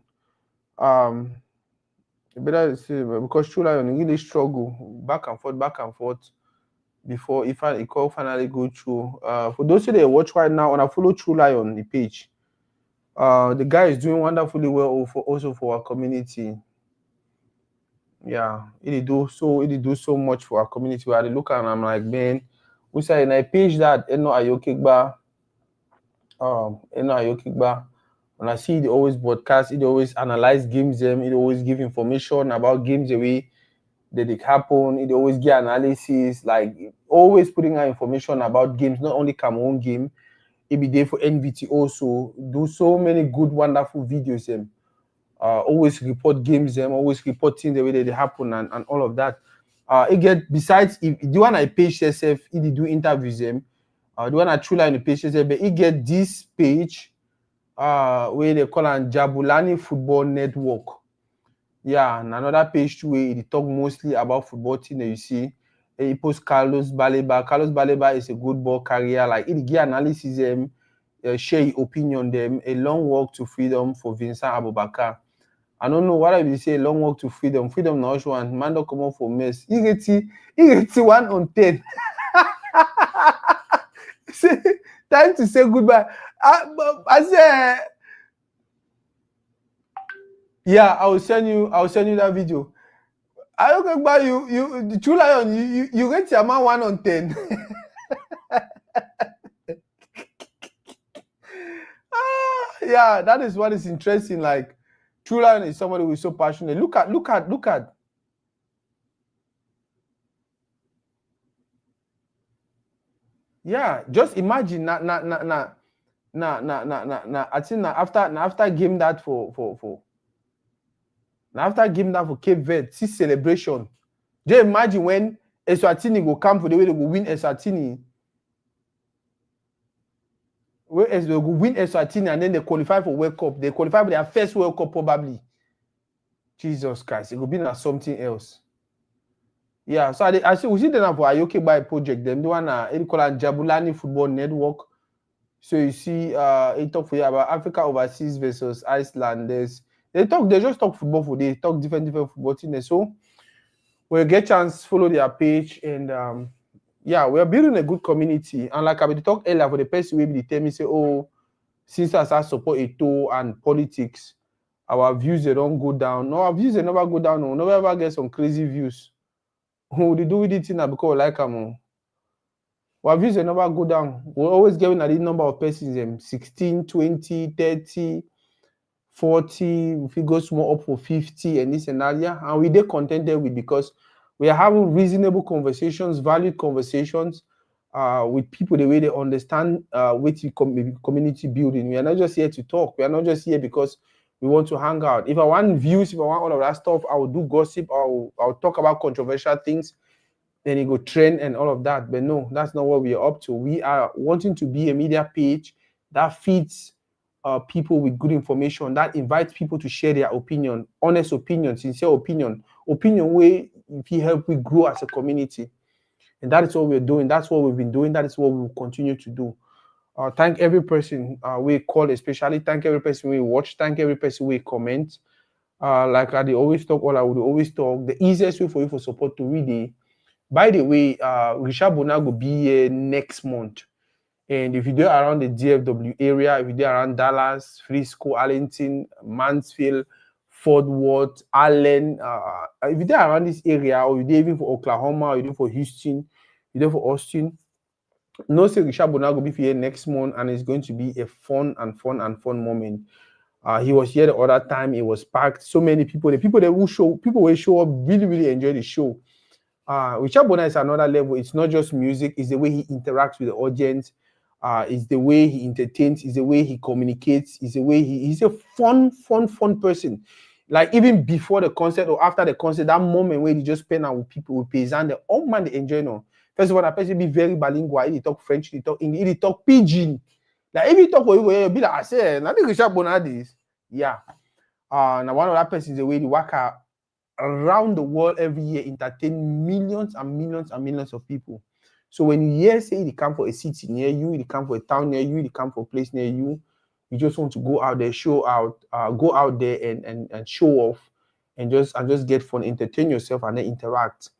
Better see, because True Lion really struggle back and forth before if I call finally go through. For those who they watch right now, and I follow True Lion the page. The guy is doing wonderfully well also for our community. Yeah, he do so much for our community. Where I look and I'm like, man, we say in a page that Ayokigba. When I see it always broadcast, it always analyze games them, it always give information about games the way that it happen, it always give analysis, like always putting out information about games, not only Cameroon game. He be there for NVT also. Do so many good, wonderful videos. Always report games. Always report things the way they happen and all of that. It get besides if the one I page SF, he do interviews the one I truly in the page SF, but he get this page where they call it Jabulani Football Network. Yeah, and another page too where he talk mostly about football thing that you see. He post Carlos Baleba. Carlos Baleba is a good ball carrier. Like he give analysis share his opinion them. A long walk to freedom for Vincent Abubakar. I don't know what I will say. Long walk to freedom. Freedom now one. Man don't come on for mess. He get 1 on 10. Time to say goodbye. I say, yeah, I will send you that video. I don't know about you the True Lion, you get your man 1 on 10. Yeah, that is what is interesting. Like True Lion is somebody who is so passionate. Look at. Yeah, just imagine I think after game that for Cape Verde, see celebration. Just imagine when Eswatini will come for the way they will win Eswatini. Whereas they will win Eswatini and then they qualify for World Cup. They qualify for their first World Cup probably. Jesus Christ, it will be like something else. Yeah, so I see we see them for Ayoke by project. Them the one they call it Jabulani Football Network. So you see, they talk for you about Africa overseas versus Iceland. They just talk football for they talk different football things. So we'll get chance follow their page and yeah, we are building a good community. And like I talked earlier for the person who will tell me say, oh, since I support Eto and politics, our views they don't go down. No, our views they never go down. No, never ever get some crazy views. Who they do with it now because we like them. Our views they never go down. We're always giving a number of persons 16, 20, 30, 40, if it goes more up for 50 and this and that, yeah. And we get contented with because we are having reasonable conversations, valued conversations with people the way they understand with community building. We are not just here to talk. We are not just here because we want to hang out. If I want views, if I want all of that stuff, I will do gossip. I'll talk about controversial things. Then it go trend and all of that. But no, that's not what we are up to. We are wanting to be a media page that feeds people with good information, that invites people to share their opinion, honest opinion, sincere opinion where if you help we grow as a community. And that is what we're doing. That's what we've been doing. That is what we will continue to do. Thank every person we call, especially thank every person we watch, thank every person we comment. Like I always talk, or I would always talk, the easiest way for you for support to read. By the way, Richard Bona will be here next month. And if you do around the DFW area, if you do around Dallas, Frisco, Arlington, Mansfield, Fort Worth, Allen, if you do around this area, or you do even for Oklahoma, or you do for Houston, you do for Austin, no say Richard Bona will be here next month, and it's going to be a fun moment. He was here the other time, it was packed. So many people, people will show up, really enjoy the show. Richard Bona is another level. It's not just music, it's the way he interacts with the audience, it's the way he entertains, it's the way he communicates, it's the way he's a fun person. Like even before the concert or after the concert, that moment where he just spend out with people, with paysan, the all man they enjoy now. First of all, that person be very bilingual. He talk French, he talk English, he talk Pidgin. Like if he talk for you, you'll be like, I say, I think Richard Bona this. Yeah. Now one of that person is the way he work out around the world every year, entertain millions and millions of people. So when you hear say they come for a city near you, they come for a town near you, they come for a place near you, you just want to go out there, go out there and show off and just get fun, entertain yourself and then interact.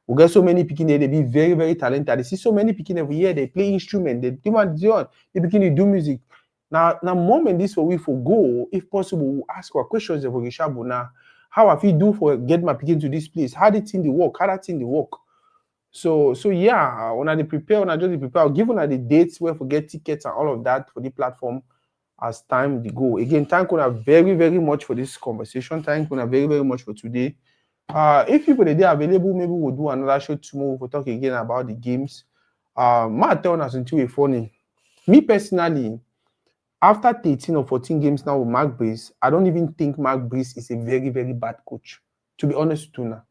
We get so many people there, they be very talented. They see so many people every year, they play instrument, they begin to do music. Now moment this for we for go, if possible, we'll ask our questions for Richard Bona. How have you do for get my picking to this place? How did thing work? How that thing work? So yeah, when I prepare, I'll give the dates where for get tickets and all of that for the platform as time to go. Again, thank you very much for this conversation. Thank you very much for today. If people are available, maybe we'll do another show tomorrow. We'll talk again about the games. My turn as into a funny. Me personally, after 13 or 14 games now with Mark Breeze, I don't even think Mark Breeze is a very, very bad coach. To be honest with you now.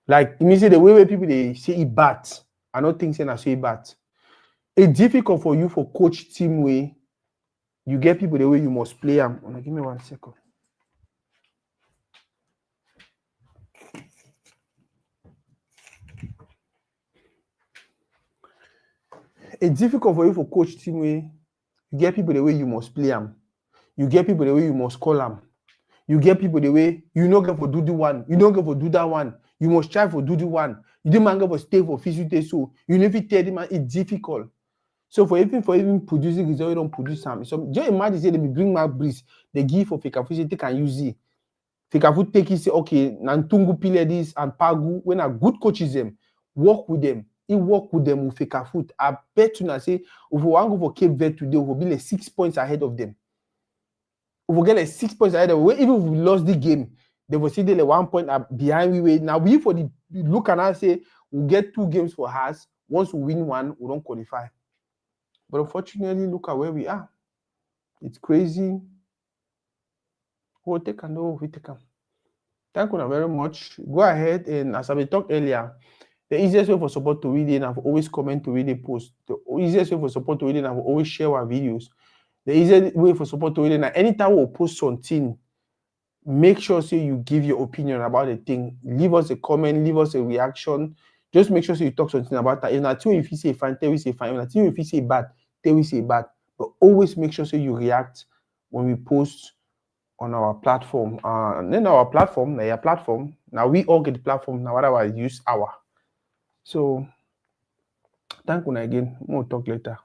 Like, you say the way people they say he bad, I don't think say he bad. It's difficult for you for coach team way. You get people the way you must play them. Give me 1 second. It's difficult for you for coach team way. You get people the way you must play them. You get people the way you must call them. You get people the way you don't get for do the one. You don't get for do that one. You must try for do the one. You don't man get for stay for physical so you never tell them it's difficult. So for even producing results, you don't produce some. So just imagine say they bring Mark Breeze, they give for Fecafoot, they can use it. Fecafoot take it, say, okay, Nantungu Piledis and Pagu, when a good coaches them, work with them. He work with them with Fecafoot. I bet you now say, if we want to go for Cape Verde today, we will be like 6 points ahead of them. We will get like 6 points ahead of them. Even if we lost the game, they will see they like 1 point behind we. Now we for the look and I say we'll get 2 games for us. Once we win one, we don't qualify. But unfortunately, look at where we are. It's crazy. We'll take and we take them. Thank you very much. Go ahead and as I talked earlier, the easiest way for support to read in, I've always comment to read a post. The easiest way for support to read in, I've always share our videos. The easiest way for support to read in, anytime we'll post something, make sure so you give your opinion about the thing. Leave us a comment, leave us a reaction. Just make sure so you talk something about that. If not, if you say fine, tell we say fine. If you say bad, tell we say bad. But always make sure so you react when we post on our platform. And then our platform, your platform. Now we all get the platform. Now whatever I use our. So thank you again. We'll talk later.